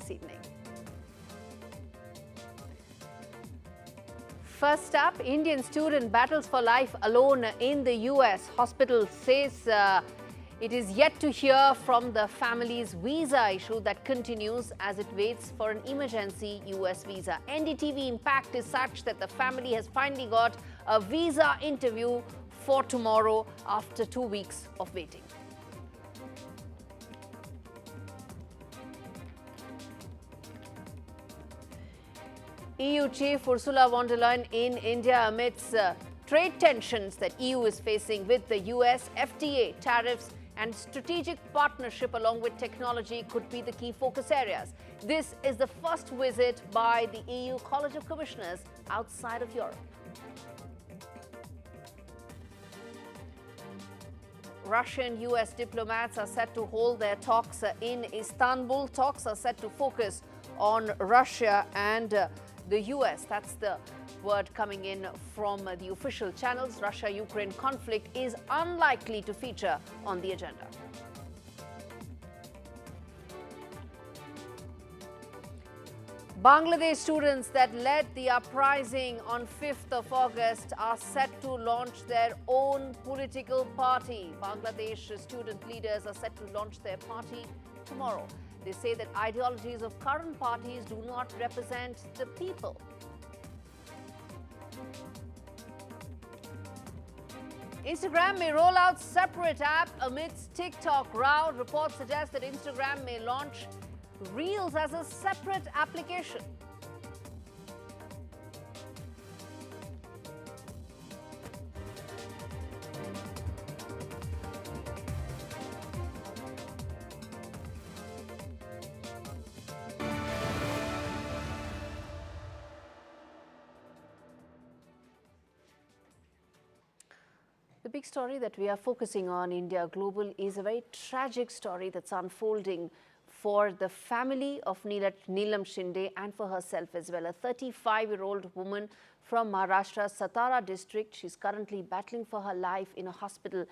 this evening. First up, Indian student battles for life alone in the US. Hospital says it is yet to hear from the family's visa issue that continues as it waits for an emergency US visa. NDTV Impact is such that the family has finally got a visa interview for tomorrow after 2 weeks of waiting. EU chief Ursula von der Leyen in India amidst trade tensions that EU is facing with the US. FTA, tariffs and strategic partnership along with technology could be the key focus areas. This is the first visit by the EU College of Commissioners outside of Europe. Russian US diplomats are set to hold their talks in Istanbul. Talks are set to focus on Russia and the US. That's the word coming in from the official channels. Russia-Ukraine conflict is unlikely to feature on the agenda. Bangladesh students that led the uprising on 5th of August are set to launch their own political party. Bangladesh student leaders are set to launch their party tomorrow. They say that ideologies of current parties do not represent the people. Instagram may roll out separate app amidst TikTok row. Reports suggest that Instagram may launch Reels as a separate application. The big story that we are focusing on, India Global, is a very tragic story that's unfolding for the family of Nilam Shinde and for herself as well. A 35-year-old woman from Maharashtra, Satara district. She's currently battling for her life in a hospital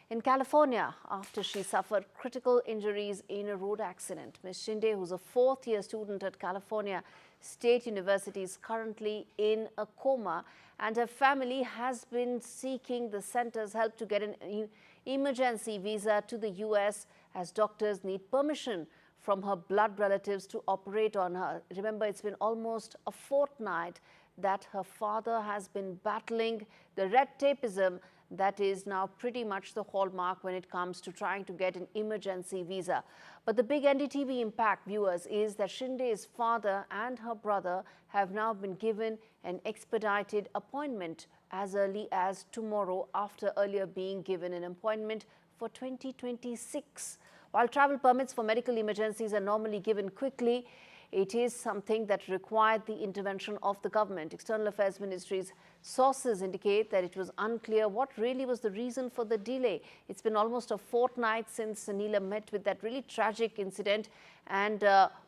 in California after she suffered critical injuries in a road accident. Ms. Shinde, who's a fourth-year student at California State University, is currently in a coma, and her family has been seeking the center's help to get an emergency visa to the US as doctors need permission from her blood relatives to operate on her. Remember, it's been almost a fortnight that her father has been battling the red tapeism that is now pretty much the hallmark when it comes to trying to get an emergency visa. But the big NDTV Impact, viewers, is that Shinde's father and her brother have now been given an expedited appointment as early as tomorrow, after earlier being given an appointment for 2026. While travel permits for medical emergencies are normally given quickly, it is something that required the intervention of the government. External Affairs Ministry's sources indicate that it was unclear what really was the reason for the delay. It's been almost a fortnight since Neelam met with that really tragic incident, and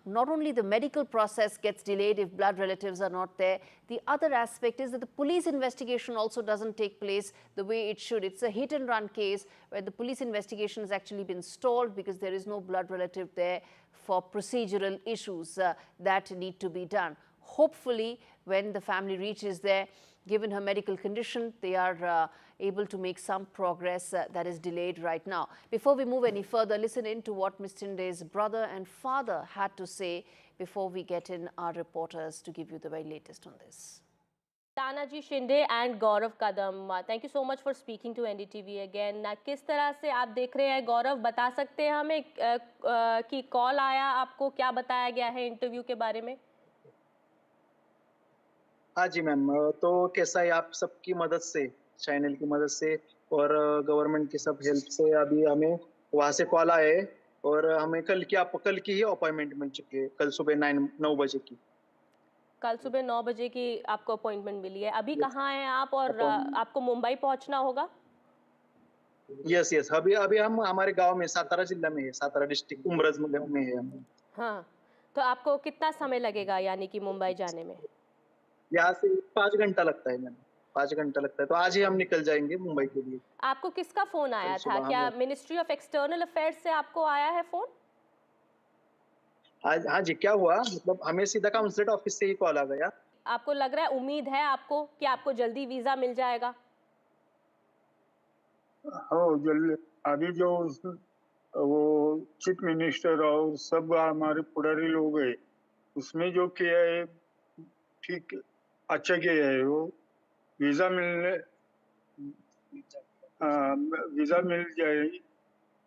not only the medical process gets delayed if blood relatives are not there, the other aspect is that the police investigation also doesn't take place the way it should. It's a hit and run case where the police investigation has actually been stalled because there is no blood relative there for procedural issues that need to be done. Hopefully, when the family reaches there, given her medical condition, they are able to make some progress that is delayed right now. Before we move any further, listen in to what Ms. Shinde's brother and father had to say before we get in our reporters to give you the very latest on this. Tanaji Shinde and Gaurav Kadam, thank you so much for speaking to NDTV again. किस तरह से आप देख रहे हैं गौरव, बता सकते हैं हमें कि कॉल आया आपको, क्या बताया गया है इंटरव्यू के बारे में? हाँ जी मैम, तो कैसा है, आप सबकी मदद से, चैनल की मदद से और गवर्नमेंट की सब हेल्प से अभी हमें वहाँ से कॉल आया है और हमें कल की ही अपॉइंटमेंट मिल चुकी है, कल सुबह 9 बजे की। कल सुबह 9 बजे की आपको अपॉइंटमेंट मिली है। अभी कहाँ हैं आप और आपको मुंबई पहुंचना होगा? यस, अभी हम हमारे गांव में, सातारा जिला में है, सातारा डिस्ट्रिक्ट उमरज में है हम। हाँ, तो आपको कितना समय लगेगा यानी कि मुंबई जाने में? यहाँ से 5 घंटा लगता है मैम, 5 घंटा लगता है, तो आज ही हम निकल जाएंगे मुंबई के लिए। आपको किसका फोन आया था? क्या मिनिस्ट्री ऑफ एक्सटर्नल अफेयर्स से आपको आया है फोन? हाँ जी, क्या हुआ मतलब हमें सीधा काउंसलेट ऑफिस से ही कॉल आ गया। आपको लग रहा है, उम्मीद है आपको कि आपको जल्दी वीजा मिल जाएगा? हाँ जल्दी। अभी जो वो चीफ मिनिस्टर और सब हमारे पुराने लोग हैं, उसमें जो किया है ठीक अच्छा किया है। वो वीजा मिलने वीजा मिल जाएगी,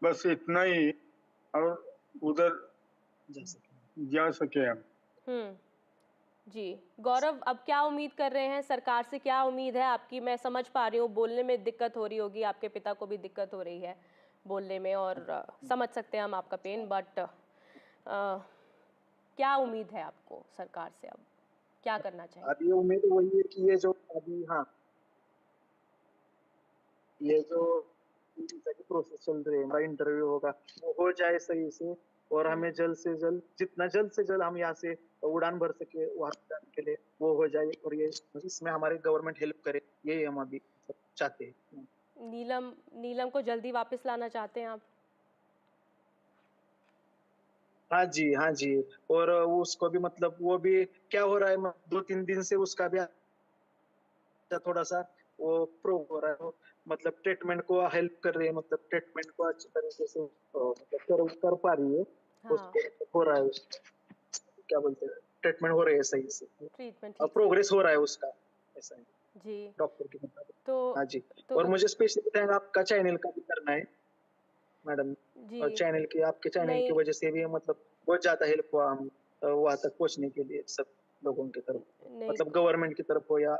बस इतना ही, और उधर जा सके हम। जी गौरव, अब क्या उम्मीद कर रहे हैं सरकार से? क्या उम्मीद है आपकी? मैं समझ पा रही हूँ, बोलने में दिक्कत हो रही होगी, आपके पिता को भी दिक्कत हो रही है बोलने में, और समझ सकते हैं हम आपका पेन, बट क्या उम्मीद है आपको सरकार से? अब क्या करना चाहिए? अभी उम्मीद वही है कि ये जो अभी हाँ ये जो वीजा की प्रोसेस चल रही है, हमारा इंटरव्यू होगा वो हो जाए सही से, और हमें जल्द से जल्द, जितना जल्द से जल्द हम यहाँ से उड़ान भर सके वहाँ जाने के लिए वो हो जाए, और ये इसमें हमारी गवर्नमेंट हेल्प करे, ये हम अभी चाहते हैं। नीलम नीलम को जल्दी वापस लाना चाहते हैं आप? हाँ जी, हाँ जी। और उसको भी मतलब वो भी क्या हो रहा है, 2-3 दिन से उसका भी थोड़ा सा वो प्रूव हो रहा है, वो मतलब ट्रीटमेंट को हेल्प कर रही है, मतलब ट्रीटमेंट को अच्छी तरीके से मतलब कर पा रही है। हाँ, उसको हो रहा है, क्या बोलते हैं, ट्रीटमेंट हो रही है सही से, ट्रीटमेंट और ठीक से। प्रोग्रेस हो रहा है उसका, ऐसा है जी। डॉक्टर के मुताबिक। तो हाँ जी। तो और मुझे स्पेशली थैंक आपका चैनल का भी करना है मैडम, जी, और चैनल की, आपके चैनल की नहीं, वजह से भी मतलब बहुत ज्यादा हेल्प हुआ हम वहां तक पहुंचने के लिए, सब लोगों की तरफ, नहीं, मतलब गवर्नमेंट की तरफ हो या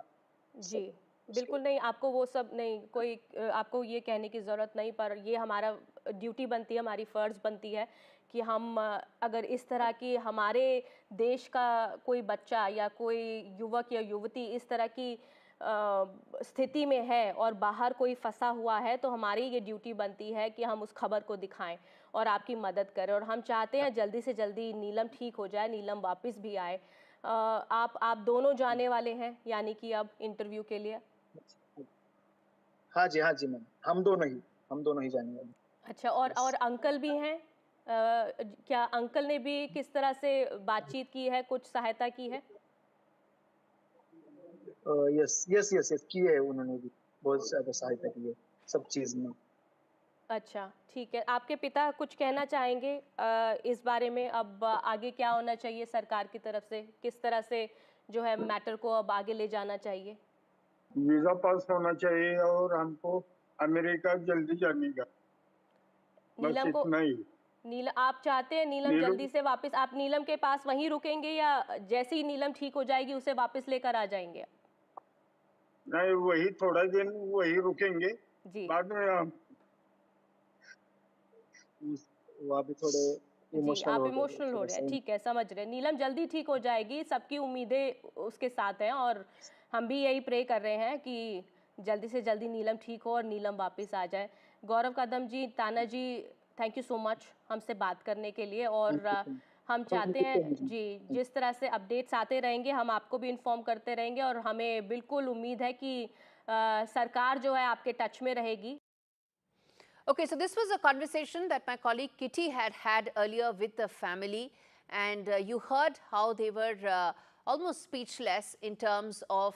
जी, सब उसके। बिल्कुल नहीं, आपको वो सब नहीं, कोई आपको ये कहने की ज़रूरत नहीं, पर ये हमारा ड्यूटी बनती है, हमारी फ़र्ज़ बनती है कि हम अगर इस तरह की हमारे देश का कोई बच्चा या कोई युवक या युवती इस तरह की स्थिति में है और बाहर कोई फंसा हुआ है, तो हमारी ये ड्यूटी बनती है कि हम उस खबर को दिखाएं और आपकी मदद करें, और हम चाहते हैं जल्दी से जल्दी नीलम ठीक हो जाए, नीलम वापस भी आए। आप दोनों जाने वाले हैं यानी कि अब इंटरव्यू के लिए? हाँ जी, हाँ जी मैम, हम दोनों ही जाने वाले। अच्छा, और अंकल भी हैं? क्या अंकल ने भी किस तरह से बातचीत की है, कुछ सहायता की है? यस यस यस यस, किए है उन्होंने भी, बहुत ज्यादा सहायता की है सब चीज में। अच्छा, ठीक है। आपके पिता कुछ कहना चाहेंगे इस बारे में? अब आगे क्या होना चाहिए सरकार की तरफ से? किस तरह से जो है मैटर को अब आगे ले जाना चाहिए? वीजा पास होना चाहिए और हमको अमेरिका जल्दी जाने का, बस नीलम को इतना ही। आप चाहते हैं नीलम नीलू जल्दी से वापस? आप नीलम के पास वहीं रुकेंगे या जैसे ही नीलम ठीक हो जाएगी उसे वापस लेकर आ जाएंगे? नहीं, वही थोड़ा दिन वही रुकेंगे, जी, बाद में हम वो अभी थोड़े जी, इमोशनल आप हो गए इमोशनल हो थोड़ा रहे हैं, सा। ठीक है, समझ रहे हैं। नीलम जल्दी ठीक हो जाएगी, सबकी उम्मीदें उसके साथ हैं, और हम भी यही प्रे कर रहे हैं कि जल्दी से जल्दी नीलम ठीक हो और नीलम वापस आ जाए। गौरव कदम जी, ताना जी, थैंक यू सो मच हमसे बात करने के लिए, और हम चाहते थैंक यू सो हैं मच। जी, जिस तरह से अपडेट्स आते रहेंगे हम आपको भी इन्फॉर्म करते रहेंगे, और हमें बिल्कुल उम्मीद है कि सरकार जो है आपके टच में रहेगी। Okay, so this was a conversation that my colleague Kitty had earlier with the family, and you heard how they were almost speechless in terms of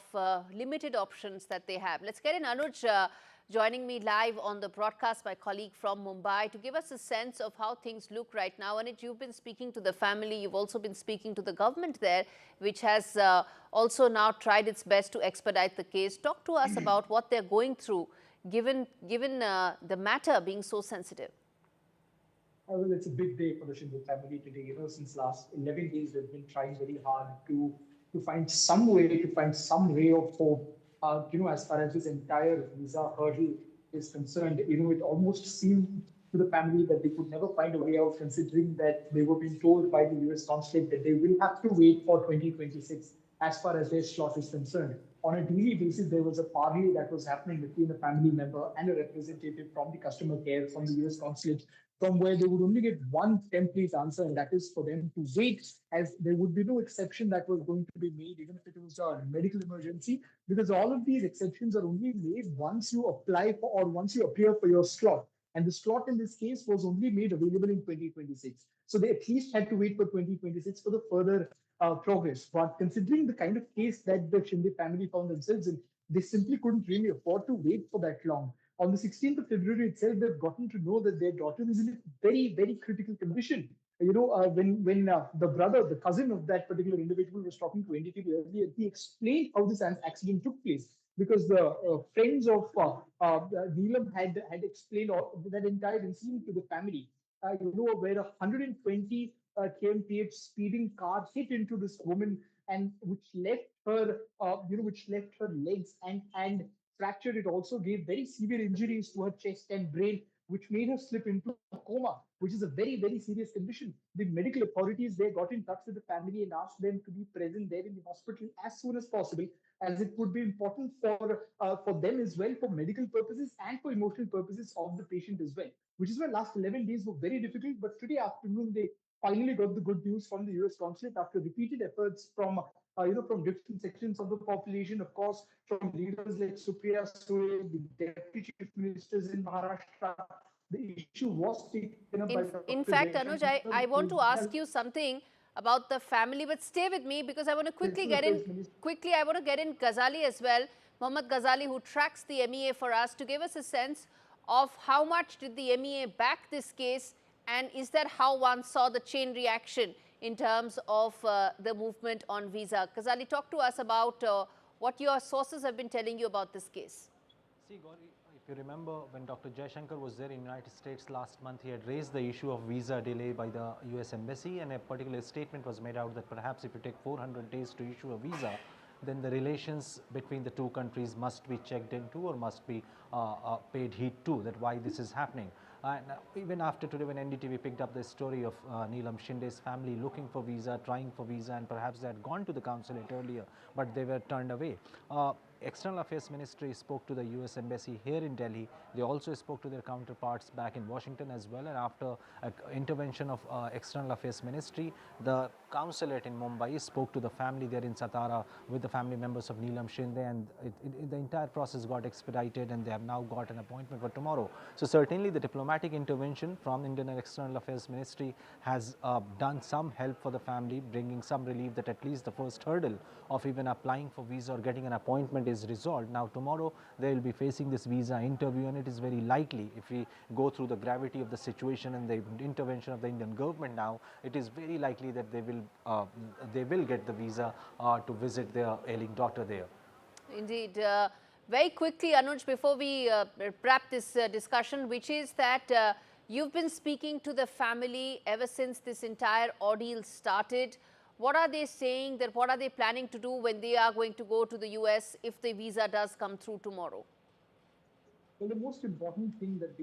limited options that they have. Let's get in Anuj joining me live on the broadcast, my colleague from Mumbai, to give us a sense of how things look right now. Anuj, you've been speaking to the family, you've also been speaking to the government there, which has also now tried its best to expedite the case. Talk to us about what they're going through, given the matter being so sensitive. Well, it's a big day for the Shinde family today. Since last 11 days, they've been trying very hard to find some way, to find some ray of hope. As far as this entire visa hurdle is concerned, it almost seemed to the family that they could never find a way out, considering that they were being told by the US consulate that they will have to wait for 2026 as far as their slot is concerned. On a daily basis, there was a parley that was happening between a family member and a representative from the customer care from the US consulate, from where they would only get one template answer, and that is for them to wait, as there would be no exception that was going to be made, even if it was a medical emergency, because all of these exceptions are only made once you apply for or once you appear for your slot. And the slot in this case was only made available in 2026. So they at least had to wait for 2026 for the further progress. But considering the kind of case that the Shinde family found themselves in, they simply couldn't really afford to wait for that long. On the 16th of February itself, they've gotten to know that their daughter is in a very, very critical condition. When the brother, the cousin of that particular individual was talking to NDTV earlier, he explained how this accident took place because the friends of Neelam had explained that entire incident to the family. Where a 120 kmph speeding car hit into this woman and which left her legs and fractured. It also gave very severe injuries to her chest and brain, which made her slip into a coma, which is a very, very serious condition. The medical authorities there got in touch with the family and asked them to be present there in the hospital as soon as possible, as it would be important for them as well, for medical purposes and for emotional purposes of the patient as well. Which is why last 11 days were very difficult. But today afternoon, they finally got the good news from the US consulate after repeated efforts from different sections of the population, of course, from leaders like Supriya Sule, the deputy chief ministers in Maharashtra. The issue was taken up by In Dr. fact, Anuj, Jaishankar, I want who to ask you something about the family, but stay with me because I want to quickly I want to get in Ghazali as well, Mohammad Ghazali, who tracks the MEA for us, to give us a sense of how much did the MEA back this case, and is that how one saw the chain reaction in terms of the movement on visa. Ghazali, talk to us about what your sources have been telling you about this case. See, Gauri, if you remember when Dr. Jaishankar was there in the United States last month, he had raised the issue of visa delay by the US Embassy, and a particular statement was made out that perhaps if you take 400 days to issue a visa, then the relations between the two countries must be checked into or must be paid heed to, that why this is happening. And even after today, when NDTV picked up the story of Nilam Shinde's family looking for visa, trying for visa, and perhaps they had gone to the consulate earlier, but they were turned away. External Affairs Ministry spoke to the US Embassy here in Delhi. They also spoke to their counterparts back in Washington as well. And after intervention of External Affairs Ministry, the consulate in Mumbai spoke to the family there in Satara with the family members of Nilam Shinde, and the entire process got expedited, and they have now got an appointment for tomorrow. So certainly the diplomatic intervention from Indian External Affairs Ministry has done some help for the family, bringing some relief that at least the first hurdle of even applying for visa or getting an appointment is resolved. Now tomorrow they will be facing this visa interview, and it is very likely, if we go through the gravity of the situation and the intervention of the Indian government now, it is very likely that they will get the visa to visit their ailing daughter there. Indeed. Very quickly, Anuj, before we wrap this discussion, which is that you've been speaking to the family ever since this entire ordeal started. What are they saying? That what are they planning to do when they are going to go to the US if the visa does come through tomorrow? Well, the most important thing that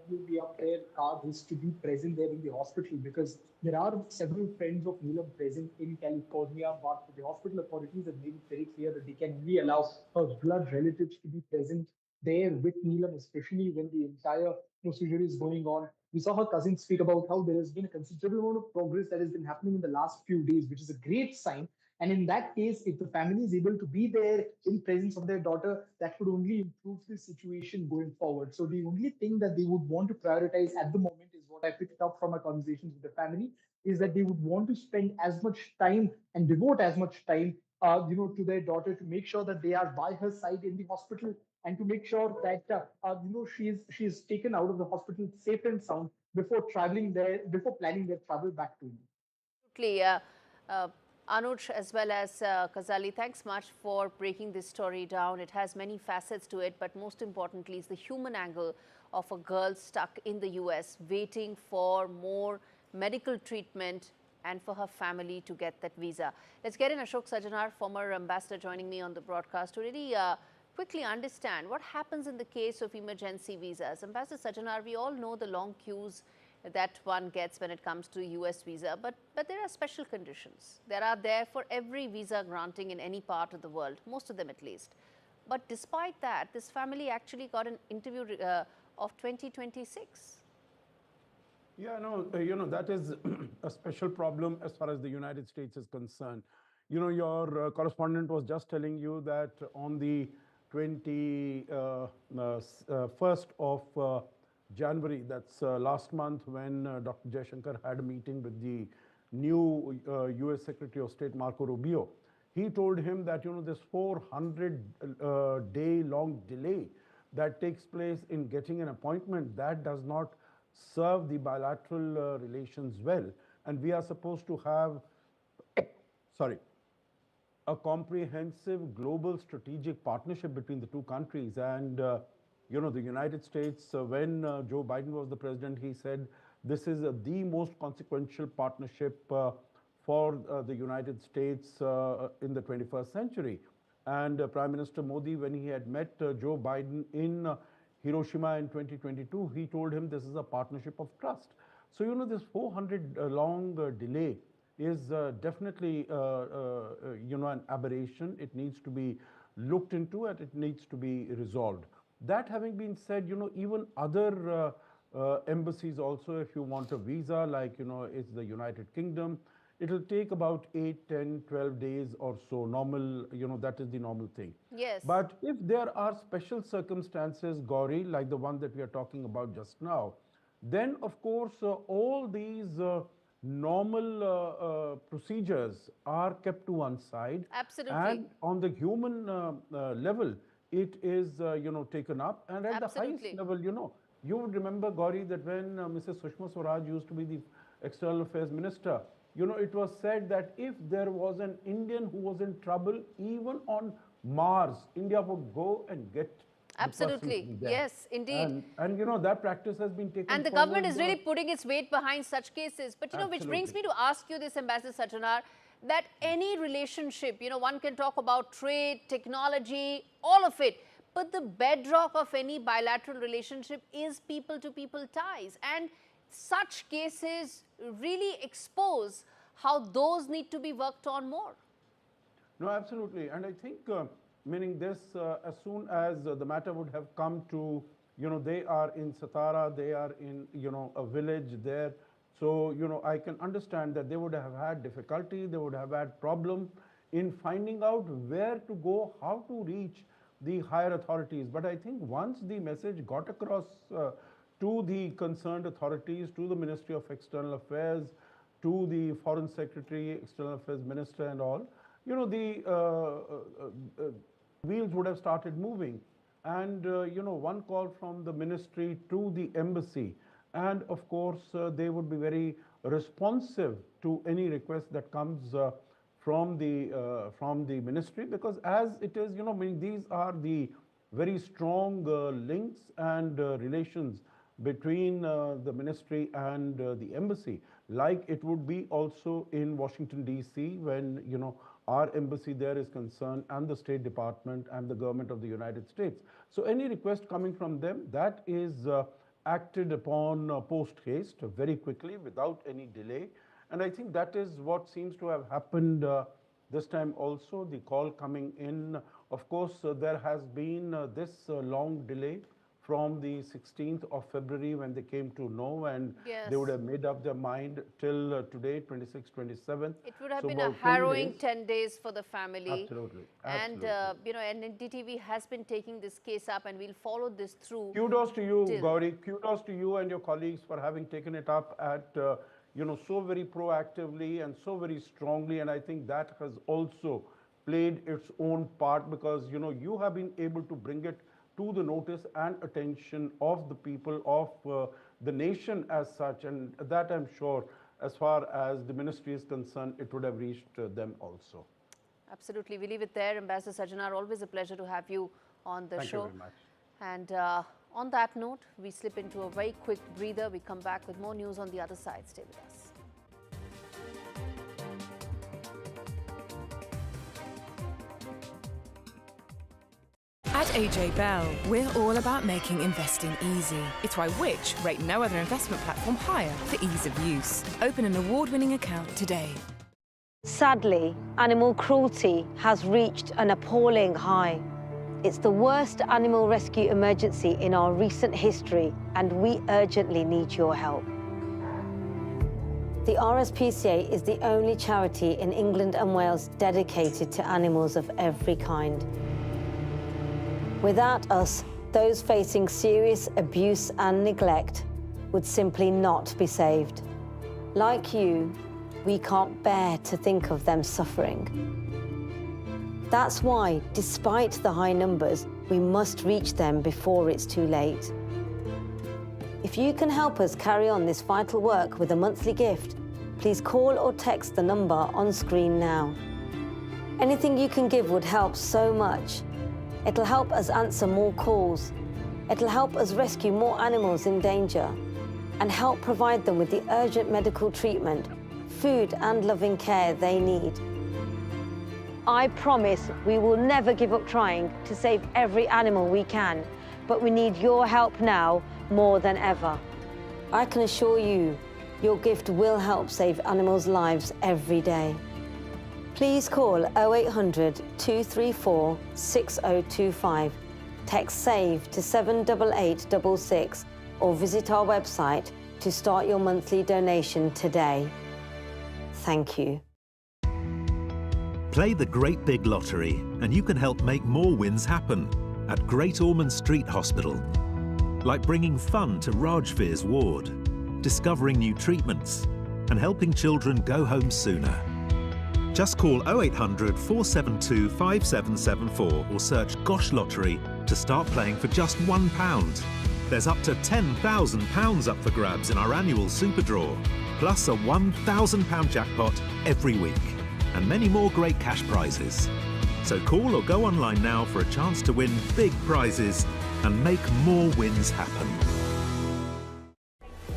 will be up their card is to be present there in the hospital, because there are several friends of Neelam present in California, but the hospital authorities have made it very clear that they can only allow her blood relatives to be present there with Neelam, especially when the entire procedure is going on. We saw her cousin speak about how there has been a considerable amount of progress that has been happening in the last few days, which is a great sign. And in that case, if the family is able to be there in presence of their daughter, that would only improve the situation going forward. So the only thing that they would want to prioritize at the moment is what I picked up from my conversations with the family, is that they would want to spend as much time and devote as much time, to their daughter, to make sure that they are by her side in the hospital, and to make sure that she is taken out of the hospital safe and sound before traveling there, before planning their travel back to India. Absolutely. Uh, Anuj as well as Ghazali, thanks much for breaking this story down. It has many facets to it, but most importantly is the human angle of a girl stuck in the US waiting for more medical treatment and for her family to get that visa. Let's get in Ashok Sajanar, former ambassador, joining me on the broadcast to really quickly understand what happens in the case of emergency visas. Ambassador Sajanar, we all know the long queues that one gets when it comes to US visa, but there are special conditions. There are there for every visa granting in any part of the world, most of them at least. But despite that, this family actually got an interview of 2026. Yeah, no, that is a special problem as far as the United States is concerned. Your correspondent was just telling you that on the 21st of January, that's last month, when Dr. Jaishankar had a meeting with the new US Secretary of State, Marco Rubio. He told him that, this 400-day long delay that takes place in getting an appointment, that does not serve the bilateral relations well. And we are supposed to have, a comprehensive global strategic partnership between the two countries. And, the United States, when Joe Biden was the president, he said this is the most consequential partnership for the United States in the 21st century. And Prime Minister Modi, when he had met Joe Biden in Hiroshima in 2022, he told him this is a partnership of trust. So, this 400-long delay is definitely, an aberration. It needs to be looked into and it needs to be resolved. That having been said, even other embassies also, if you want a visa, like, it's the United Kingdom, it'll take about 8, 10, 12 days or so. Normal, that is the normal thing. Yes. But if there are special circumstances, Gauri, like the one that we are talking about just now, then of course all these normal procedures are kept to one side. Absolutely. And on the human level, it is, taken up. And at the highest level, you would remember, Gauri, that when Mrs. Sushma Swaraj used to be the External Affairs Minister, it was said that if there was an Indian who was in trouble, even on Mars, India would go and get Absolutely. Yes, indeed. And that practice has been taken And the forward, government is really putting its weight behind such cases. But, which brings me to ask you this, Ambassador Satyanar, that any relationship, one can talk about trade, technology, all of it. But the bedrock of any bilateral relationship is people-to-people ties. And such cases really expose how those need to be worked on more. No, absolutely. And I think, meaning this, as soon as the matter would have come to, they are in Satara, they are in, a village there. So, I can understand that they would have had difficulty, they would have had problem in finding out where to go, how to reach the higher authorities. But I think once the message got across to the concerned authorities, to the Ministry of External Affairs, to the Foreign Secretary, External Affairs Minister and all, the wheels would have started moving. And, one call from the ministry to the embassy. And of course, they would be very responsive to any request that comes from the ministry, because as it is, these are the very strong links and relations between the ministry and the embassy, like it would be also in Washington, D.C., when, our embassy there is concerned, and the State Department and the government of the United States. So any request coming from them, that is acted upon post haste, very quickly, without any delay. And I think that is what seems to have happened this time also, the call coming in. Of course, there has been this long delay from the 16th of February when they came to know, and they would have made up their mind till today, 26th, 27th. It would have been a harrowing 10 days for the family. Absolutely. And, NDTV has been taking this case up, and we'll follow this through. Kudos to you, Gauri. Kudos to you and your colleagues for having taken it up at, so very proactively and so very strongly. And I think that has also played its own part, because, you have been able to bring it to the notice and attention of the people of the nation as such, and that I'm sure, as far as the ministry is concerned, it would have reached them also. Absolutely. We leave it there. Ambassador Satyanar, always a pleasure to have you on the show. Thank you very much. And on that note, we slip into a very quick breather. We come back with more news on the other side. Stay with us. At AJ Bell, we're all about making investing easy. It's why Which rate no other investment platform higher for ease of use. Open an award-winning account today. Sadly, animal cruelty has reached an appalling high. It's the worst animal rescue emergency in our recent history, and we urgently need your help. The RSPCA is the only charity in England and Wales dedicated to animals of every kind. Without us, those facing serious abuse and neglect would simply not be saved. Like you, we can't bear to think of them suffering. That's why, despite the high numbers, we must reach them before it's too late. If you can help us carry on this vital work with a monthly gift, please call or text the number on screen now. Anything you can give would help so much. It'll help us answer more calls. It'll help us rescue more animals in danger and help provide them with the urgent medical treatment, food and loving care they need. I promise we will never give up trying to save every animal we can, but we need your help now more than ever. I can assure you, your gift will help save animals' lives every day. Please call 0800 234 6025, text SAVE to 78866, or visit our website to start your monthly donation today. Thank you. Play the Great Big Lottery and you can help make more wins happen at Great Ormond Street Hospital. Like bringing fun to Rajveer's ward, discovering new treatments and helping children go home sooner. Just call 0800 472 5774 or search Gosh Lottery to start playing for just £1. There's up to £10,000 up for grabs in our annual Super Draw, plus a £1,000 jackpot every week, and many more great cash prizes. So call or go online now for a chance to win big prizes and make more wins happen.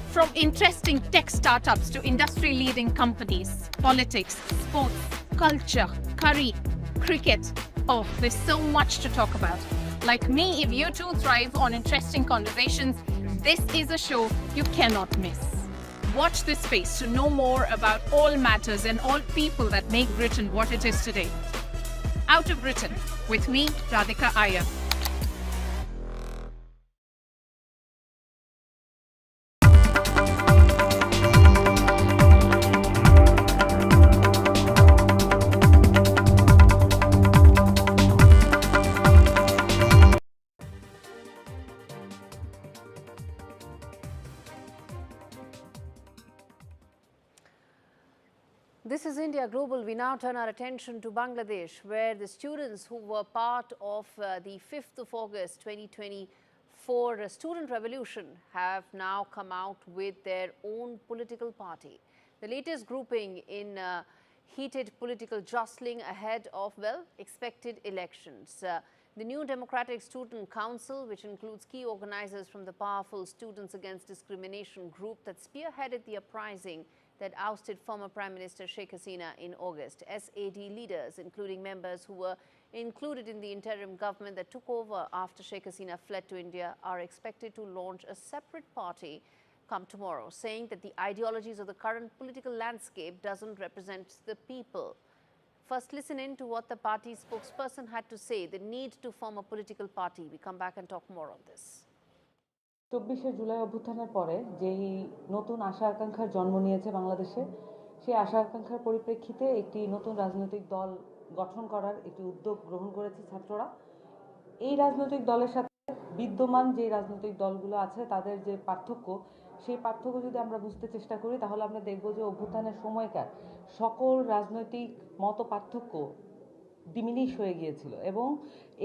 From interesting tech startups to industry-leading companies, politics, sports, culture, curry, cricket. Oh, there's so much to talk about. Like me, if you too thrive on interesting conversations, this is a show you cannot miss. Watch this space to know more about all matters and all people that make Britain what it is today. Out of Britain, with me, Radhika Iyer. This is India Global. We now turn our attention to Bangladesh, where the students who were part of the 5th of August 2024 student revolution have now come out with their own political party. The latest grouping in heated political jostling ahead of, well, expected elections. The new Democratic Student Council, which includes key organizers from the powerful Students Against Discrimination group that spearheaded the uprising that ousted former Prime Minister Sheikh Hasina in August. SAD leaders, including members who were included in the interim government that took over after Sheikh Hasina fled to India, are expected to launch a separate party come tomorrow, saying that the ideologies of the current political landscape doesn't represent the people. First, listen in to what the party spokesperson had to say, the need to form a political party. We come back and talk more on this. 24শে July অভ্যুত্থানের পরে যেই নতুন আশা আকাঙ্ক্ষার জন্ম নিয়েছে বাংলাদেশে, সেই আশা আকাঙ্ক্ষার পরিপ্রেক্ষিতে একটি নতুন রাজনৈতিক দল গঠন করার একটি উদ্যোগ গ্রহণ করেছে ছাত্ররা। এই রাজনৈতিক দলের সাথে বিদ্যমান যে রাজনৈতিক দলগুলো আছে তাদের যে পার্থক্য, সেই পার্থক্য যদি আমরা বুঝতে চেষ্টা করি তাহলে আমরা দেখব যে অভ্যুত্থানের সময়কার সকল রাজনৈতিক মত পার্থক্য ডিমিনিশ হয়ে গিয়েছিল এবং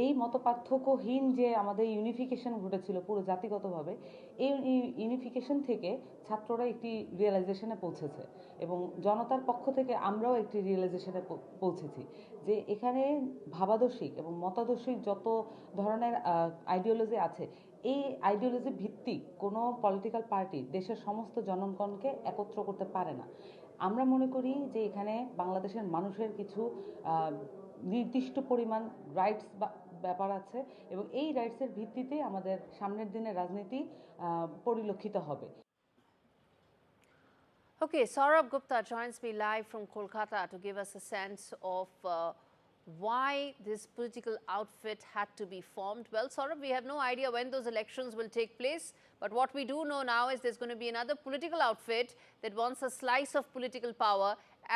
এই মতপার্থক্যহীন যে আমাদের ইউনিফিকেশন ঘটেছিল পুরো জাতিগতভাবে, এই ইউনিফিকেশন থেকে ছাত্ররা একটি রিয়েলাইজেশনে পৌঁছেছে এবং জনতার পক্ষ থেকে আমরাও একটি রিয়েলাইজেশনে পৌঁছেছি যে এখানে ভাবাদর্শিক এবং মতাদর্শিক যত ধরনের আইডিওলজি আছে, এই আইডিওলজি ভিত্তিক কোনো পলিটিক্যাল পার্টি দেশের সমস্ত জনগণকে একত্র করতে পারে না। আমরা মনে করি যে এখানে বাংলাদেশের মানুষের কিছু নির্দিষ্ট পরিমাণ রাইটস ব্যাপার আছে এবং এই রাইটসের ভিত্তিতে আমাদের সামনের দিনের রাজনীতি পরিলক্ষিত হবে। Okay, Saurabh Gupta joins me live from Kolkata to give us a sense of why this political outfit had to be formed. Well, Saurabh, we have no idea when those elections will take place, but what we do know now is there's going to be another political outfit that wants a slice of political power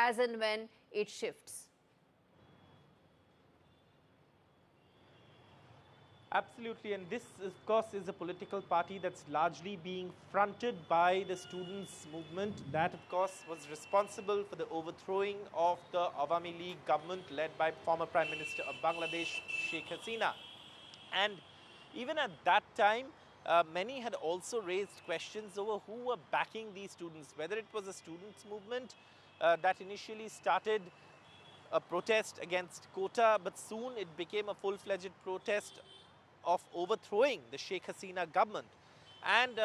as and when it shifts. Absolutely, and this, of course, is a political party that's largely being fronted by the students' movement. That, of course, was responsible for the overthrowing of the Awami League government led by former Prime Minister of Bangladesh, Sheikh Hasina. And even at that time, many had also raised questions over who were backing these students, whether it was a students' movement that initially started a protest against quota, but soon it became a full-fledged protest of overthrowing the Sheikh Hasina government. And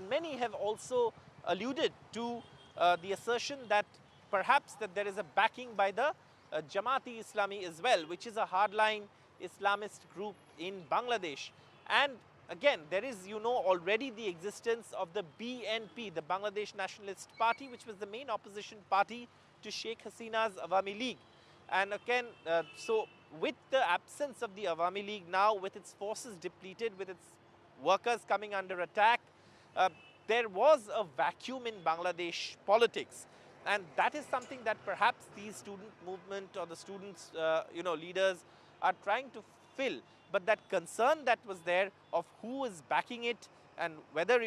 many have also alluded to the assertion that perhaps that there is a backing by the Jamaat-e Islami as well, which is a hardline Islamist group in Bangladesh. And again, there is, already the existence of the BNP, the Bangladesh Nationalist Party, which was the main opposition party to Sheikh Hasina's Awami League. And again, so with the absence of the Awami League now, with its forces depleted, with its workers coming under attack, there was a vacuum in Bangladesh politics. And that is something that perhaps the student movement or the students, leaders are trying to fill. But that concern that was there of who is backing it and whether,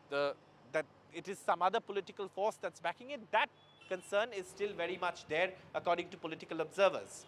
that it is some other political force that's backing it, that concern is still very much there, according to political observers.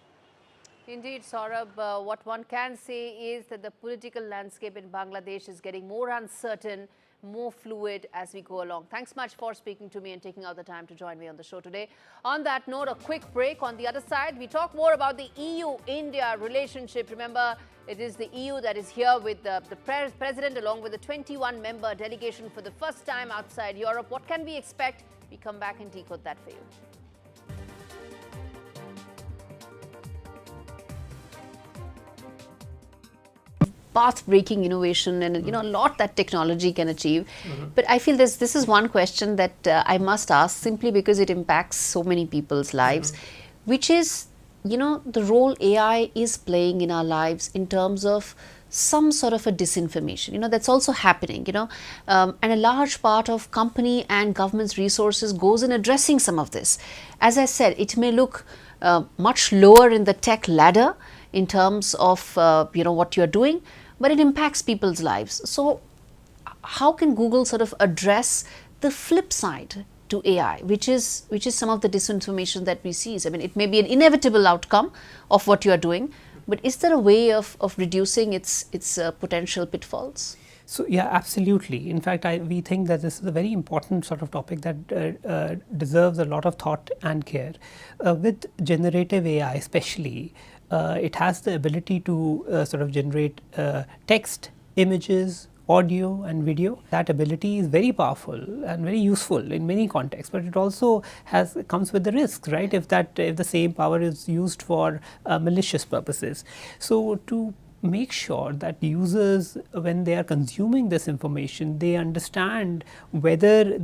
Indeed, Saurabh, what one can say is that the political landscape in Bangladesh is getting more uncertain, more fluid as we go along. Thanks much for speaking to me and taking out the time to join me on the show today. On that note, a quick break. On the other side, we talk more about the EU-India relationship. Remember, it is the EU that is here with the president along with the 21-member delegation for the first time outside Europe. What can we expect? We come back and decode that for you. Path-breaking innovation and a lot that technology can achieve. But I feel this is one question that I must ask simply because it impacts so many people's lives, which is the role AI is playing in our lives in terms of some sort of a disinformation, that's also happening, and a large part of company and government's resources goes in addressing some of this. As I said, it may look much lower in the tech ladder in terms of, what you're doing, but it impacts people's lives. So how can Google sort of address the flip side to AI, which is some of the disinformation that we see? I mean, it may be an inevitable outcome of what you are doing, but is there a way of reducing its potential pitfalls? So yeah, absolutely. In fact, we think that this is a very important sort of topic that deserves a lot of thought and care. With generative AI especially, it has the ability to sort of generate text, images, audio and video. That ability is very powerful and very useful in many contexts, but it also comes with the risks, right? If the same power is used for malicious purposes. So to make sure that users, when they are consuming this information, they understand whether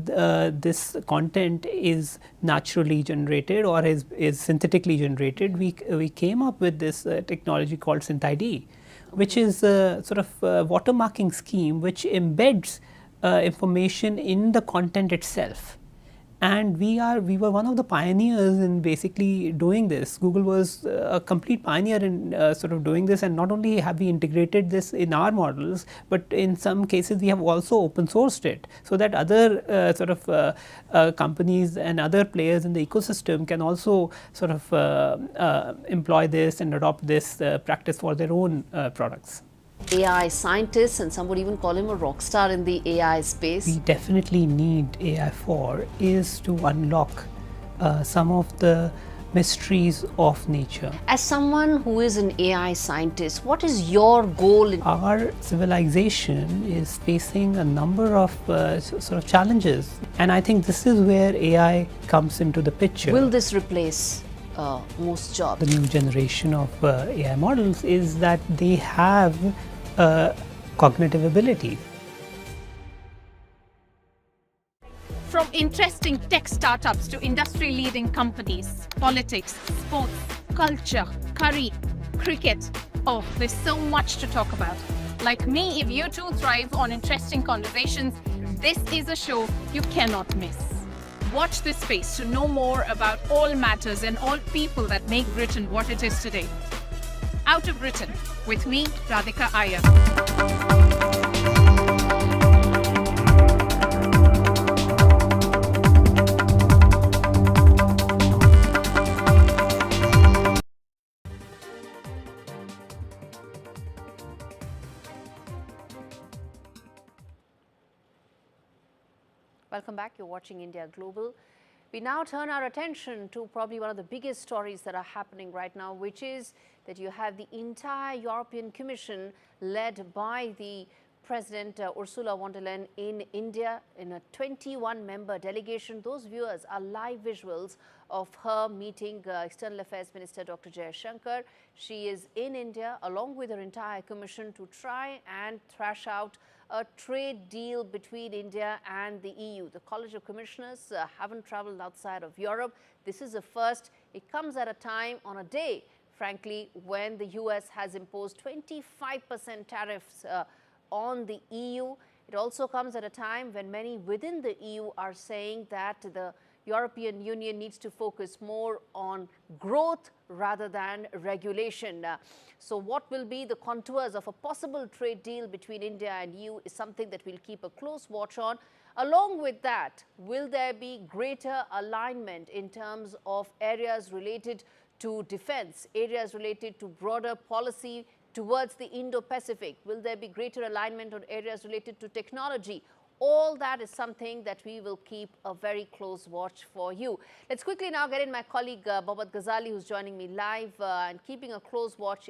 this content is naturally generated or is synthetically generated, we came up with this technology called SynthID, which is a sort of watermarking scheme which embeds information in the content itself. And we were one of the pioneers in basically doing this. Google was a complete pioneer in sort of doing this, and not only have we integrated this in our models, but in some cases we have also open sourced it, so that other sort of companies and other players in the ecosystem can also sort of employ this and adopt this practice for their own products. AI scientists, and some would even call him a rock star in the AI space. We definitely need AI for is to unlock some of the mysteries of nature. As someone who is an AI scientist, what is your goal? Our civilization is facing a number of sort of challenges, and I think this is where AI comes into the picture. Will this replace most jobs? The new generation of AI models is that they have cognitive ability. From interesting tech startups to industry-leading companies, politics, sports, culture, curry, cricket. Oh, there's so much to talk about. Like me, if you too thrive on interesting conversations, this is a show you cannot miss. Watch this space to know more about all matters and all people that make Britain what it is today. Out of Britain with me, Radhika Iyer. Welcome back. You're watching India Global. We now turn our attention to probably one of the biggest stories that are happening right now, which is that you have the entire European Commission led by the President Ursula von der Leyen in India in a 21-member delegation. Those viewers are live visuals of her meeting External Affairs Minister Dr. Jaishankar. She is in India along with her entire commission to try and thrash out a trade deal between India and the EU. The College of Commissioners haven't traveled outside of Europe. This is a first. It comes at a time, on a day, frankly, when the US has imposed 25% tariffs on the EU. It also comes at a time when many within the EU are saying that the European Union needs to focus more on growth rather than regulation. So what will be the contours of a possible trade deal between India and EU is something that we'll keep a close watch on. Along with that, will there be greater alignment in terms of areas related to defense, areas related to broader policy towards the Indo-Pacific? Will there be greater alignment on areas related to technology? All that is something that we will keep a very close watch for you. Let's quickly now get in my colleague Babat Ghazali, who's joining me live and keeping a close watch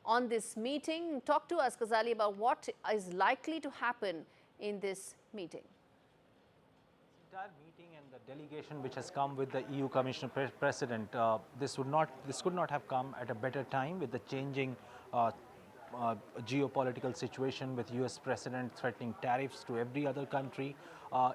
on this meeting. Talk to us, Ghazali, about what is likely to happen in this meeting. Entire meeting and the delegation which has come with the EU Commissioner President, this could not have come at a better time with the changing geopolitical situation, with US President threatening tariffs to every other country.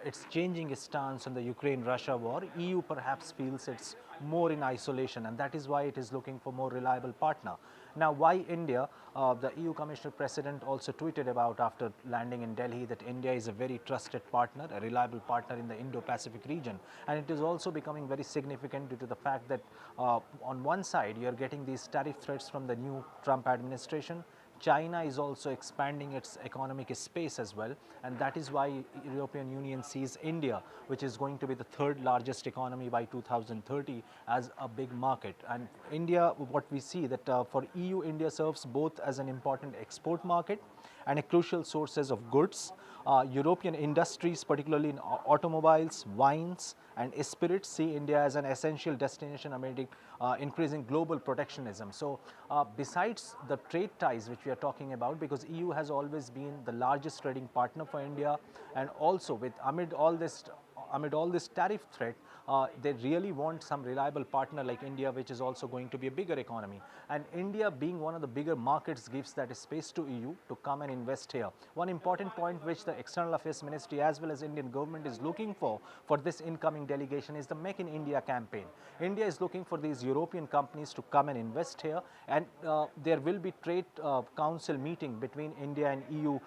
It's changing its stance on the Ukraine-Russia war. EU perhaps feels it's more in isolation, and that is why it is looking for more reliable partner. Now, why India? The EU Commissioner President also tweeted about after landing in Delhi that India is a very trusted partner, a reliable partner in the Indo-Pacific region. And it is also becoming very significant due to the fact that on one side, you're getting these tariff threats from the new Trump administration. China is also expanding its economic space as well, and that is why European Union sees India, which is going to be the third largest economy by 2030, as a big market. And India, what we see that for EU, India serves both as an important export market and a crucial sources of goods. European industries, particularly in automobiles, wines and spirits, see India as an essential destination amid increasing global protectionism. So besides the trade ties which we are talking about, because EU has always been the largest trading partner for India, and also with amid all this tariff threat, they really want some reliable partner like India, which is also going to be a bigger economy. And India, being one of the bigger markets, gives that space to EU to come and invest here. One important point which the External Affairs Ministry as well as Indian government is looking for this incoming delegation is the Make in India campaign. India is looking for these European companies to come and invest here, and there will be trade council meeting between India and EU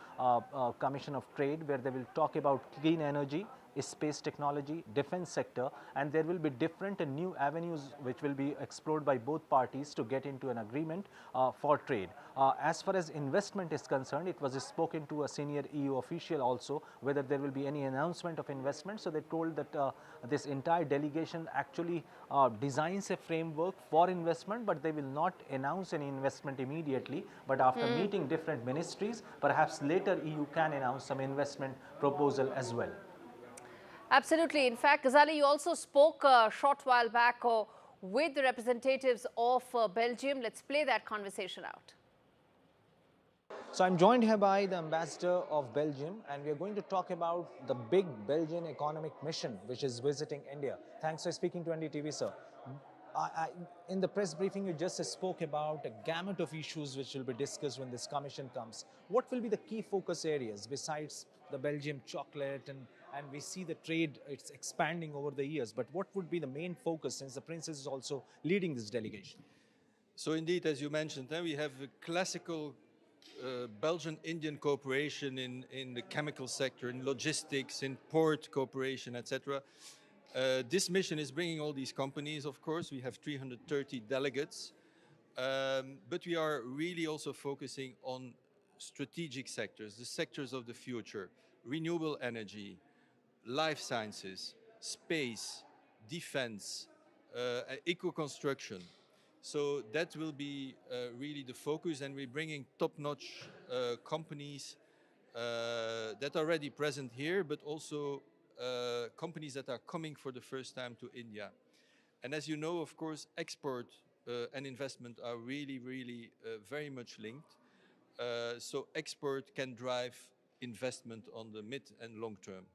Commission of Trade, where they will talk about clean energy, space technology, defense sector, and there will be different and new avenues which will be explored by both parties to get into an agreement for trade. As far as investment is concerned, it was spoken to a senior EU official also whether there will be any announcement of investment. So they told that this entire delegation actually designs a framework for investment, but they will not announce any investment immediately. But after meeting different ministries, perhaps later EU can announce some investment proposal as well. Absolutely. In fact, Ghazali, you also spoke a short while back with the representatives of Belgium. Let's play that conversation out. So I'm joined here by the ambassador of Belgium, and we are going to talk about the big Belgian economic mission which is visiting India. Thanks for speaking to NDTV, sir. In the press briefing, you just spoke about a gamut of issues which will be discussed when this commission comes. What will be the key focus areas besides the Belgium chocolate, and we see the trade, it's expanding over the years, but what would be the main focus since the princess is also leading this delegation? So indeed, as you mentioned, we have a classical Belgian-Indian cooperation in the chemical sector, in logistics, in port cooperation, etc. This mission is bringing all these companies, of course. We have 330 delegates. But we are really also focusing on strategic sectors, the sectors of the future: renewable energy, life sciences, space, defense, eco-construction. So that will be really the focus, and we're bringing top-notch companies that are already present here, but also companies that are coming for the first time to India. And as you know, of course, export and investment are really very much linked. So export can drive investment on the mid and long term.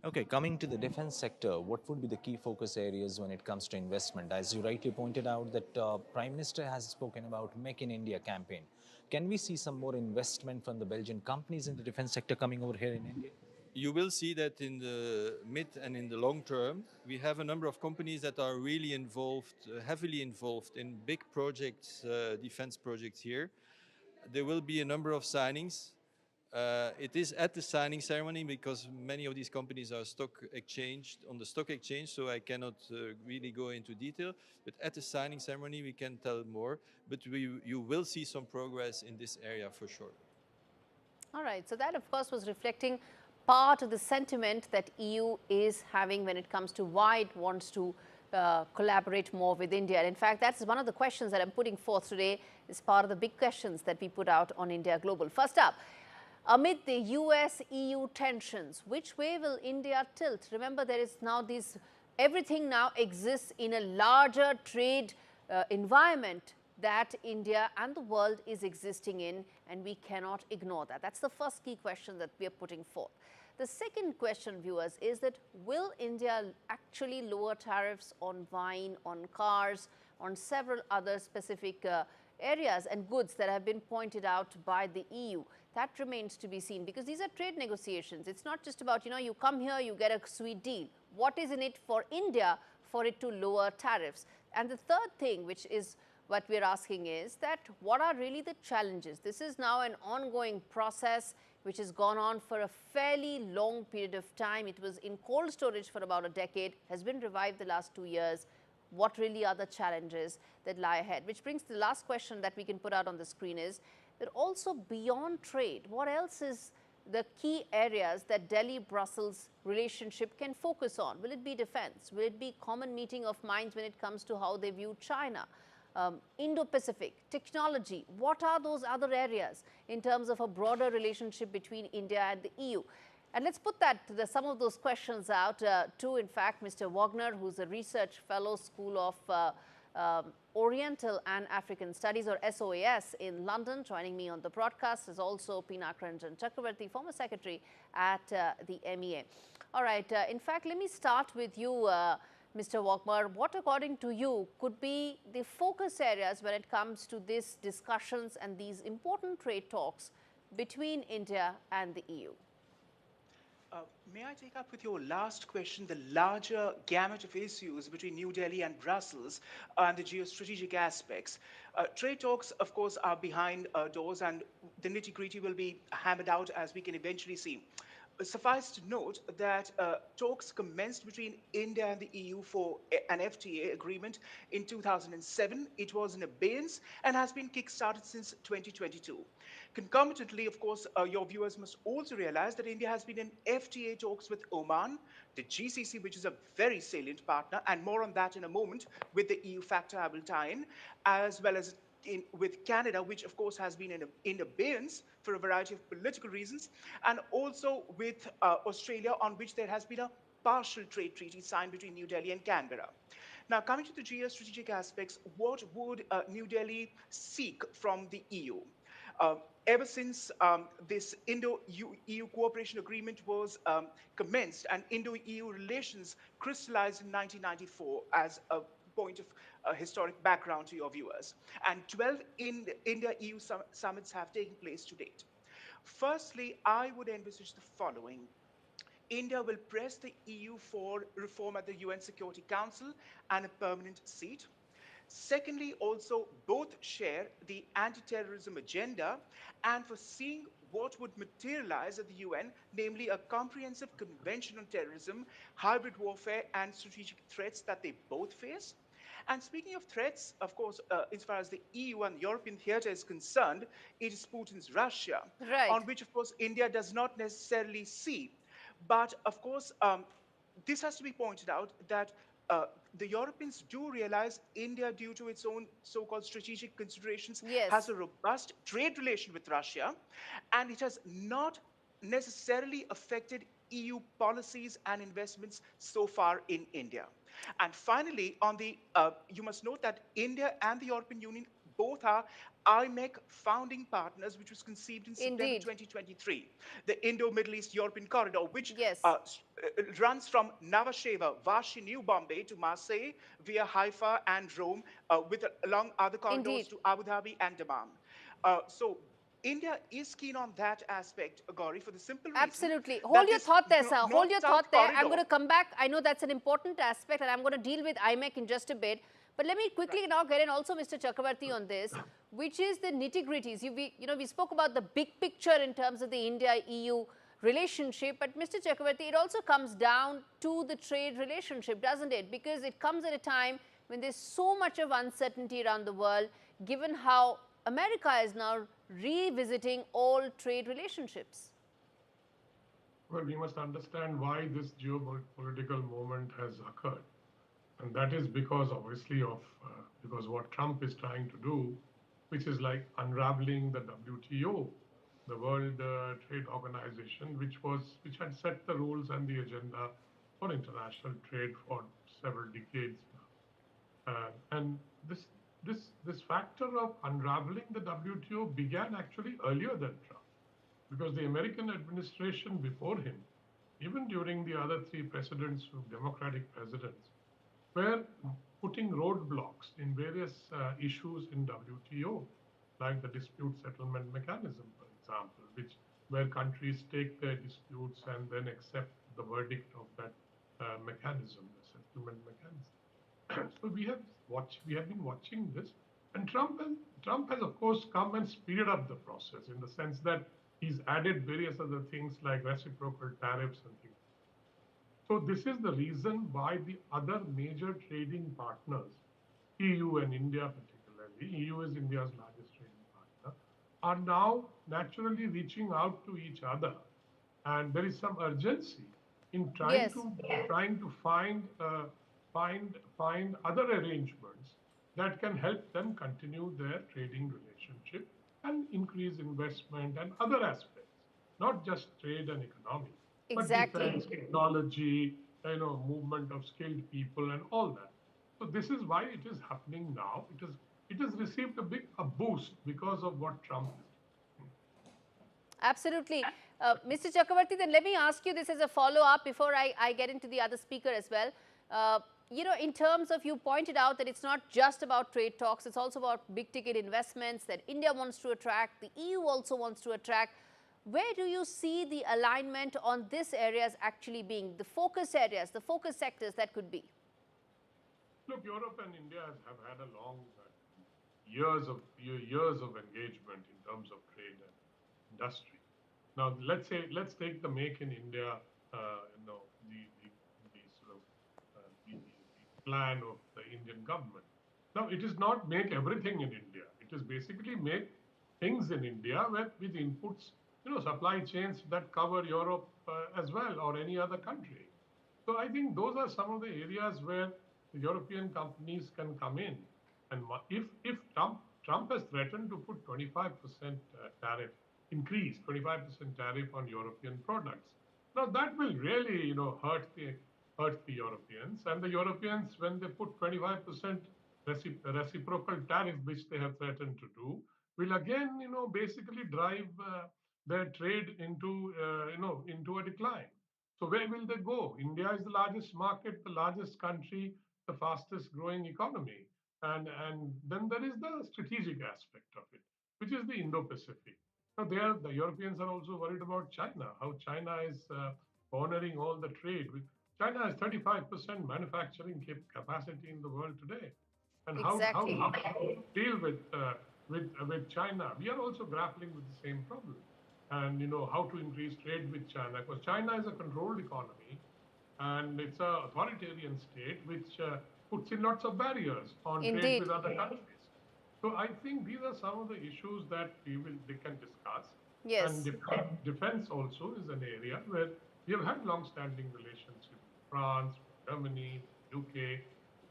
Okay, coming to the defense sector, what would be the key focus areas when it comes to investment? As you rightly pointed out that Prime Minister has spoken about Make in India campaign. Can we see some more investment from the Belgian companies in the defense sector coming over here in India? You will see that in the mid and in the long term, we have a number of companies that are really involved, heavily involved in big projects, defense projects here. There will be a number of signings. It is at the signing ceremony because many of these companies are on the stock exchange, so I cannot really go into detail. But at the signing ceremony, we can tell more. But you will see some progress in this area for sure. All right. So that, of course, was reflecting part of the sentiment that EU is having when it comes to why it wants to collaborate more with India. And in fact, that's one of the questions that I'm putting forth today as part of the big questions that we put out on India Global. First up, amid the US-EU tensions, which way will India tilt? Remember, there is now everything now exists in a larger trade environment that India and the world is existing in, and we cannot ignore that. That's the first key question that we are putting forth. The second question, viewers, is that will India actually lower tariffs on wine, on cars, on several other specific areas and goods that have been pointed out by the EU? That remains to be seen, because these are trade negotiations. It's not just about, you come here, you get a sweet deal. What is in it for India for it to lower tariffs? And the third thing, which is what we're asking, is that what are really the challenges? This is now an ongoing process which has gone on for a fairly long period of time. It was in cold storage for about a decade, has been revived the last 2 years. What really are the challenges that lie ahead? Which brings the last question that we can put out on the screen is that also beyond trade, what else is the key areas that Delhi-Brussels relationship can focus on? Will it be defense? Will it be common meeting of minds when it comes to how they view China? Indo-Pacific, technology, what are those other areas in terms of a broader relationship between India and the EU? And let's put some of those questions out to, in fact, Mr. Wagner, who's a research fellow, School of Oriental and African Studies, or SOAS, in London. Joining me on the broadcast is also Pinakaranjan Chakravarti, former secretary at the MEA. All right, in fact, let me start with you, Mr. Wagner. What, according to you, could be the focus areas when it comes to these discussions and these important trade talks between India and the EU? May I take up with your last question the larger gamut of issues between New Delhi and Brussels and the geostrategic aspects? Trade talks, of course, are behind doors, and the nitty-gritty will be hammered out as we can eventually see. Suffice to note that talks commenced between India and the EU for an FTA agreement in 2007. It was in abeyance and has been kickstarted since 2022. Concomitantly, of course, your viewers must also realize that India has been in FTA talks with Oman, the GCC, which is a very salient partner, and more on that in a moment with the EU factor I will tie in, as well as with Canada, which of course has been in abeyance for a variety of political reasons, and also with Australia, on which there has been a partial trade treaty signed between New Delhi and Canberra. Now, coming to the geostrategic aspects, what would New Delhi seek from the EU? Ever since this Indo-EU cooperation agreement was commenced and Indo-EU relations crystallized in 1994 as a point of historic background to your viewers. And 12 India-EU summits have taken place to date. Firstly, I would envisage the following. India will press the EU for reform at the UN Security Council and a permanent seat. Secondly, also both share the anti-terrorism agenda and foreseeing what would materialize at the UN, namely a comprehensive convention on terrorism, hybrid warfare, and strategic threats that they both face. And speaking of threats, of course, as far as the EU and European theater is concerned, it is Putin's Russia, Right. on which, of course, India does not necessarily see. But, of course, this has to be pointed out that the Europeans do realize India, due to its own so-called strategic considerations, Yes. has a robust trade relation with Russia, and it has not necessarily affected EU policies and investments so far in India. And finally, you must note that India and the European Union both are IMEC founding partners, which was conceived in September Indeed. 2023, the Indo-Middle East European corridor, which Yes. runs from Navasheva, Vashi, New Bombay to Marseille via Haifa and Rome, along other corridors Indeed. to Abu Dhabi and Dammam. So India is keen on that aspect, Gauri, for the simple reason Absolutely. that Hold your this thought there, sir. Hold your north-south thought there. I'm corridor- going to come back. I know that's an important aspect, and I'm going to deal with IMEC in just a bit. But let me quickly now get in also Mr. Chakravarti on this, which is the nitty-gritties. We spoke about the big picture in terms of the India-EU relationship, but Mr. Chakravarti, it also comes down to the trade relationship, doesn't it? Because it comes at a time when there's so much of uncertainty around the world, given how America is now revisiting all trade relationships. Well, we must understand why this geopolitical moment has occurred. And that is because, obviously, because what Trump is trying to do, which is like unraveling the WTO, the World Trade Organization, which had set the rules and the agenda for international trade for several decades now. And this factor of unraveling the WTO began actually earlier than Trump, because the American administration before him, even during the other three presidents, Democratic presidents, were putting roadblocks in various issues in WTO, like the dispute settlement mechanism, for example, where countries take their disputes and then accept the verdict of that mechanism, the settlement mechanism. So we have been watching this, and Trump has of course come and speeded up the process in the sense that he's added various other things like reciprocal tariffs and things. So this is the reason why the other major trading partners, EU and India particularly, EU is India's largest trading partner, are now naturally reaching out to each other, and there is some urgency in trying to find other arrangements that can help them continue their trading relationship and increase investment and other aspects, not just trade and economy, but defense, technology, movement of skilled people and all that. So this is why it is happening now. It has received a boost because of what Trump is doing. Absolutely. Mr. Chakravarti, then let me ask you this as a follow-up before I get into the other speaker as well. In terms of, you pointed out that it's not just about trade talks, it's also about big ticket investments that India wants to attract, the EU also wants to attract. Where do you see the alignment on these areas actually being, the focus areas, the focus sectors that could be? Look, Europe and India have had a long years of engagement in terms of trade and industry. Now, let's take the Make in India, the plan of the Indian government. Now, it is not make everything in India. It is basically make things in India with inputs, supply chains that cover Europe as well, or any other country. So I think those are some of the areas where the European companies can come in. And if Trump has threatened to put 25% tariff, increase 25% tariff on European products. Now that will really, hurt the Europeans. And the Europeans, when they put 25% reciprocal tariff, which they have threatened to do, will again, basically drive their trade into a decline. So where will they go? India is the largest market, the largest country, the fastest growing economy. And then there is the strategic aspect of it, which is the Indo-Pacific. Now the Europeans are also worried about China, how China is cornering all the trade. China has 35% manufacturing capacity in the world today. And how deal with China? We are also grappling with the same problem. And how to increase trade with China, because China is a controlled economy, and it's an authoritarian state which puts in lots of barriers on trade Indeed. with other countries. So I think these are some of the issues that they can discuss. Yes. And defense also is an area where we have had long-standing relations with France, Germany, UK,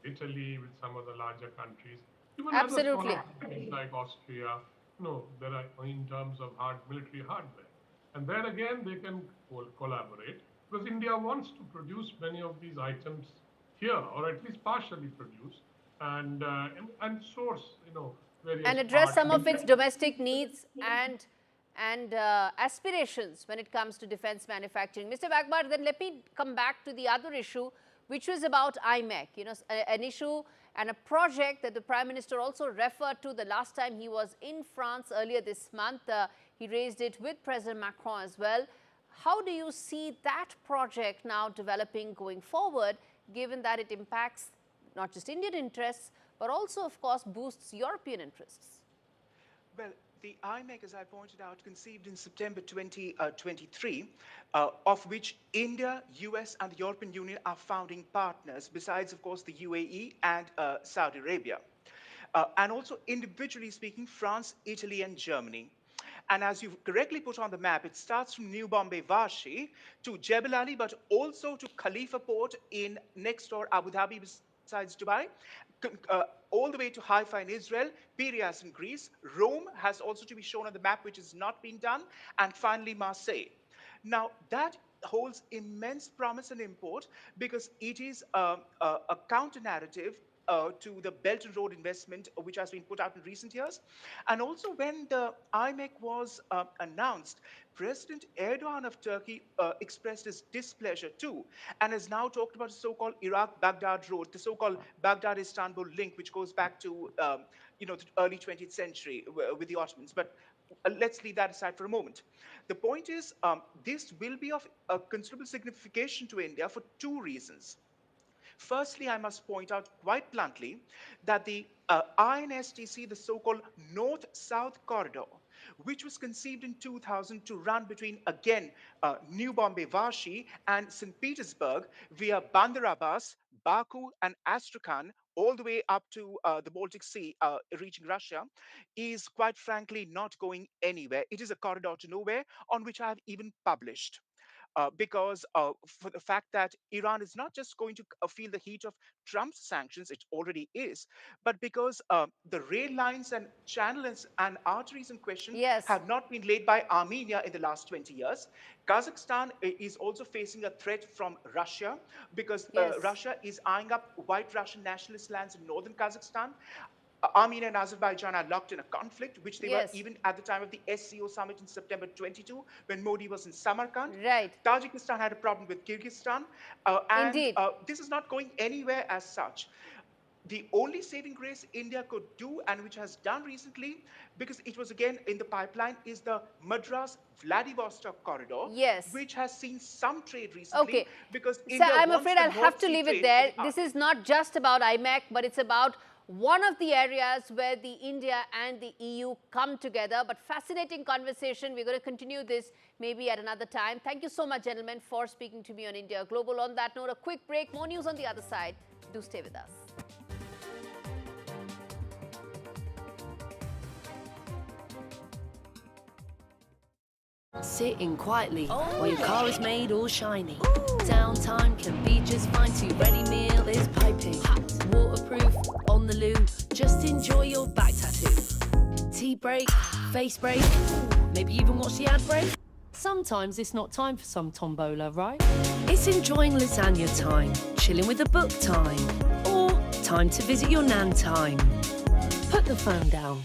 Italy, with some of the larger countries. Even Absolutely. other smaller countries like Austria. There are in terms of military hardware. And there again, they can collaborate because India wants to produce many of these items here, or at least partially produce, and source, various And address parts. some of its domestic needs and aspirations when it comes to defense manufacturing. Mr. Bagbar, then let me come back to the other issue, which was about IMEC, an issue and a project that the Prime Minister also referred to the last time he was in France earlier this month. He raised it with President Macron as well. How do you see that project now developing going forward, given that it impacts not just Indian interests, but also, of course, boosts European interests? Well, the IMEC, as I pointed out, conceived in September 2023, of which India, US, and the European Union are founding partners, besides, of course, the UAE and Saudi Arabia. And also, individually speaking, France, Italy, and Germany. And as you've correctly put on the map, it starts from New Bombay, Vashi, to Jebel Ali, but also to Khalifa Port in next door Abu Dhabi, besides Dubai, all the way to Haifa in Israel, Piraeus in Greece. Rome has also to be shown on the map, which has not been done, and finally Marseille. Now, that holds immense promise and import because it is a counter-narrative to the Belt and Road investment, which has been put out in recent years. And also when the IMEC was announced, President Erdogan of Turkey expressed his displeasure too, and has now talked about the so-called Iraq-Baghdad road, the so-called Baghdad-Istanbul link, which goes back to the early 20th century with the Ottomans. But let's leave that aside for a moment. The point is, this will be of considerable signification to India for two reasons. Firstly, I must point out quite bluntly that the INSTC, the so-called North-South Corridor, which was conceived in 2000 to run between, again, New Bombay, Vashi, and St. Petersburg via Bandar Abbas, Baku, and Astrakhan, all the way up to the Baltic Sea, reaching Russia, is quite frankly not going anywhere. It is a corridor to nowhere, on which I have even published. Because for the fact that Iran is not just going to feel the heat of Trump's sanctions, it already is, but because the rail lines and channels and arteries in question have not been laid by Armenia in the last 20 years. Kazakhstan is also facing a threat from Russia because Russia is eyeing up white Russian nationalist lands in northern Kazakhstan. Armenia and Azerbaijan are locked in a conflict, which they were even at the time of the SCO summit in September 22, when Modi was in Samarkand. Right. Tajikistan had a problem with Kyrgyzstan. Indeed. This is not going anywhere as such. The only saving grace India could do, and which has done recently, because it was again in the pipeline, is the Madras-Vladivostok corridor, which has seen some trade recently. Okay. Because So India I'm wants afraid the I'll have North to Sea leave it trade there. to be This is not just about IMEC, but it's about one of the areas where the India and the EU come together. But fascinating conversation. We're going to continue this maybe at another time. Thank you so much, gentlemen, for speaking to me on India Global. On that note, a quick break. More news on the other side. Do stay with us. Sitting quietly while your car is made all shiny. Downtime can be just fine too. Ready meal is piping hot, waterproof on the loo. Just enjoy your back tattoo. Tea break, face break, maybe even watch the ad break. Sometimes it's not time for some tombola, right? It's enjoying lasagna time, chilling with a book time, or time to visit your nan time. Put the phone down.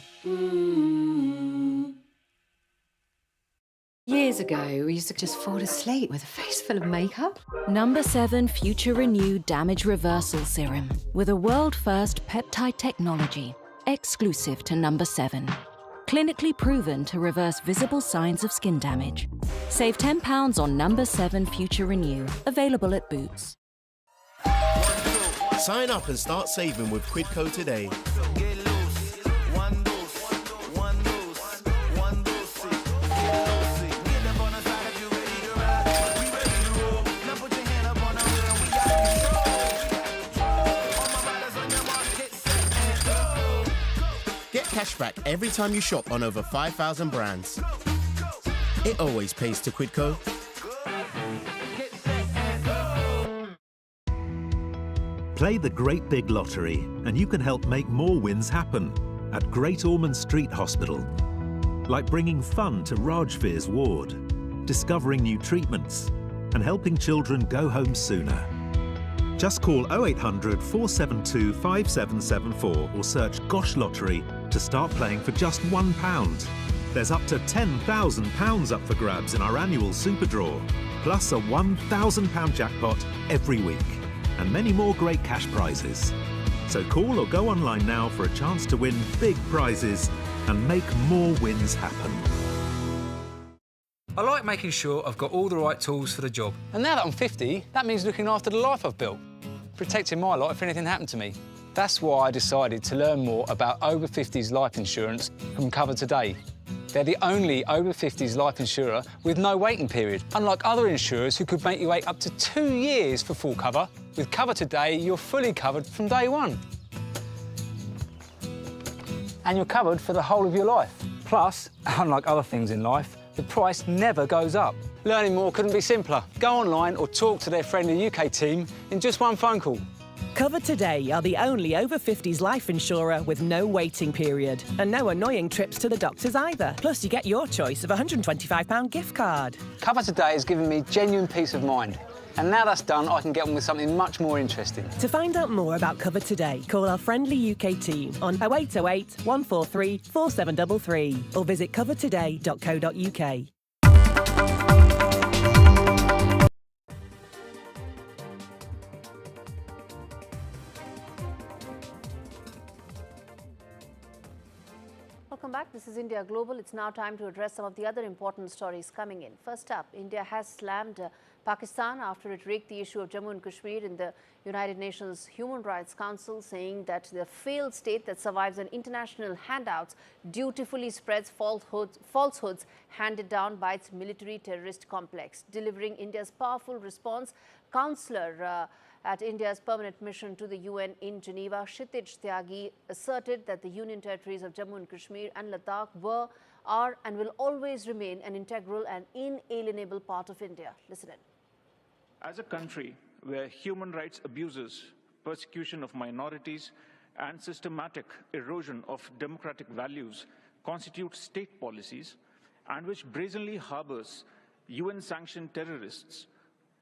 Years ago, we used to just fall asleep with a face full of makeup. Number 7 Future Renew Damage Reversal Serum with a world-first peptide technology, exclusive to Number 7. Clinically proven to reverse visible signs of skin damage. Save £10 on Number 7 Future Renew, available at Boots. Sign up and start saving with Quidco today. cashback every time you shop on over 5,000 brands. It always pays to Quidco. Play the Great Big Lottery and you can help make more wins happen at Great Ormond Street Hospital. Like bringing fun to Rajveer's ward, discovering new treatments and helping children go home sooner. Just call 0800 472 5774 or search Gosh Lottery to start playing for just £1. There's up to £10,000 up for grabs in our annual Super Draw, plus a £1,000 jackpot every week, and many more great cash prizes. So call or go online now for a chance to win big prizes and make more wins happen. I like making sure I've got all the right tools for the job. And now that I'm 50, that means looking after the life I've built, protecting my lot if anything happened to me. That's why I decided to learn more about over 50s life insurance from Cover Today. They're the only over 50s life insurer with no waiting period, unlike other insurers who could make you wait up to 2 years for full cover. With Cover Today, you're fully covered from day one. And you're covered for the whole of your life. Plus, unlike other things in life, the price never goes up. Learning more couldn't be simpler. Go online or talk to their friendly UK team in just one phone call. Cover Today are the only over 50s life insurer with no waiting period and no annoying trips to the doctors either. Plus, you get your choice of a £125 gift card. Cover Today has given me genuine peace of mind. And now that's done, I can get on with something much more interesting. To find out more about Cover Today, call our friendly UK team on 0808 143 4733 or visit covertoday.co.uk. Welcome back. This is India Global. It's now time to address some of the other important stories coming in. First up, India has slammed Pakistan after it raised the issue of Jammu and Kashmir in the United Nations Human Rights Council, saying that the failed state that survives on international handouts dutifully spreads falsehoods handed down by its military terrorist complex. Delivering India's powerful response, Counselor at India's permanent mission to the UN in Geneva, Kshitij Tyagi, asserted that the Union territories of Jammu and Kashmir and Ladakh were, are and will always remain an integral and inalienable part of India. Listen in. As a country where human rights abuses, persecution of minorities and systematic erosion of democratic values constitute state policies and which brazenly harbors UN-sanctioned terrorists,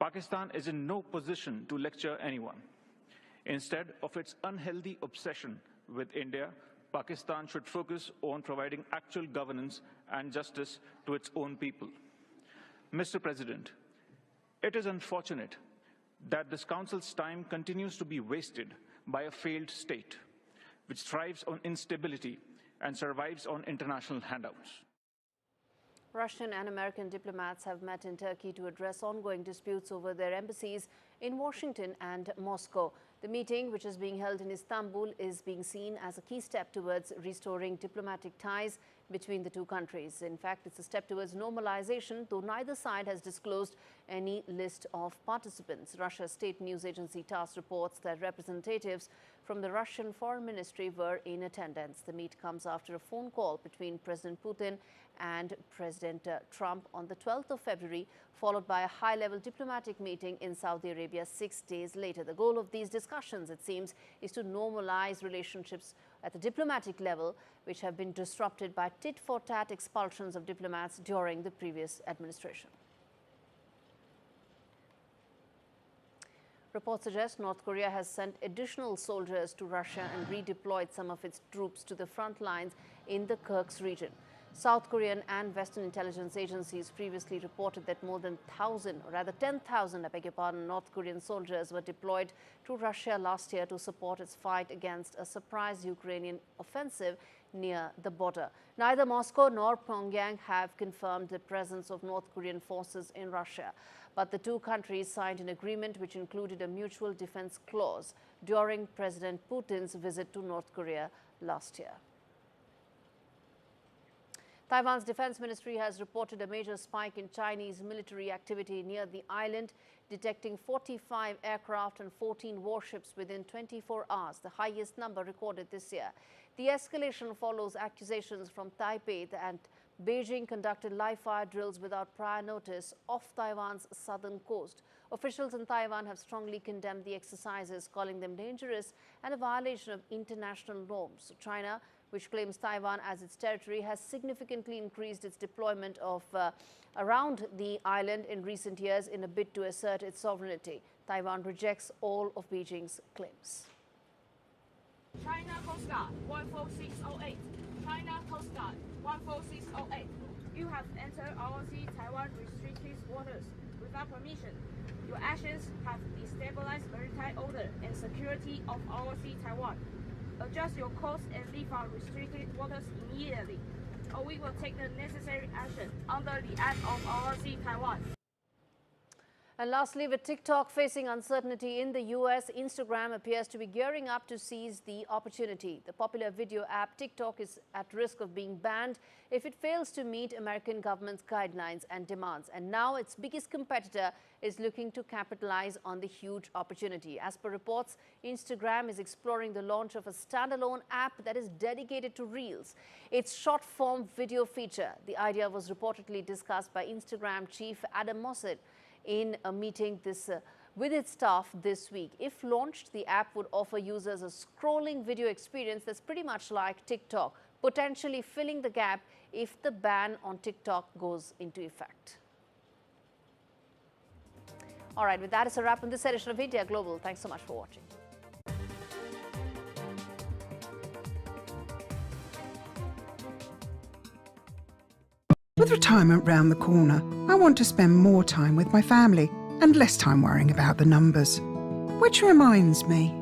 Pakistan is in no position to lecture anyone. Instead of its unhealthy obsession with India, Pakistan should focus on providing actual governance and justice to its own people. Mr. President, it is unfortunate that this Council's time continues to be wasted by a failed state, which thrives on instability and survives on international handouts. Russian and American diplomats have met in Turkey to address ongoing disputes over their embassies in Washington and Moscow. The meeting, which is being held in Istanbul, is being seen as a key step towards restoring diplomatic ties between the two countries. In fact, it's a step towards normalization, though neither side has disclosed any list of participants. Russia's state news agency TASS reports that representatives from the Russian Foreign Ministry were in attendance. The meet comes after a phone call between President Putin and President Trump on the 12th of February, followed by a high-level diplomatic meeting in Saudi Arabia 6 days later. The goal of these discussions, it seems, is to normalize relationships at the diplomatic level, which have been disrupted by tit-for-tat expulsions of diplomats during the previous administration. Reports suggest North Korea has sent additional soldiers to Russia and redeployed some of its troops to the front lines in the Kursk region. South Korean and Western intelligence agencies previously reported that more than 1,000, or rather 10,000, North Korean soldiers were deployed to Russia last year to support its fight against a surprise Ukrainian offensive near the border. Neither Moscow nor Pyongyang have confirmed the presence of North Korean forces in Russia, but the two countries signed an agreement which included a mutual defense clause during President Putin's visit to North Korea last year. Taiwan's defense ministry has reported a major spike in Chinese military activity near the island, detecting 45 aircraft and 14 warships within 24 hours, the highest number recorded this year. The escalation follows accusations from Taipei that Beijing conducted live-fire drills without prior notice off Taiwan's southern coast. Officials in Taiwan have strongly condemned the exercises, calling them dangerous and a violation of international norms. China, which claims Taiwan as its territory, has significantly increased its deployment of around the island in recent years in a bid to assert its sovereignty. Taiwan rejects all of Beijing's claims. China Coast Guard 14608. China Coast Guard 14608. You have entered our sea Taiwan restricted waters without permission. Your actions have destabilized maritime order and security of our sea Taiwan. Adjust your course and leave our restricted waters immediately, or we will take the necessary action under the Act of our sea Taiwan. And lastly, with TikTok facing uncertainty in the US, Instagram appears to be gearing up to seize the opportunity. The popular video app TikTok is at risk of being banned if it fails to meet American government's guidelines and demands. And now its biggest competitor is looking to capitalize on the huge opportunity. As per reports, Instagram is exploring the launch of a standalone app that is dedicated to Reels, its short-form video feature. The idea was reportedly discussed by Instagram chief Adam Mossad in a meeting with its staff this week. If launched, the app would offer users a scrolling video experience that's pretty much like TikTok, potentially filling the gap if the ban on TikTok goes into effect. All right, with that, it's a wrap on this edition of India Global. Thanks so much for watching. With retirement round the corner, I want to spend more time with my family and less time worrying about the numbers. Which reminds me.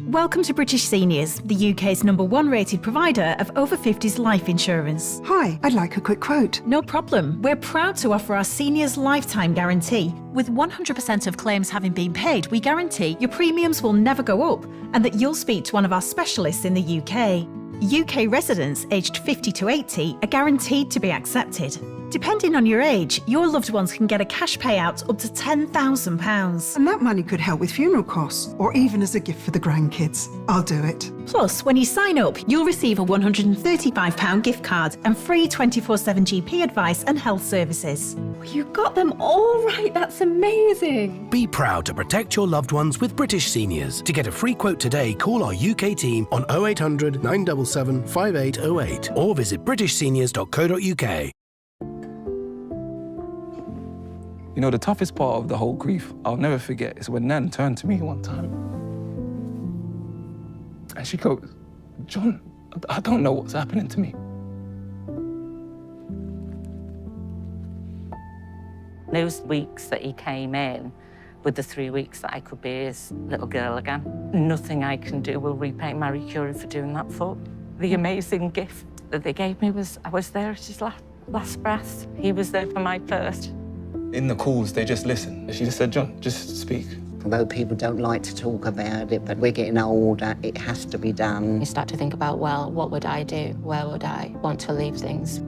Welcome to British Seniors, the UK's #1 rated provider of over 50s life insurance. Hi, I'd like a quick quote. No problem. We're proud to offer our seniors lifetime guarantee. With 100% of claims having been paid, we guarantee your premiums will never go up and that you'll speak to one of our specialists in the UK. UK residents aged 50 to 80 are guaranteed to be accepted. Depending on your age, your loved ones can get a cash payout up to £10,000. And that money could help with funeral costs or even as a gift for the grandkids. I'll do it. Plus, when you sign up, you'll receive a £135 gift card and free 24/7 GP advice and health services. You got them all right. That's amazing. Be proud to protect your loved ones with British Seniors. To get a free quote today, call our UK team on 0800 977 5808 or visit britishseniors.co.uk. You know, the toughest part of the whole grief, I'll never forget, is when Nan turned to me one time. And she goes, "John, I don't know what's happening to me." Those weeks that he came in, with the 3 weeks that I could be his little girl again, nothing I can do will repay Marie Curie for doing that for. The amazing gift that they gave me was I was there at his last breath. He was there for my first. In the calls, they just listen. She just said, "John, just speak." Although people don't like to talk about it, but we're getting older, it has to be done. You start to think about, well, what would I do? Where would I want to leave things?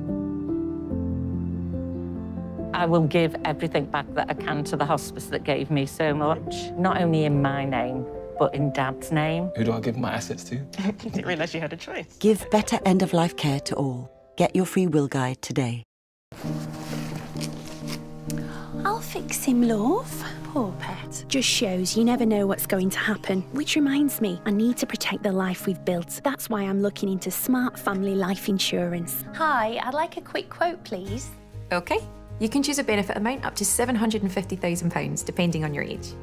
I will give everything back that I can to the hospice that gave me so much, not only in my name, but in Dad's name. Who do I give my assets to? Didn't realise you had a choice. Give better end-of-life care to all. Get your free will guide today. I'll fix him, love. Poor pet. Just shows you never know what's going to happen. Which reminds me, I need to protect the life we've built. That's why I'm looking into smart family life insurance. Hi, I'd like a quick quote, please. OK. You can choose a benefit amount up to £750,000, depending on your age.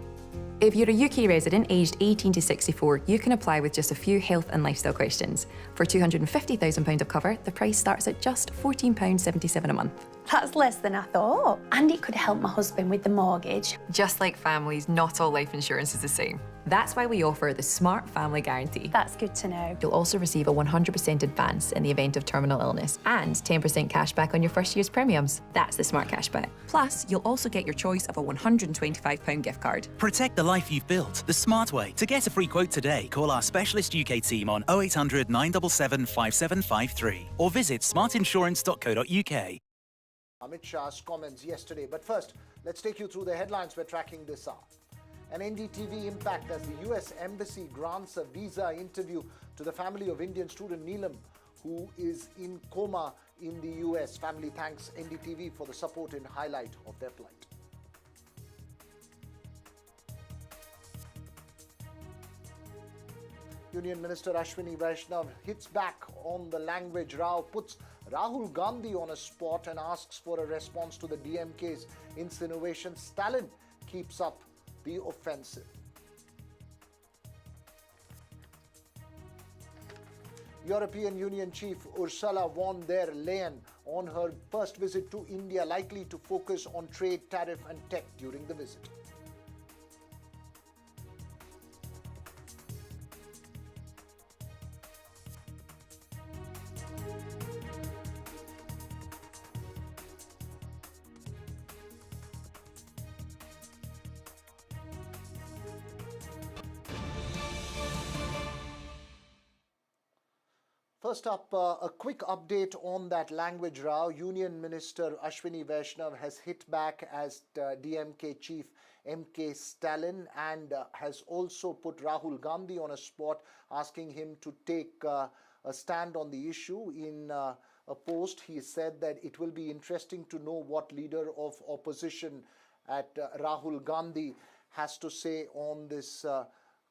If you're a UK resident aged 18 to 64, you can apply with just a few health and lifestyle questions. For £250,000 of cover, the price starts at just £14.77 a month. That's less than I thought. And it could help my husband with the mortgage. Just like families, not all life insurance is the same. That's why we offer the Smart Family Guarantee. That's good to know. You'll also receive a 100% advance in the event of terminal illness and 10% cash back on your first year's premiums. That's the Smart Cashback. Plus, you'll also get your choice of a £125 gift card. Protect the life you've built the smart way. To get a free quote today, call our specialist UK team on 0800 977 5753 or visit smartinsurance.co.uk. Amit Shah's comments yesterday. But first, let's take you through the headlines we're tracking this hour. An NDTV Impact as the US Embassy grants a visa interview to the family of Indian student Nilam, who is in coma in the US. Family thanks NDTV for the support and highlight of their plight. Union Minister Ashwini Vaishnav hits back on the language row, puts Rahul Gandhi on a spot and asks for a response to the DMK's insinuation. Stalin keeps up the offensive. European Union chief Ursula von der Leyen on her first visit to India, likely to focus on trade, tariff and tech during the visit. First up, a quick update on that language row. Union Minister Ashwini Vaishnav has hit back as DMK chief MK Stalin and has also put Rahul Gandhi on a spot, asking him to take a stand on the issue. In a post, he said that it will be interesting to know what leader of opposition at Rahul Gandhi has to say on this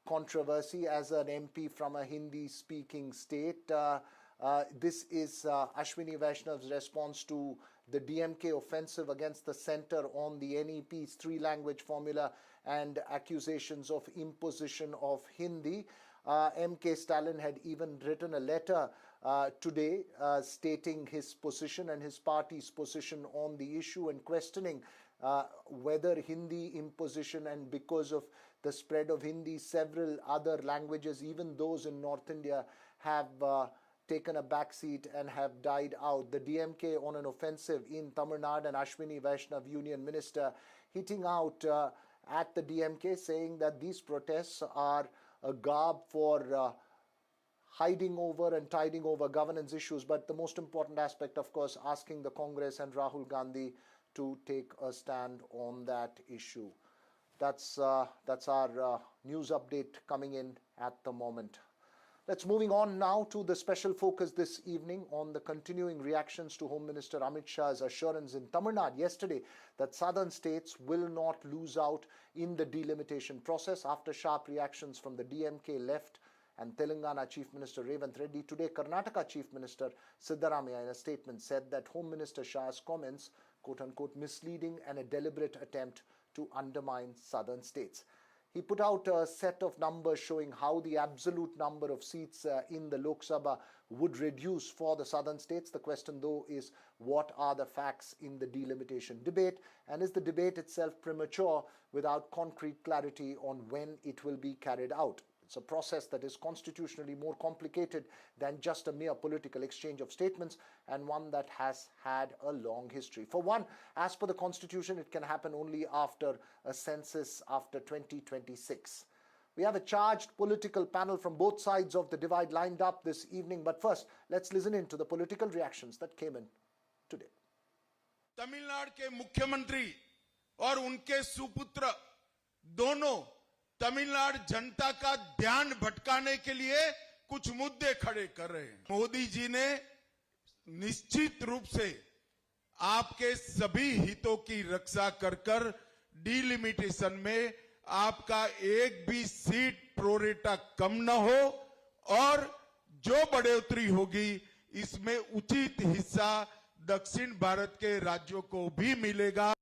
controversy as an MP from a Hindi-speaking state. This is Ashwini Vaishnav's response to the DMK offensive against the centre on the NEP's three-language formula and accusations of imposition of Hindi. MK Stalin had even written a letter today stating his position and his party's position on the issue and questioning whether Hindi imposition, and because of the spread of Hindi, several other languages, even those in North India, have taken a backseat and have died out. The DMK on an offensive in Tamil Nadu, and Ashwini Vaishnav, Union Minister, hitting out at the DMK, saying that these protests are a garb for hiding over and tiding over governance issues. But the most important aspect, of course, asking the Congress and Rahul Gandhi to take a stand on that issue. That's our news update coming in at the moment. Let's moving on now to the special focus this evening on the continuing reactions to Home Minister Amit Shah's assurance in Tamil Nadu yesterday that southern states will not lose out in the delimitation process. After sharp reactions from the DMK left and Telangana Chief Minister Revanth Reddy, today Karnataka Chief Minister Satara in a statement said that Home Minister Shah's comments, quote-unquote, misleading and a deliberate attempt to undermine southern states. He put out a set of numbers showing how the absolute number of seats in the Lok Sabha would reduce for the southern states. The question, though, is what are the facts in the delimitation debate, and is the debate itself premature without concrete clarity on when it will be carried out? It's a process that is constitutionally more complicated than just a mere political exchange of statements, and one that has had a long history. For one, as per the Constitution, it can happen only after a census after 2026. We have a charged political panel from both sides of the divide lined up this evening. But first, let's listen in to the political reactions that came in today. Tamil Nadu के मुख्यमंत्री और उनके सुपुत्र दोनों तमिलनाडु जनता का ध्यान भटकाने के लिए कुछ मुद्दे खड़े कर रहे हैं। मोदी जी ने निश्चित रूप से आपके सभी हितों की रक्षा कर डिलिमिटेशन में आपका एक भी सीट प्रोरेटा कम न हो और जो बढ़ोतरी होगी इसमें उचित हिस्सा दक्षिण भारत के राज्यों को भी मिलेगा।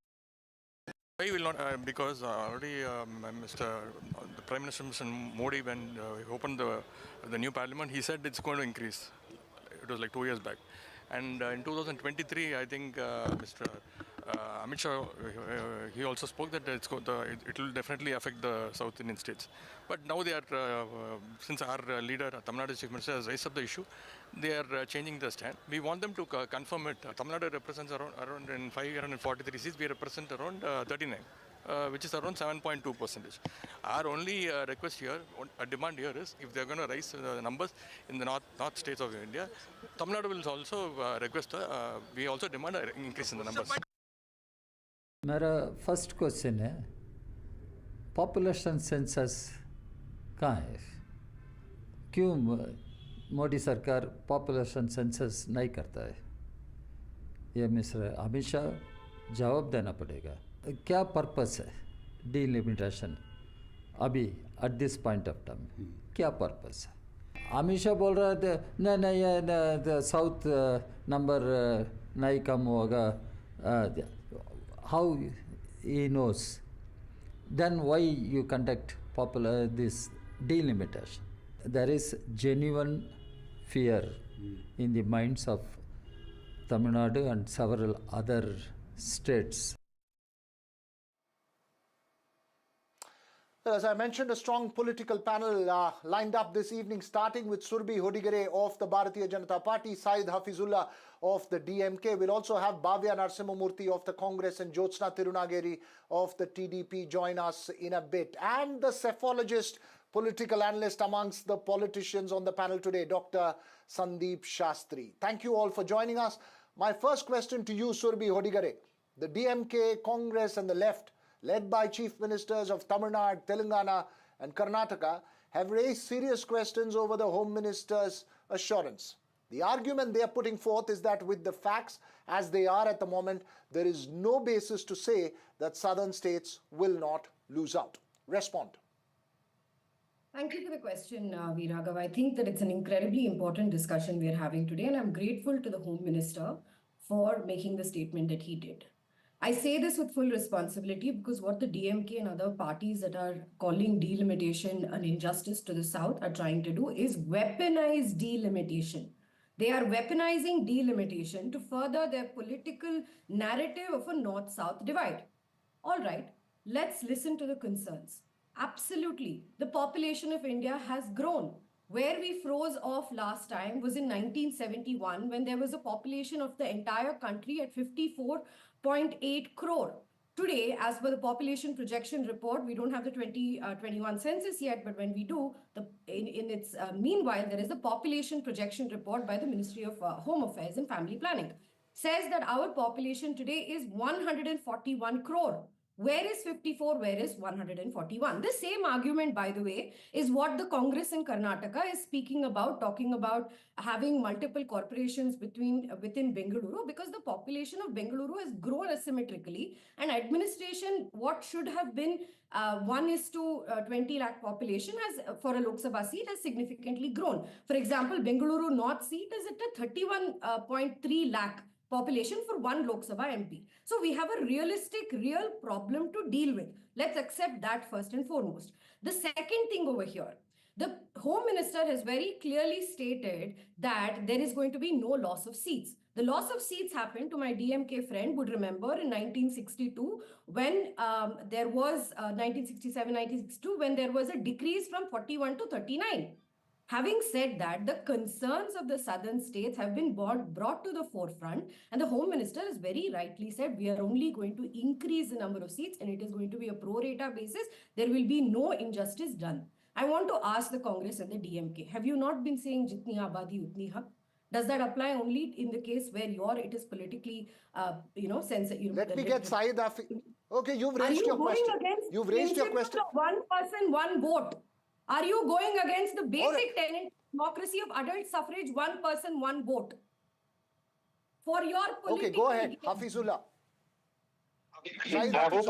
Why will not? Because already the Prime Minister Mr. Modi, when he opened the new parliament, he said it's going to increase. It was like 2 years back. And in 2023, I think Mr. Amit Shah, he also spoke that it will definitely affect the South Indian states. But now they are, since our leader, Tamil Nadu Chief Minister, has raised up the issue, they are changing the stand. We want them to confirm it. Tamil Nadu represents around in 543 seats, we represent around 39. Which is around 7.2%. Our only request here, a demand here is, if they're going to raise the numbers in the north states of India, Tamil Nadu will also request, we also demand an increase in the numbers. मेरा first question है population census कहाँ है क्यों मोदी सरकार population census नहीं करता है ये मिस्टर अमित शाह जवाब देना पड़ेगा क्या पर्पस है डिलिमिटेशन अभी at this point of time क्या पर्पस है अमित शाह बोल रहा था नहीं ये साउथ नंबर नहीं कम होगा how he knows, then why you conduct this delimitation? There is genuine fear in the minds of Tamil Nadu and several other states. As I mentioned, a strong political panel lined up this evening, starting with Surbhi Hodigare of the Bharatiya Janata Party, Syed Hafizullah of the DMK. We'll also have Bhavya Narasimhamurthy of the Congress and Jyotsna Tirunageri of the TDP join us in a bit. And the cephalogist, political analyst amongst the politicians on the panel today, Dr. Sandeep Shastri. Thank you all for joining us. My first question to you, Surbhi Hodigare. The DMK, Congress and the left, led by Chief Ministers of Tamil Nadu, Telangana and Karnataka, have raised serious questions over the Home Minister's assurance. The argument they are putting forth is that with the facts as they are at the moment, there is no basis to say that southern states will not lose out. Respond. Thank you for the question, Viragav. I think that it's an incredibly important discussion we are having today, and I'm grateful to the Home Minister for making the statement that he did. I say this with full responsibility because what the DMK and other parties that are calling delimitation an injustice to the South are trying to do is weaponize delimitation. They are weaponizing delimitation to further their political narrative of a North-South divide. All right, let's listen to the concerns. Absolutely, the population of India has grown. Where we froze off last time was in 1971 when there was a population of the entire country at 54.8 crore. Today, as per the population projection report, we don't have the 2021 census yet, but when we do, meanwhile, there is a population projection report by the Ministry of Home Affairs and Family Planning. Says that our population today is 141 crore. Where is 54? Where is 141? The same argument, by the way, is what the Congress in Karnataka is speaking about, talking about having multiple corporations within Bengaluru, because the population of Bengaluru has grown asymmetrically, and administration, what should have been 1:20 lakh population has, for a Lok Sabha seat, has significantly grown. For example, Bengaluru North seat is at a 31.3 lakh population for one Lok Sabha MP. So we have a real problem to deal with. Let's accept that first and foremost. The second thing over here, the Home Minister has very clearly stated that there is going to be no loss of seats. The loss of seats happened, to my DMK friend would remember, in 1962 when there was 1967, 1962 when there was a decrease from 41 to 39. Having said that, the concerns of the southern states have been brought to the forefront, and the Home Minister has very rightly said we are only going to increase the number of seats and it is going to be a pro rata basis. There will be no injustice done. I want to ask the Congress and the DMK, have you not been saying jitni abadi utni haq? Does that apply only in the case where it is politically, sensitive? Let me get Syed Afi. Okay, you've raised your question. You've raised your question. One person, one vote. Are you going against the basic tenet democracy of adult suffrage, one person, one vote? For your political... Okay, go ahead, Hafizullah. I hope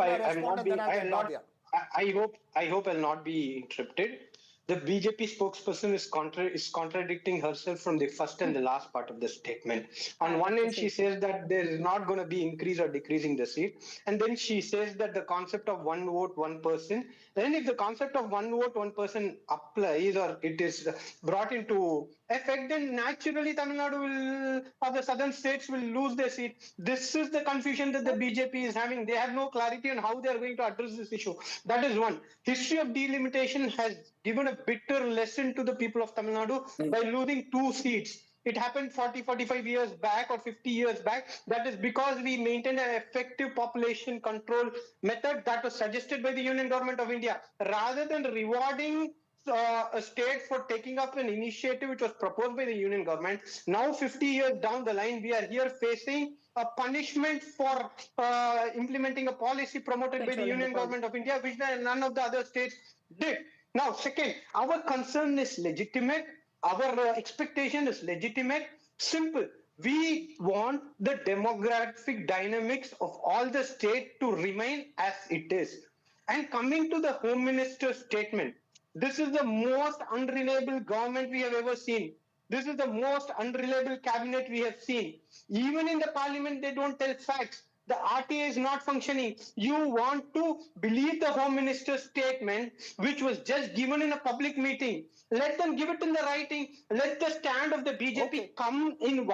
I'll not be interrupted. The BJP spokesperson is contradicting herself from the first and the last part of the statement. On one end, she says that there is not going to be increase or decreasing the seat. And then she says that the concept of one vote, one person. Then if the concept of one vote, one person applies or it is brought into effect, then naturally Tamil Nadu will, or the southern states will lose their seat. This is the confusion that the BJP is having. They have no clarity on how they are going to address this issue. That is one. History of delimitation has given a bitter lesson to the people of Tamil Nadu by losing 2 seats. It happened 40, 45 years back or 50 years back. That is because we maintained an effective population control method that was suggested by the Union Government of India. Rather than rewarding a state for taking up an initiative which was proposed by the Union Government, now 50 years down the line, we are here facing a punishment for implementing a policy promoted by the Union Government of India, which none of the other states did. Now, second, our concern is legitimate. Our expectation is legitimate. Simple. We want the demographic dynamics of all the state to remain as it is. And coming to the Home Minister's statement, this is the most unreliable government we have ever seen. This is the most unreliable cabinet we have seen. Even in the parliament, they don't tell facts. The RTA is not functioning. You want to believe the Home Minister's statement, which was just given in a public meeting. Let them give it in the writing. Let the stand of the BJP come in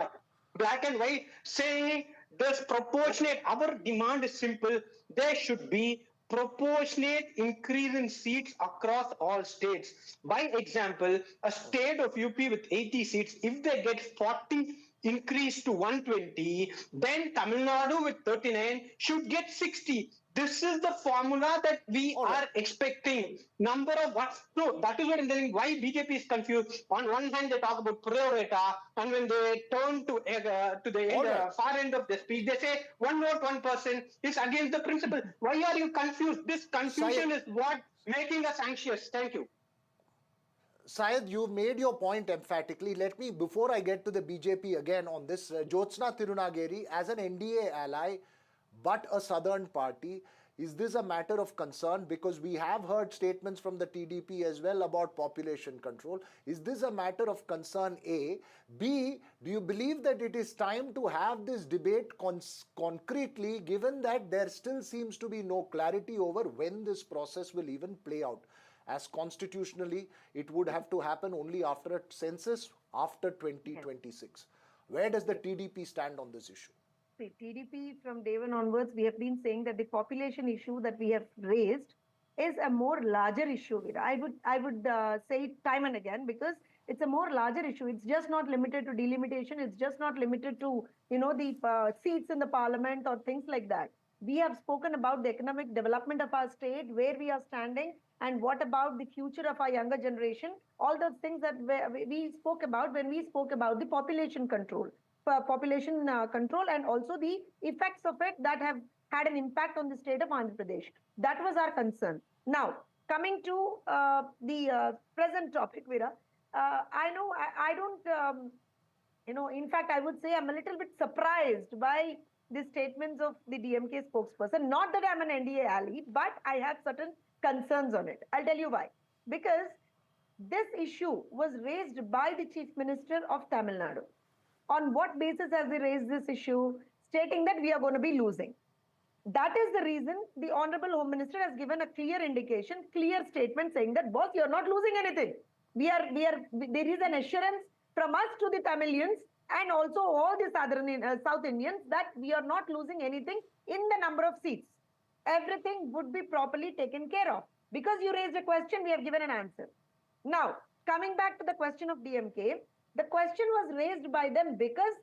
black and white, saying this proportionate. Our demand is simple. There should be proportionate increase in seats across all states. By example, a state of UP with 80 seats, if they get 40 increase to 120, then Tamil Nadu with 39 should get 60. This is the formula that we are expecting. Number of what? No, that is what I'm telling. Why BJP is confused. On one hand, they talk about pro rata, and when they turn to the far end of the speech, they say 1 vote, 1 person is against the principle. Why are you confused? This confusion is what making us anxious. Thank you. Syed, you made your point emphatically. Let me, before I get to the BJP again on this, Jyotsna Tirunageri, as an NDA ally, but a southern party, is this a matter of concern? Because we have heard statements from the TDP as well about population control. Is this a matter of concern, A? B, do you believe that it is time to have this debate concretely, given that there still seems to be no clarity over when this process will even play out? As constitutionally, it would have to happen only after a census after 2026. Where does the TDP stand on this issue? See, TDP from day one onwards, we have been saying that the population issue that we have raised is a more larger issue. I would say it time and again, because it's a more larger issue. It's just not limited to delimitation. It's just not limited to, the seats in the parliament or things like that. We have spoken about the economic development of our state, where we are standing, and what about the future of our younger generation. All those things that we spoke about when we spoke about the population control. And also the effects of it that have had an impact on the state of Andhra Pradesh. That was our concern. Now, coming to the present topic, Veera, I don't, in fact, I would say I'm a little bit surprised by the statements of the DMK spokesperson. Not that I'm an NDA ally, but I have certain concerns on it. I'll tell you why. Because this issue was raised by the Chief Minister of Tamil Nadu. On what basis has he raised this issue? Stating that we are going to be losing. That is the reason the Honorable Home Minister has given a clear indication, clear statement saying that, boss, you're not losing anything. There is an assurance from us to the Tamilians and also all the South Indians that we are not losing anything in the number of seats. Everything would be properly taken care of. Because you raised a question, we have given an answer. Now, coming back to the question of DMK, the question was raised by them because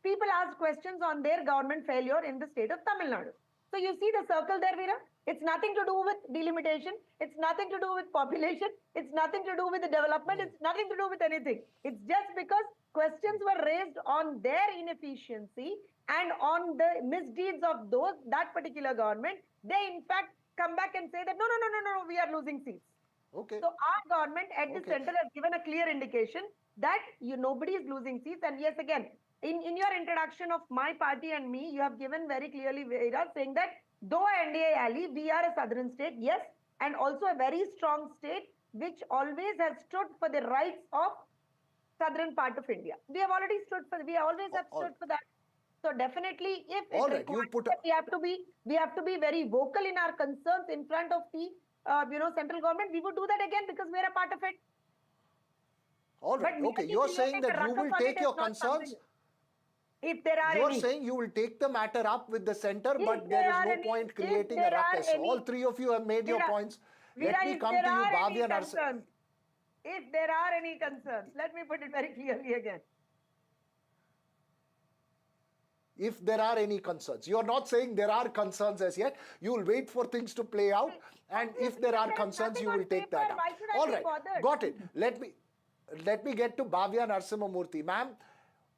people asked questions on their government failure in the state of Tamil Nadu. So you see the circle there, Veera? It's nothing to do with delimitation. It's nothing to do with population. It's nothing to do with the development. It's nothing to do with anything. It's just because questions were raised on their inefficiency and on the misdeeds of that particular government. They in fact come back and say that no, we are losing seats. Okay. So our government at the center has given a clear indication that nobody is losing seats. And yes, again, in your introduction of my party and me, you have given very clearly, Veera, saying that though NDA ally, we are a southern state, yes, and also a very strong state which always has stood for the rights of southern part of India. We have already stood for. We always have stood for that. So definitely, if it requires, we have to be very vocal in our concerns in front of the central government. We would do that again because we are a part of it. All right. Okay. You're saying that you will take your concerns. If there are You're saying you will take the matter up with the center, but there is no point creating a ruckus. All three of you have made your points. Let me come to you, Bhavya Narasimha. If there are any concerns, let me put it very clearly again. If there are any concerns. You're not saying there are concerns as yet. You will wait for things to play out. And if there are concerns, you will take that up. All right. Got it. Let me get to Bhavya Narasimha Murthy. Ma'am,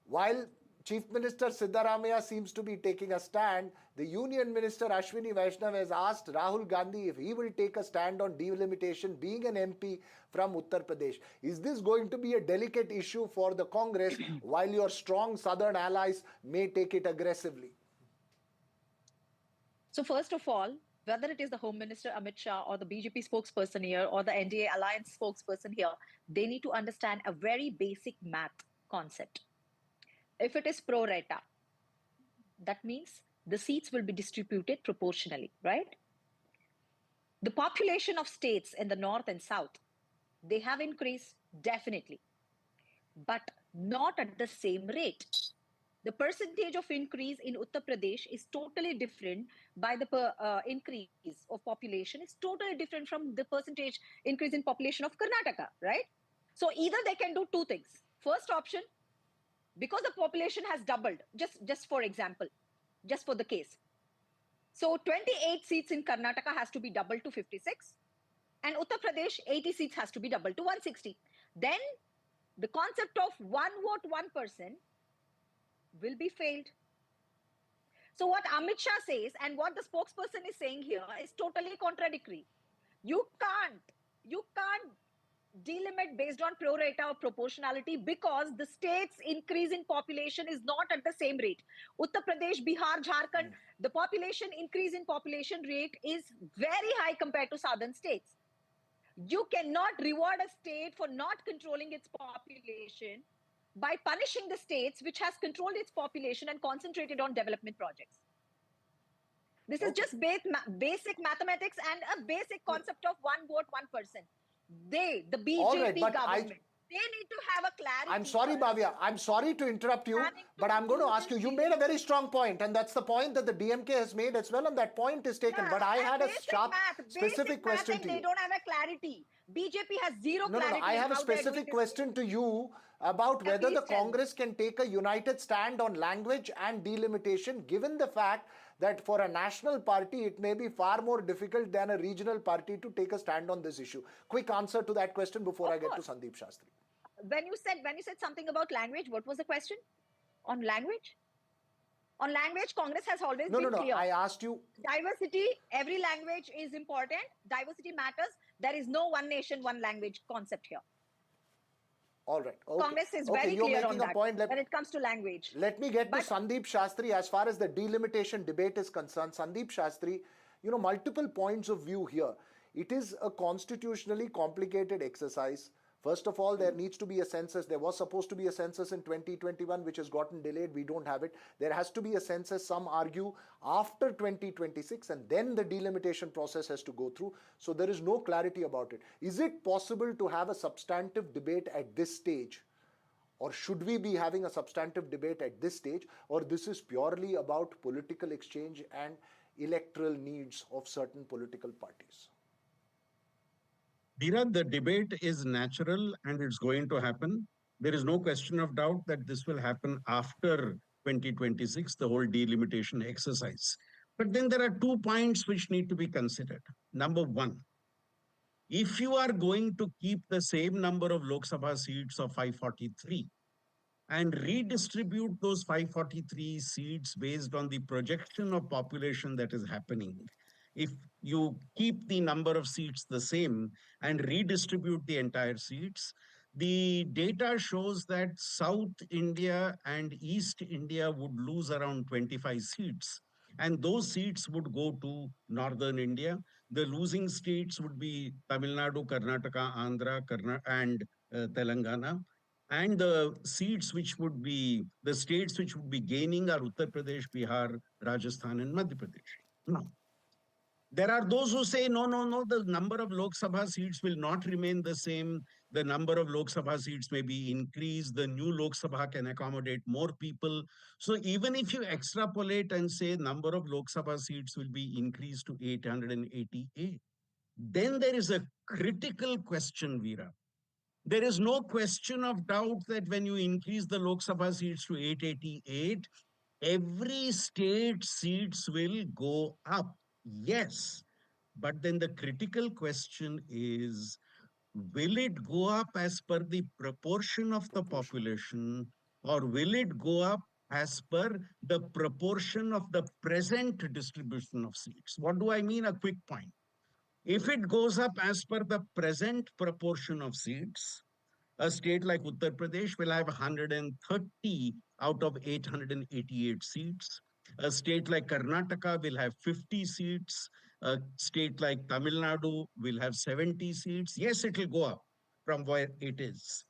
while Chief Minister Siddaramaiah seems to be taking a stand, the Union Minister Ashwini Vaishnav has asked Rahul Gandhi if he will take a stand on delimitation, being an MP from Uttar Pradesh. Is this going to be a delicate issue for the Congress while your strong southern allies may take it aggressively? So first of all, whether it is the Home Minister Amit Shah or the BJP spokesperson here or the NDA alliance spokesperson here, they need to understand a very basic math concept. If it is pro rata, that means the seats will be distributed proportionally, right? The population of states in the north and south, they have increased definitely, but not at the same rate. The percentage of increase in Uttar Pradesh is totally different by the increase of population is totally different from the percentage increase in population of Karnataka, right? So either they can do two things. First option, because the population has doubled, just for example, just for the case. So 28 seats in Karnataka has to be doubled to 56. And Uttar Pradesh, 80 seats has to be doubled to 160. Then the concept of one vote, one person will be failed. So what Amit Shah says and what the spokesperson is saying here is totally contradictory. You can't delimit based on pro rata or proportionality because the state's increase in population is not at the same rate. Uttar Pradesh, Bihar, Jharkhand, the population increase in population rate is very high compared to southern states. You cannot reward a state for not controlling its population by punishing the states which has controlled its population and concentrated on development projects. This is just basic mathematics and a basic concept of one vote, one person. They, the BJP government, they need to have a clarity. I'm sorry, Bhavya. I'm sorry to interrupt you, but I'm going to ask you. You made a very strong point, and that's the point that the DMK has made as well, and that point is taken. But I had a sharp, specific question to you. They don't have a clarity. BJP has zero clarity. No. I have a specific question to you about whether the Congress can take a united stand on language and delimitation, given the fact that for a national party, it may be far more difficult than a regional party to take a stand on this issue. Quick answer to that question before I get to Sandeep Shastri. When you said something about language, what was the question? On language? On language, Congress has always been clear. I asked you. Diversity, every language is important. Diversity matters. There is no one nation, one language concept here. All right. Okay. Congress is very clear on that when it comes to language. Let me get to Sandeep Shastri as far as the delimitation debate is concerned. Sandeep Shastri, multiple points of view here. It is a constitutionally complicated exercise. First of all, there needs to be a census. There was supposed to be a census in 2021, which has gotten delayed. We don't have it. There has to be a census, some argue, after 2026, and then the delimitation process has to go through. So there is no clarity about it. Is it possible to have a substantive debate at this stage? Or should we be having a substantive debate at this stage? Or this is purely about political exchange and electoral needs of certain political parties? Bharat, the debate is natural and it's going to happen. There is no question of doubt that this will happen after 2026, the whole delimitation exercise. But then there are 2 points which need to be considered. Number one, if you are going to keep the same number of Lok Sabha seats of 543 and redistribute those 543 seats based on the projection of population that is happening, if you keep the number of seats the same and redistribute the entire seats, the data shows that South India and East India would lose around 25 seats. And those seats would go to Northern India. The losing states would be Tamil Nadu, Karnataka, Andhra, and Telangana. And the seats which would be, the states which would be gaining are Uttar Pradesh, Bihar, Rajasthan, and Madhya Pradesh. Now, There are those who say, no, the number of Lok Sabha seats will not remain the same. The number of Lok Sabha seats may be increased. The new Lok Sabha can accommodate more people. So even if you extrapolate and say number of Lok Sabha seats will be increased to 888, then there is a critical question, Veera. There is no question of doubt that when you increase the Lok Sabha seats to 888, every state seats will go up. Yes. But then the critical question is, will it go up as per the proportion of the population, or will it go up as per the proportion of the present distribution of seats? What do I mean? A quick point. If it goes up as per the present proportion of seats, a state like Uttar Pradesh will have 130 out of 888 seats. A state like Karnataka will have 50 seats. A state like Tamil Nadu will have 70 seats. Yes, it will go up from where it is.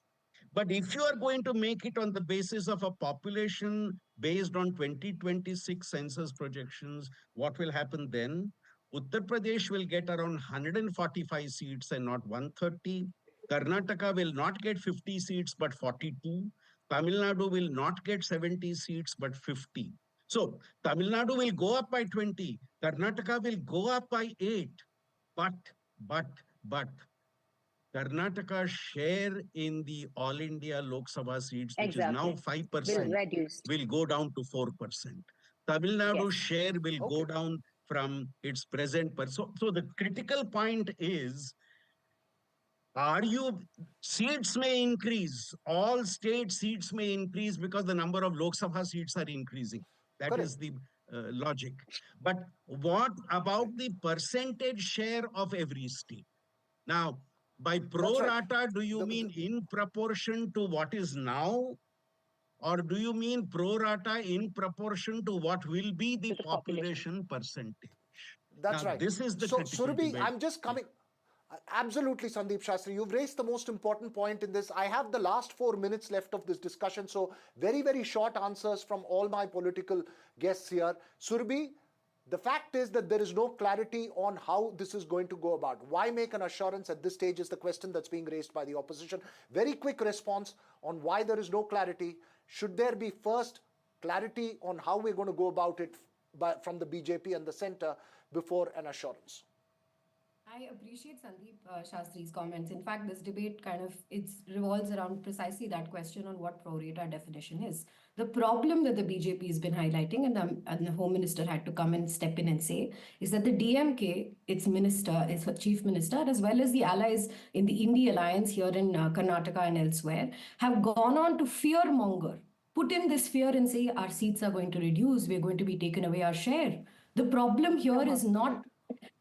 But if you are going to make it on the basis of a population based on 2026 census projections, what will happen then? Uttar Pradesh will get around 145 seats and not 130. Karnataka will not get 50 seats but 42. Tamil Nadu will not get 70 seats but 50. So Tamil Nadu will go up by 20. Karnataka will go up by 8. But Karnataka's share in the All India Lok Sabha seats, which is now 5%, will go down to 4%. Tamil Nadu's share will go down from its present. So the critical point is, seats may increase, all state seats may increase because the number of Lok Sabha seats are increasing. That is the logic. But what about the percentage share of every state? Now, by pro rata, do you mean in proportion to what is now? Or do you mean pro rata in proportion to what will be the population percentage? That's right. This is the so, critical Surabhi, debate. I'm just coming. Absolutely, Sandeep Shastri. You've raised the most important point in this. I have the last 4 minutes left of this discussion. So, very, very short answers from all my political guests here. Surabhi, the fact is that there is no clarity on how this is going to go about. Why make an assurance at this stage is the question that's being raised by the opposition. Very quick response on why there is no clarity. Should there be first clarity on how we're going to go about it from the BJP and the centre before an assurance? I appreciate Sandeep Shastri's comments. In fact, this debate revolves around precisely that question on what pro rata definition is. The problem that the BJP has been highlighting, and the Home Minister had to come and step in and say, is that the DMK, its chief minister, as well as the allies in the Indie alliance here in Karnataka and elsewhere, have gone on to fearmonger, put in this fear and say our seats are going to reduce, we're going to be taken away our share. The problem here is not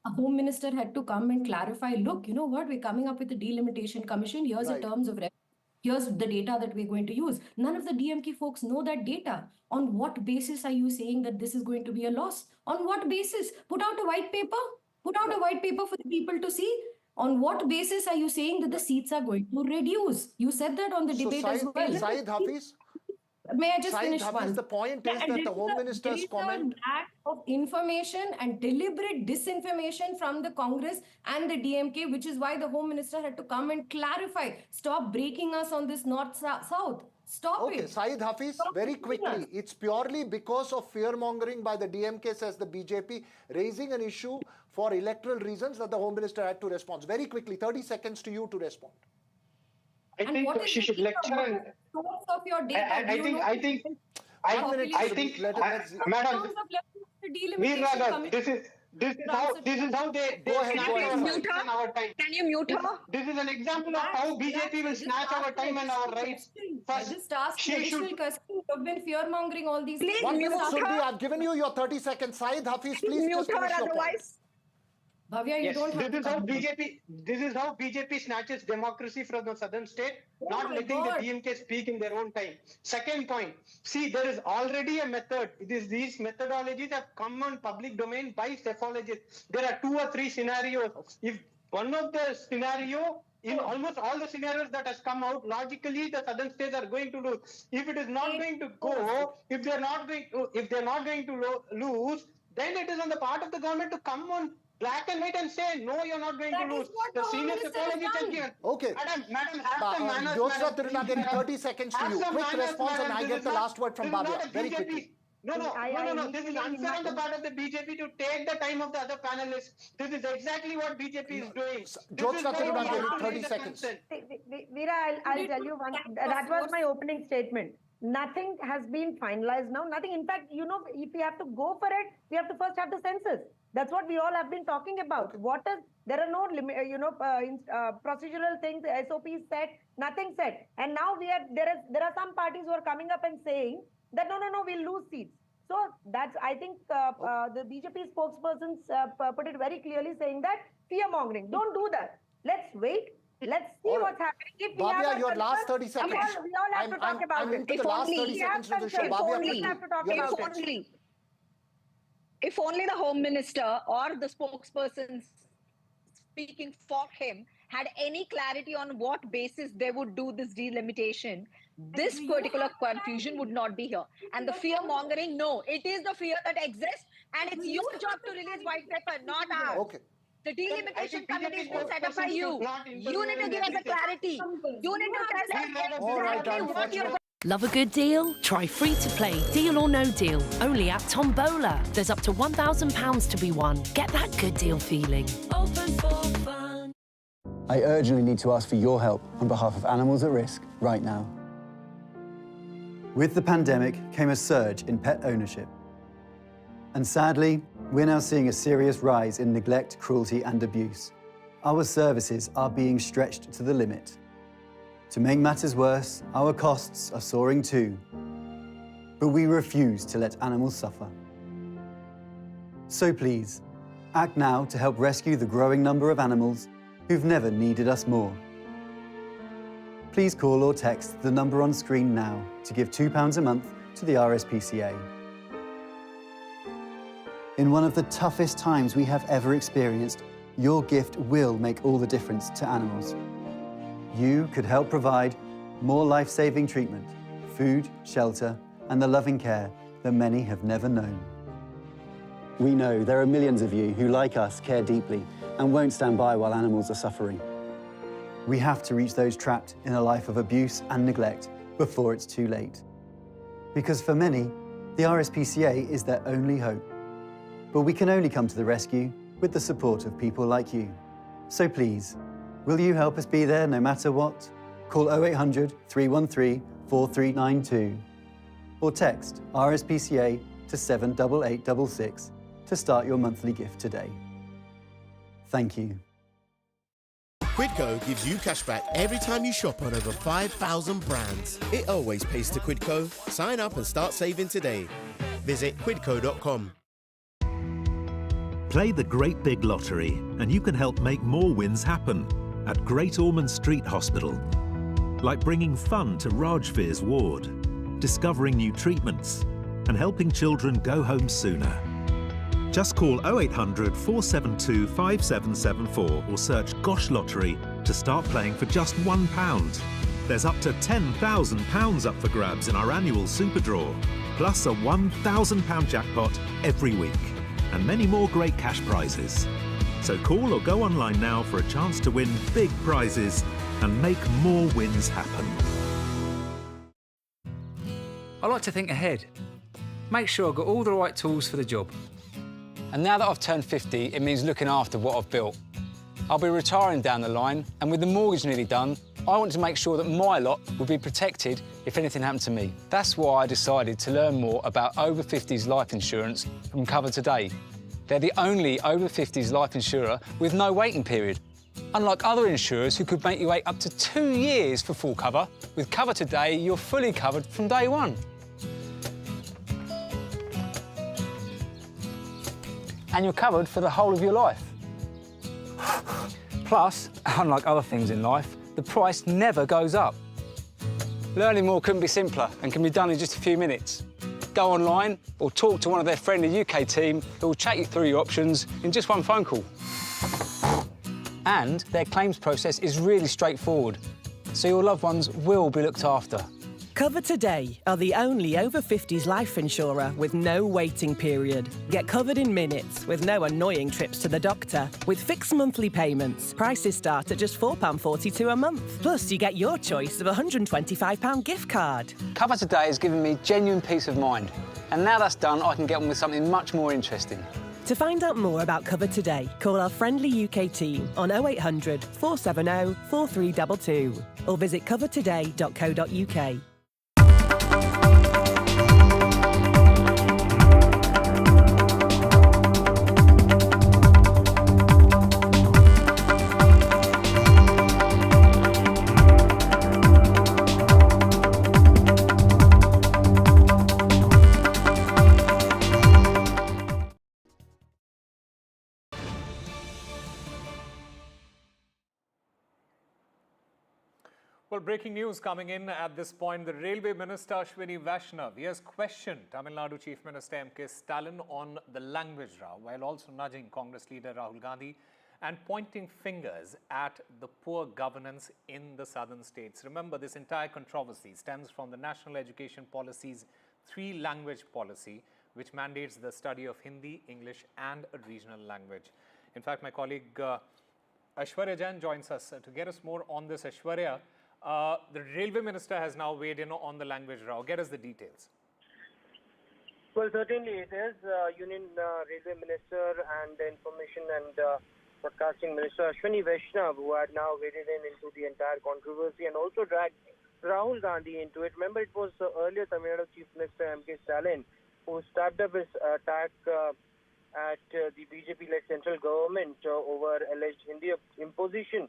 a Home Minister had to come and clarify, look, you know what, we're coming up with a delimitation commission, here's the terms of reference, here's the data that we're going to use. None of the DMK folks know that data. On what basis are you saying that this is going to be a loss? On what basis? Put out a white paper. Put out a white paper for the people to see. On what basis are you saying that the seats are going to reduce? You said that on the debate as well. Saeed Hafiz? May I just finish one? The point is that the Home Minister's comment... There is a lack of information and deliberate disinformation from the Congress and the DMK, which is why the Home Minister had to come and clarify. Stop breaking us on this north-south. Stop it. Saeed Hafiz, very quickly. It's purely because of fear-mongering by the DMK, says the BJP, raising an issue for electoral reasons that the Home Minister had to respond. Very quickly, 30 seconds to you to respond. I think she should lecture and of your data. I think, Madam, this is how they snatch our time. Can you mute her? This is an example of how BJP will snatch our time and our rights. I just asked an additional question. You've been fear-mongering all these things. 1 minute, Surabhi, I've given you your 30 seconds. Saeed Hafiz, please just finish your point. Bhavya, you don't have this is how BJP snatches democracy from the southern state, not letting the DMK speak in their own time. Second point, see, there is already a method. These methodologies have come on public domain by cephologists. There are 2 or 3 scenarios. If one of the scenario, in almost all the scenarios that has come out, logically the southern states are going to lose. If it is not going to go, if they're not going to lose, then it is on the part of the government to come on black and white and say, no, you're not going to lose. The senior psychologist has given. Okay. Madam, have some manners. Jyotsna Tirunagari, 30 seconds to you. Quick response and I get the last word from Bhavya. Very quickly. No. This is unfair on the part of the BJP to take the time of the other panelists. This is exactly what BJP is doing. Jyotsna Tirunagari, 30 seconds. Veera, I'll tell you one. That was my opening statement. Nothing has been finalized now. Nothing. In fact, you know, if we have to go for it, we have to first have the census. That's what we all have been talking about. There are no, procedural things, SOPs set, nothing set. And now there are some parties who are coming up and saying that no, we'll lose seats. So that's, I think the BJP spokespersons put it very clearly, saying that fear-mongering. Don't do that. Let's wait. Let's see what's happening. If we Bhavya, have your last 30 seconds. We all have to talk about it. Into the last 30 seconds of the show. Bhavya, if only the Home Minister or the spokespersons speaking for him had any clarity on what basis they would do this delimitation, this particular confusion would not be here. And the fear-mongering, no, it is the fear that exists, and it's your job to release white paper, not ours. Okay. The delimitation committee is been set up by you. You need to give us a clarity. You need to tell us exactly what you're going. Love a good deal? Try free to play Deal or No Deal, only at Tombola. There's up to £1,000 to be won. Get that good deal feeling. Open for fun. I urgently need to ask for your help on behalf of animals at risk right now. With the pandemic came a surge in pet ownership. And sadly, we're now seeing a serious rise in neglect, cruelty and abuse. Our services are being stretched to the limit. To make matters worse, our costs are soaring too. But we refuse to let animals suffer. So please, act now to help rescue the growing number of animals who've never needed us more. Please call or text the number on screen now to give £2 a month to the RSPCA. In one of the toughest times we have ever experienced, your gift will make all the difference to animals. You could help provide more life-saving treatment, food, shelter, and the loving care that many have never known. We know there are millions of you who, like us, care deeply and won't stand by while animals are suffering. We have to reach those trapped in a life of abuse and neglect before it's too late. Because for many, the RSPCA is their only hope. But we can only come to the rescue with the support of people like you. So please, will you help us be there no matter what? Call 0800 313 4392 or text RSPCA to 78866 to start your monthly gift today. Thank you. Quidco gives you cashback every time you shop on over 5,000 brands. It always pays to Quidco. Sign up and start saving today. Visit quidco.com. Play the Great Big Lottery and you can help make more wins happen at Great Ormond Street Hospital. Like bringing fun to Rajveer's ward, discovering new treatments and helping children go home sooner. Just call 0800 472 5774 or search Gosh Lottery to start playing for just £1. There's up to £10,000 up for grabs in our annual Super Draw, plus a £1,000 jackpot every week, and many more great cash prizes. So call or go online now for a chance to win big prizes and make more wins happen. I like to think ahead. Make sure I've got all the right tools for the job. And now that I've turned 50, it means looking after what I've built. I'll be retiring down the line, and with the mortgage nearly done, I want to make sure that my lot will be protected if anything happened to me. That's why I decided to learn more about over 50s life insurance from Cover Today. They're the only over 50s life insurer with no waiting period. Unlike other insurers who could make you wait up to 2 years for full cover, with Cover Today, you're fully covered from day one. And you're covered for the whole of your life. Plus, unlike other things in life, the price never goes up. Learning more couldn't be simpler and can be done in just a few minutes. Go online or talk to one of their friendly UK team who will chat you through your options in just one phone call. And their claims process is really straightforward, so your loved ones will be looked after. Cover Today are the only over 50s life insurer with no waiting period. Get covered in minutes with no annoying trips to the doctor. With fixed monthly payments, prices start at just £4.42 a month. Plus, you get your choice of a £125 gift card. Cover Today has given me genuine peace of mind. And now that's done, I can get on with something much more interesting. To find out more about Cover Today, call our friendly UK team on 0800 470 4322 or visit covertoday.co.uk. Well, breaking news coming in at this point. The Railway Minister Ashwini Vaishnav, he has questioned Tamil Nadu Chief Minister M.K. Stalin on the language row, while also nudging Congress leader Rahul Gandhi and pointing fingers at the poor governance in the southern states. Remember, this entire controversy stems from the National Education Policy's three-language policy, which mandates the study of Hindi, English and a regional language. In fact, my colleague Aishwarya Jain joins us to get us more on this. Aishwarya, the Railway Minister has now weighed in on the language row. Get us the details. Well, certainly it is. Union Railway Minister and Information and Broadcasting Minister Ashwini Vaishnav, who had now waded into the entire controversy and also dragged Rahul Gandhi into it. Remember, it was earlier Tamil Nadu Chief Minister M.K. Stalin who stabbed up his attack at the BJP-led central government over alleged Hindi imposition,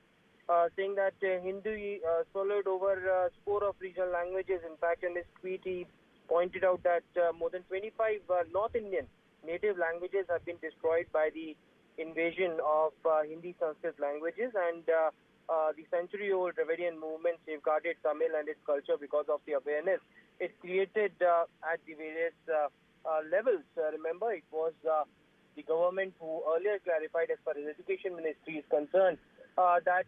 saying that Hindi swallowed over a score of regional languages. In fact, in his tweet, he pointed out that more than 25 North Indian native languages have been destroyed by the invasion of Hindi Sanskrit languages, and the century-old Dravidian movement safeguarded Tamil and its culture because of the awareness it created at the various levels. Remember, it was the government who earlier clarified, as far as Education Ministry is concerned, that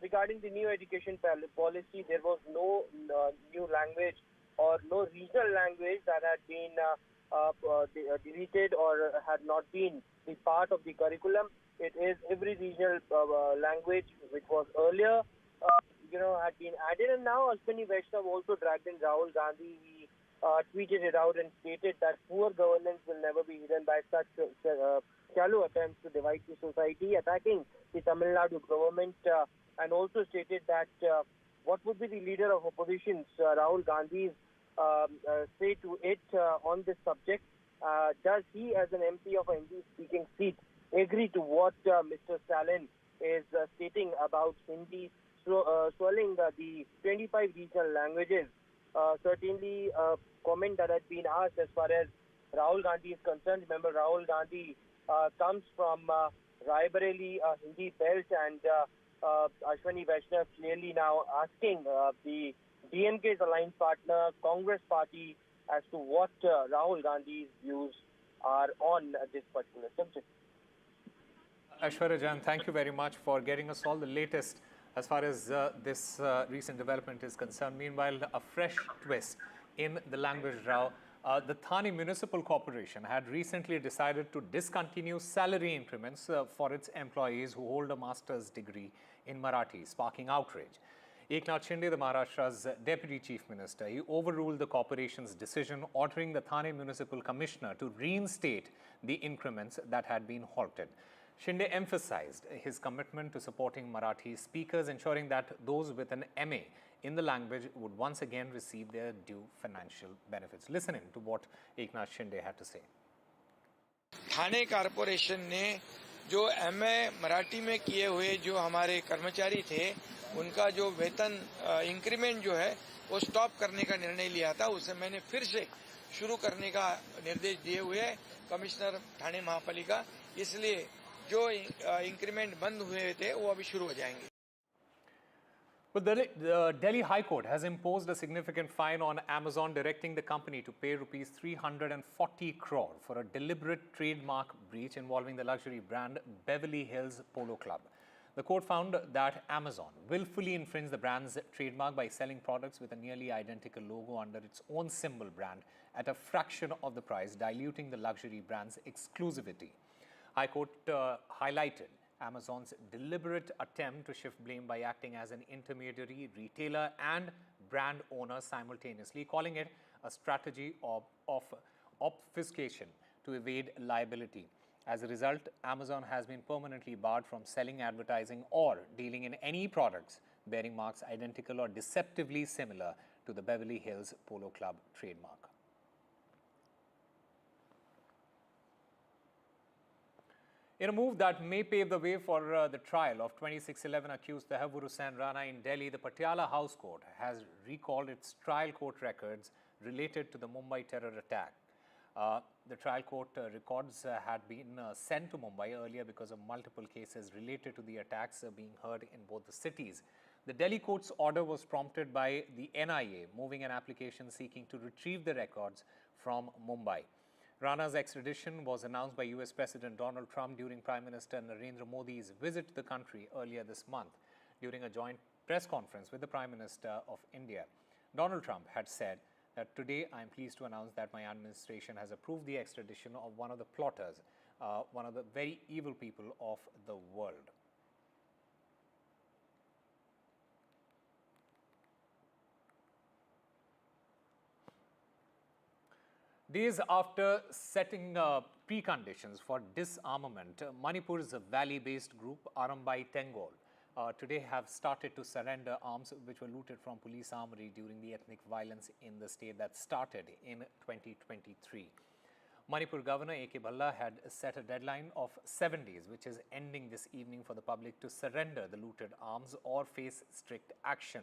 regarding the new education policy, there was no new language or no regional language that had been deleted or had not been the part of the curriculum. It is every regional language which was earlier, had been added, and now Ashwini Vaishnav also dragged in Rahul Gandhi. He tweeted it out and stated that poor governance will never be hidden by such shallow attempts to divide the society, attacking the Tamil Nadu government, and also stated that what would be the leader of oppositions, Rahul Gandhi's say to it on this subject. Does he, as an MP of a Hindi-speaking seat, agree to what Mr. Stalin is stating about Hindi swallowing the 25 regional languages? Certainly a comment that has been asked as far as Rahul Gandhi is concerned. Remember, Rahul Gandhi comes from Raebareli Hindi belt, and Ashwini Vaishnav clearly now asking the DMK's alliance partner, Congress party, as to what Rahul Gandhi's views are on this particular subject. Aishwarya Jain, thank you very much for getting us all the latest as far as this recent development is concerned. Meanwhile, a fresh twist in the language row. The Thane Municipal Corporation had recently decided to discontinue salary increments for its employees who hold a master's degree in Marathi, sparking outrage. Eknath Shinde, the Maharashtra's Deputy Chief Minister, he overruled the corporation's decision, ordering the Thane Municipal Commissioner to reinstate the increments that had been halted. Shinde emphasized his commitment to supporting Marathi speakers, ensuring that those with an MA in the language would once again receive their due financial benefits. Listen in to what Eknath Shinde had to say. Thane corporation ने जो MA Marathi में किए हुए जो हमारे कर्मचारी थे, उनका जो वेतन इंक्रीमेंट जो है वो स्टॉप करने का निर्णय लिया था, उसे मैंने फिर से शुरू करने का निर्देश दिए हुए है कमिश्नर ठाणे महापालिका, इसलिए जो इंक्रीमेंट बंद हुए थे वो अभी शुरू हो जाएंगे. Well, the Delhi High Court has imposed a significant fine on Amazon, directing the company to pay rupees 340 crore for a deliberate trademark breach involving the luxury brand Beverly Hills Polo Club. The court found that Amazon willfully infringed the brand's trademark by selling products with a nearly identical logo under its own symbol brand at a fraction of the price, diluting the luxury brand's exclusivity. High Court highlighted Amazon's deliberate attempt to shift blame by acting as an intermediary, retailer and brand owner simultaneously, calling it a strategy of obfuscation to evade liability. As a result, Amazon has been permanently barred from selling, advertising or dealing in any products bearing marks identical or deceptively similar to the Beverly Hills Polo Club trademark. In a move that may pave the way for the trial of 2611 accused Tehavoor Hussain Rana in Delhi, the Patiala House Court has recalled its trial court records related to the Mumbai terror attack. The trial court records had been sent to Mumbai earlier because of multiple cases related to the attacks being heard in both the cities. The Delhi court's order was prompted by the NIA moving an application seeking to retrieve the records from Mumbai. Rana's extradition was announced by US President Donald Trump during Prime Minister Narendra Modi's visit to the country earlier this month. During a joint press conference with the Prime Minister of India, Donald Trump had said that today I am pleased to announce that my administration has approved the extradition of one of the plotters, one of the very evil people of the world. Days after setting preconditions for disarmament, Manipur's valley-based group Arambai Tengol today have started to surrender arms which were looted from police armory during the ethnic violence in the state that started in 2023. Manipur Governor A.K. Bhalla had set a deadline of 7 days, which is ending this evening, for the public to surrender the looted arms or face strict action.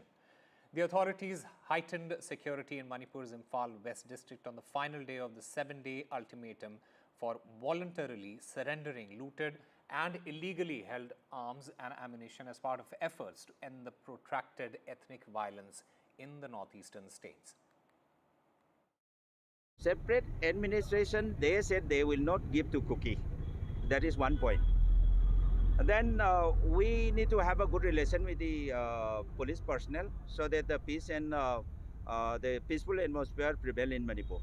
The authorities heightened security in Manipur's Imphal West district on the final day of the 7-day ultimatum for voluntarily surrendering looted and illegally held arms and ammunition as part of efforts to end the protracted ethnic violence in the northeastern states. Separate administration, they said they will not give to Kuki. That is one point. Then we need to have a good relation with the police personnel so that the peace and the peaceful atmosphere prevail in Manipur.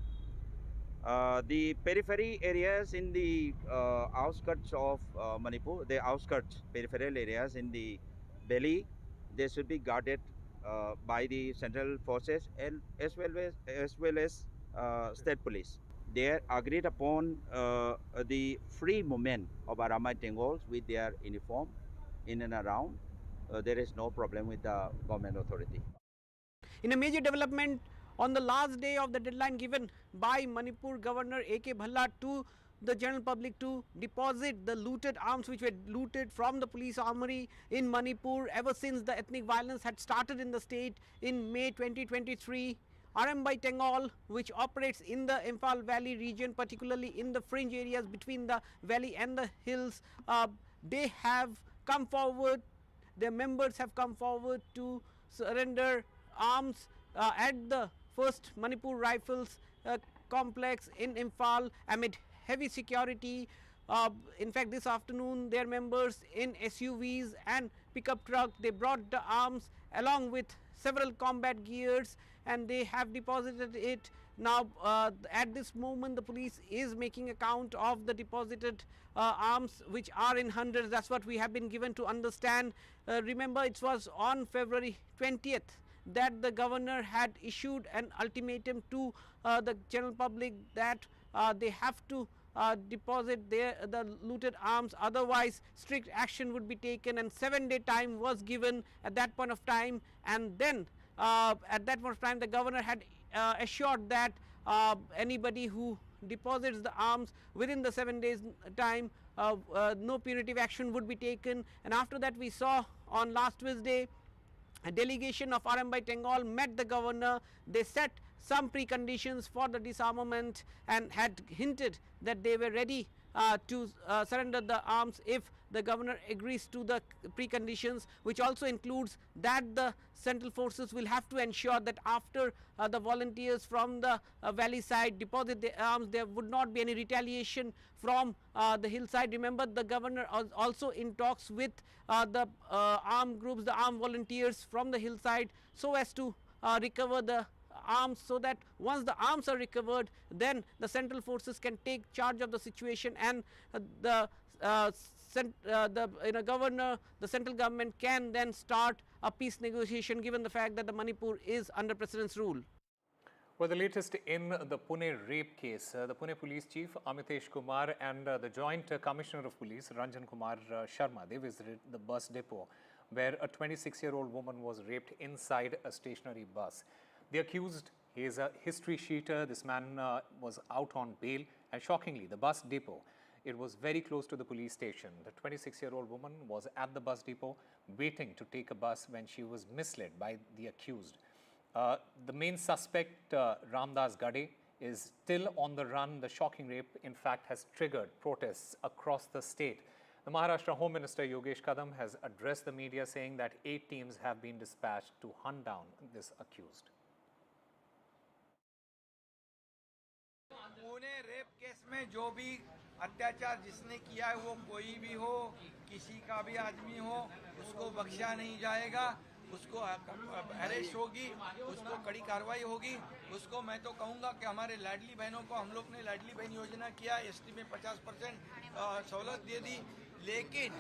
The periphery areas in the outskirts of Manipur, the outskirts, peripheral areas in the Delhi, they should be guarded by the central forces and as well as state police. They agreed upon the free movement of Aramai Tengols with their uniform in and around. There is no problem with the government authority. In a major development, on the last day of the deadline given by Manipur Governor A.K. Bhalla to the general public to deposit the looted arms which were looted from the police armory in Manipur ever since the ethnic violence had started in the state in May 2023. Arambai Tengol, which operates in the Imphal Valley region, particularly in the fringe areas between the valley and the hills, they have come forward, their members have come forward to surrender arms at the first Manipur Rifles complex in Imphal amid heavy security. In fact, this afternoon their members in SUVs and pickup truck, they brought the arms along with several combat gears and they have deposited it. Now at this moment the police is making account of the deposited arms which are in hundreds. That's what we have been given to understand. Remember, it was on February 20th that the governor had issued an ultimatum to the general public that they have to deposit the looted arms, otherwise strict action would be taken, and 7-day time was given at that point of time. And then at that point of time the governor had assured that anybody who deposits the arms within the 7 days time, no punitive action would be taken. And after that we saw on last Tuesday a delegation of Arambai Tengol met the governor. They set some preconditions for the disarmament and had hinted that they were ready to surrender the arms if the governor agrees to the preconditions, which also includes that the central forces will have to ensure that after the volunteers from the valley side deposit the arms, there would not be any retaliation from the hillside. Remember, the governor is also in talks with the armed groups, the armed volunteers from the hillside, so as to recover the arms, so that once the arms are recovered, then the central forces can take charge of the situation, and the governor, the central government can then start a peace negotiation, given the fact that the Manipur is under president's rule. Well, the latest in the Pune rape case, the Pune Police Chief Amitesh Kumar and the Joint Commissioner of Police Ranjan Kumar Sharma, they visited the bus depot where a 26-year-old woman was raped inside a stationary bus. The accused, he is a history sheeter. This man was out on bail, and shockingly, the bus depot, it was very close to the police station. The 26-year-old woman was at the bus depot waiting to take a bus when she was misled by the accused. The main suspect, Ramdas Gade, is still on the run. The shocking rape, in fact, has triggered protests across the state. The Maharashtra Home Minister Yogesh Kadam has addressed the media, saying that 8 teams have been dispatched to hunt down this accused. Pune rape case में जो भी अत्याचार जिसने किया है वो कोई भी हो, किसी का भी आदमी हो, उसको बख्शा नहीं जाएगा, उसको अरेस्ट होगी, उसको कड़ी कार्रवाई होगी। उसको मैं तो कहूँगा कि हमारे लाडली बहनों को हम लोग ने लाडली बहन योजना किया, एसटी में 50% सहूलत दे दी, लेकिन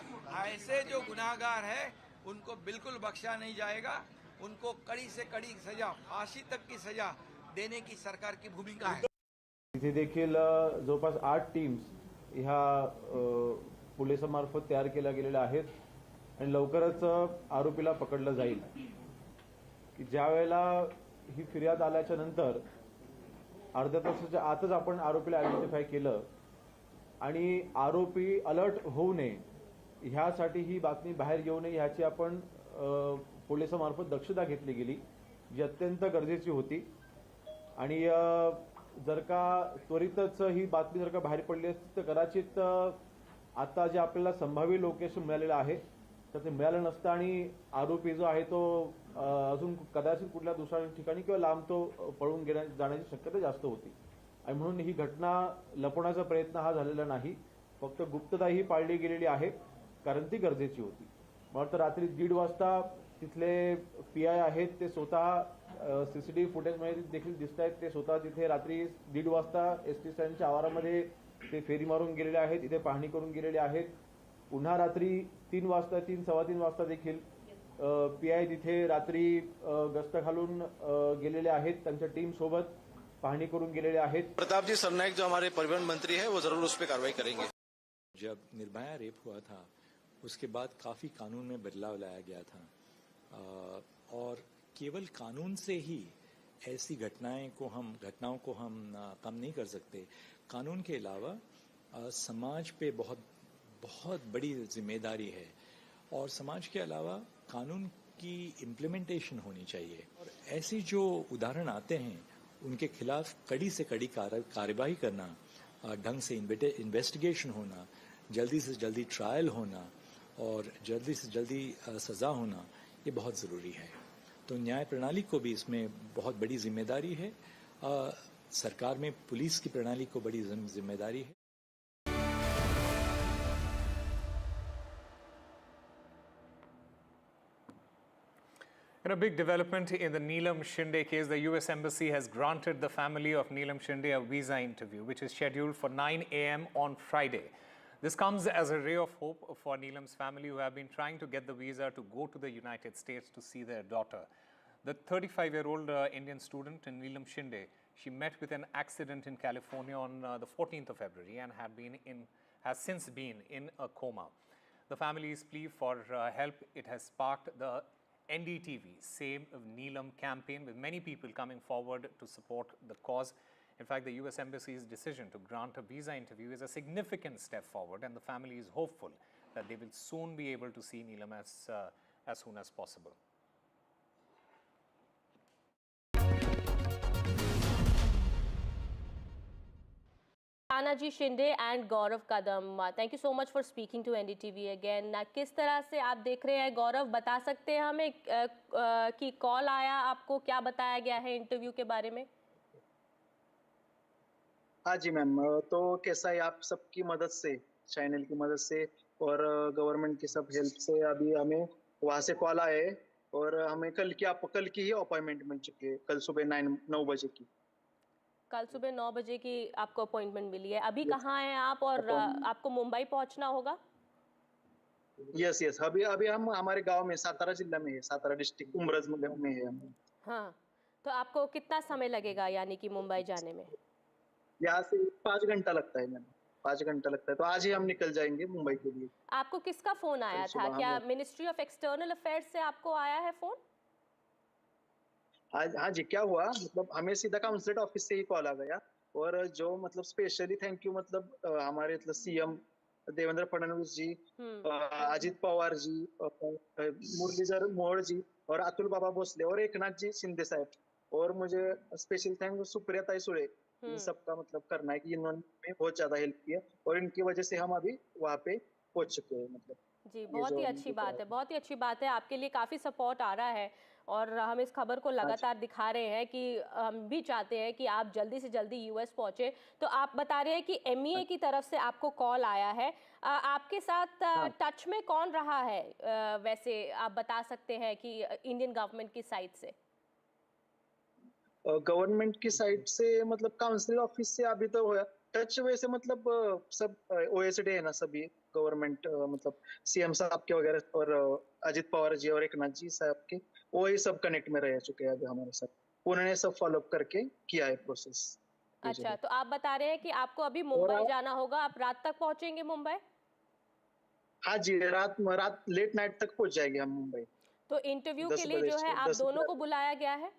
ऐसे जो गुनाहगार है उनको बिल्कुल बख्शा नहीं जाएगा। उनको कड़ी से कड़ी सजा, फांसी तक की सजा देने की सरकार की भूमिका है। इथे देखील जवळपास 8 टीम्स ह्या पोलिसांमार्फत तयार केल्या गेलेल्या आहेत आणि लवकरच आरोपीला पकडलं जाईल। की ज्या वेळेला ही फिर्याद आल्याच्या नंतर अर्ध्या तासाच्या आतच आपण आरोपीला आयडेंटिफाय केलं आणि आरोपी अलर्ट होऊ नये ह्यासाठी ही बातमी बाहेर येऊ नये ह्याची आपण पोलिसांमार्फत दक्षता घेतली गेली, जी अत्यंत गरजेची होती। आणि जर का त्वरितच ही बातमी जर का बाहेर पडली असती तर कदाचित आता जे आपल्याला संभाव्य लोकेशन मिळालेलं आहे तर ते मिळालं नसतं आणि आरोपी जो आहे तो अजून कदाचित कुठल्या दुसऱ्या ठिकाणी किंवा लांब तो पळून जाण्याची शक्यता जास्त होती। आणि म्हणून ही घटना लपवण्याचा प्रयत्न हा झालेला नाही, फक्त गुप्तता ही पाळली गेलेली आहे कारण ती गरजेची होती। मला वाटतं रात्री 1:30 वाजता तिथले पीआय आहेत ते स्वतः सीसीटीव्ही फुटेजमध्ये देखील दिसत आहेत, ते स्वतः तिथे रात्री 1:30 वाजता एसटी स्टँडच्या आवारामध्ये ते फेरी मारून गेलेले आहेत, इथे पाहणी करून गेलेले आहेत। पुन्हा रात्री 3 वाजता 3-3:15 वाजता देखील पीआय तिथे रात्री गस्त घालून गेलेले आहेत, त्यांच्या टीम सोबत पाहणी करून गेलेले आहेत। प्रताप जी सरनाइक जो हमारे परिवहन मंत्री है वो जरूर उस पर कार्रवाई करेंगे। जब निर्भया रेप हुआ था उसके बाद काफी कानून में बदलाव लाया गया था और केवल कानून से ही ऐसी घटनाओं को हम कम नहीं कर सकते। कानून के अलावा समाज पे बहुत बड़ी जिम्मेदारी है और समाज के अलावा कानून की इम्प्लीमेंटेशन होनी चाहिए। और ऐसे जो उदाहरण आते हैं उनके खिलाफ कड़ी से कड़ी कार्रवाई करना, ढंग से इन्वेस्टिगेशन होना, जल्दी से जल्दी ट्रायल होना और जल्दी से जल्दी सजा होना, ये बहुत ज़रूरी है। तो न्याय प्रणाली को भी इसमें बहुत बड़ी जिम्मेदारी है। सरकार में पुलिस की प्रणाली को बड़ी जिम्मेदारी है। In a big development in the Nilam Shinde case, the US Embassy has granted the family of Nilam Shinde a visa interview, which is scheduled for 9 a.m. on Friday. This comes as a ray of hope for Nilam's family, who have been trying to get the visa to go to the United States to see their daughter. The 35-year-old Indian student, Nilam Shinde, she met with an accident in California on the 14th of February and has since been in a coma. The family's plea for help, it has sparked the NDTV Save Nilam campaign, with many people coming forward to support the cause. In fact, the US Embassy's decision to grant a visa interview is a significant step forward, and the family is hopeful that they will soon be able to see Nilam as soon as possible. Tanaji Shinde and Gaurav Kadam. Thank you so much for speaking to NDTV again. किस तरह से आप देख रहे हैं गौरव, बता सकते हैं हमें कि कॉल आया आपको, क्या बताया गया है इंटरव्यू के बारे में? हाँ जी मैम, तो कैसा है, आप सबकी मदद से, चैनल की मदद से और गवर्नमेंट की सब हेल्प से अभी हमें वहाँ से कॉल आया है और हमें कल की ही अपॉइंटमेंट मिल चुकी है, कल सुबह 9 बजे की। कल सुबह 9 बजे की आपको अपॉइंटमेंट मिली है। अभी कहाँ हैं आप और आपको मुंबई पहुंचना होगा? यस यस, अभी हम हमारे गांव में, सातारा जिला में है, सातारा डिस्ट्रिक्ट उमरज में है हम। हाँ, तो आपको कितना समय लगेगा यानी कि मुंबई जाने में? यहाँ से 5 घंटा लगता है मैम, 5 घंटा लगता है, तो आज ही हम निकल जाएंगे मुंबई के लिए। आपको किसका फोन आया था? क्या मिनिस्ट्री ऑफ एक्सटर्नल अफेयर्स से आपको आया है फोन? हाँ जी, क्या हुआ मतलब हमें सीधा काउंसलेट ऑफिस से ही कॉल आ गया और जो मतलब स्पेशली थैंक यू मतलब हमारे मतलब सीएम देवेंद्र फडणवीस जी, अजित पवार जी, मुरलीधर मोहोळ जी और अतुल बाबा भोसले और एकनाथ जी शिंदे साहब, और मुझे स्पेशल थैंक सुप्रिया ताई सुळे, इन सबका मतलब करना है कि इन्होंने बहुत ज्यादा हेल्प किया और इनकी वजह से हम अभी वहाँ पे पहुंच चुके हैं। मतलब जी, बहुत ही अच्छी बात है, बहुत ही अच्छी बात है। आपके लिए काफ़ी सपोर्ट आ रहा है और हम इस खबर को लगातार दिखा रहे हैं कि हम भी चाहते हैं कि आप जल्दी से जल्दी यूएस पहुंचे। तो आप बता रहे हैं कि एमईए की तरफ से आपको कॉल आया है, आपके साथ टच में कौन रहा है? वैसे आप बता सकते हैं कि इंडियन गवर्नमेंट की साइड से? गवर्नमेंट की साइड से मतलब काउंसिल ऑफिस से अभी तो टच वैसे मतलब सब ओएसडी है ना, सभी गवर्नमेंट मतलब सीएम साहब के वगैरह और अजित पवार जी और एकनाथ जी साहब के, वही सब कनेक्ट में रह चुके हैं अभी हमारे साथ, उन्होंने सब फॉलो अप करके किया है प्रोसेस। अच्छा, तो आप बता रहे हैं कि आपको अभी मुंबई जाना होगा, आप रात तक पहुंचेंगे मुंबई? हाँ जी, रात लेट नाइट तक पहुंच जाएंगे हम मुंबई। तो इंटरव्यू के लिए जो है आप दोनों को बुलाया गया है?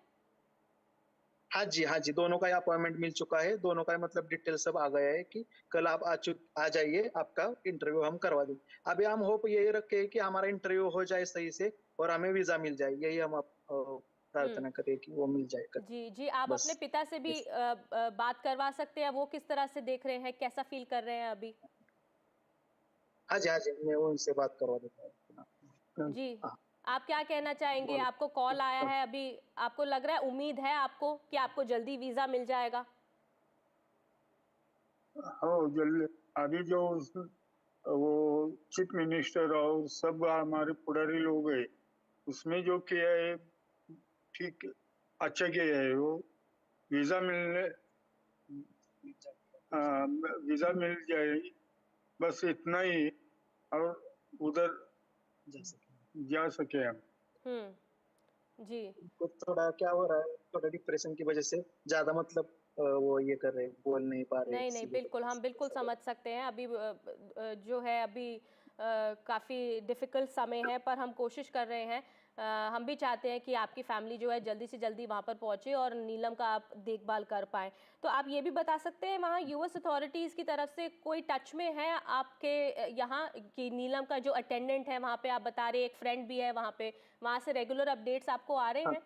हाँ जी, दोनों का अपॉइंटमेंट मिल चुका है, दोनों का मतलब डिटेल सब आ गया है कि कल आप आ जाइए, आपका इंटरव्यू हम करवा देंगे। अभी हम होप यही रखे हैं कि हमारा इंटरव्यू हो जाए सही से और हमें वीजा मिल जाए, यही हम प्रार्थना करें कि वो मिल जाए। जी, आप अपने पिता से भी बात करवा सकते हैं, वो किस तरह से देख रहे हैं, कैसा फील कर रहे हैं अभी? हाँ जी, मैं उनसे बात करवा देता हूँ। जी, आप क्या कहना चाहेंगे? आपको कॉल आया है अभी, आपको लग रहा है, उम्मीद है आपको कि आपको जल्दी वीजा मिल जाएगा? हाँ, जल्दी। अभी जो वो चीफ मिनिस्टर और सब हमारे पुराने लोग हैं, उसमें जो किया है ठीक, अच्छा किया है। वो वीजा मिल जाए, बस इतना ही, और उधर जा सके हम। जी, तो थोड़ा क्या हो रहा है, थोड़ा डिप्रेशन की वजह से ज्यादा मतलब वो ये कर रहे, बोल नहीं पा रहे। नहीं, बिल्कुल, हम बिल्कुल समझ सकते हैं। अभी जो है अभी काफ़ी डिफ़िकल्ट समय है, पर हम कोशिश कर रहे हैं। हम भी चाहते हैं कि आपकी फैमिली जो है जल्दी से जल्दी वहाँ पर पहुँचे और नीलम का आप देखभाल कर पाएँ। तो आप ये भी बता सकते हैं, वहाँ यूएस अथॉरिटीज़ की तरफ से कोई टच में है आपके यहाँ कि नीलम का जो अटेंडेंट है वहाँ पे, आप बता रहे एक फ्रेंड भी है वहाँ पे, वहाँ से रेगुलर अपडेट्स आपको आ रहे हैं?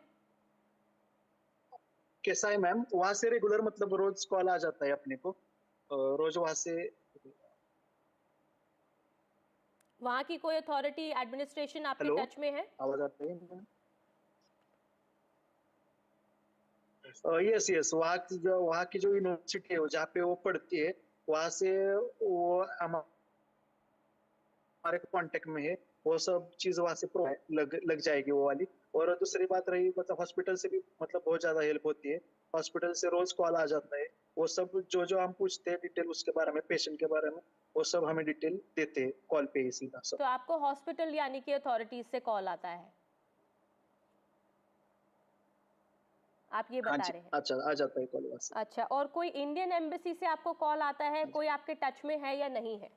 कैसा है मैम, वहाँ से रेगुलर मतलब रोज कॉल आ जाता है अपने को, रोज वहाँ से। वहाँ की कोई अथॉरिटी, एडमिनिस्ट्रेशन आपके टच में है? आवाज आती है? यस, वहाँ की जो यूनिवर्सिटी है जहाँ पे वो पढ़ती है, वहाँ से वो हमारे कांटेक्ट में है, वो सब चीज वहाँ से लग जाएगी वो वाली। और दूसरी बात रही मतलब हॉस्पिटल से भी मतलब बहुत ज्यादा हेल्प होती है, हॉस्पिटल से रोज कॉल आ जाता है, वो सब जो हम पूछते हैं डिटेल उसके बारे में, पेशेंट के बारे में, वो सब हमें डिटेल देते हैं कॉल पे ही सीधा सब। तो आपको हॉस्पिटल यानी कि अथॉरिटीज से कॉल आता है, आप ये बता रहे हैं? अच्छा, आ जाता है कॉल वहाँ से। अच्छा, और कोई इंडियन एम्बेसी से आपको कॉल आता है? कोई आपके टच में है या नहीं है?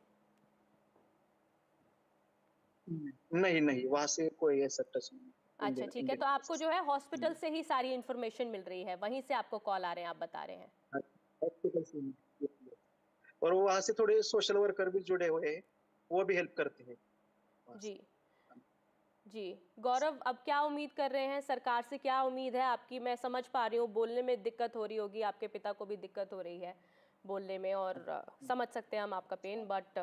नहीं, वहाँ से कोई ऐसा टच नहीं। अच्छा, ठीक है, तो आपको जो है हॉस्पिटल से ही सारी इन्फॉर्मेशन मिल रही है, वहीं से आपको कॉल आ रहे हैं, आप बता रहे हैं? हॉस्पिटल से। और वहाँ से थोड़े सोशल वर्कर भी जुड़े हुए हैं, वो भी हेल्प करते हैं। जी, गौरव, अब क्या उम्मीद कर रहे हैं, सरकार से क्या उम्मीद है आपकी? मैं समझ पा रही हूँ बोलने में दिक्कत हो रही होगी, आपके पिता को भी दिक्कत हो रही है, बोलने में और समझ सकते हैं हम आपका पेन, बट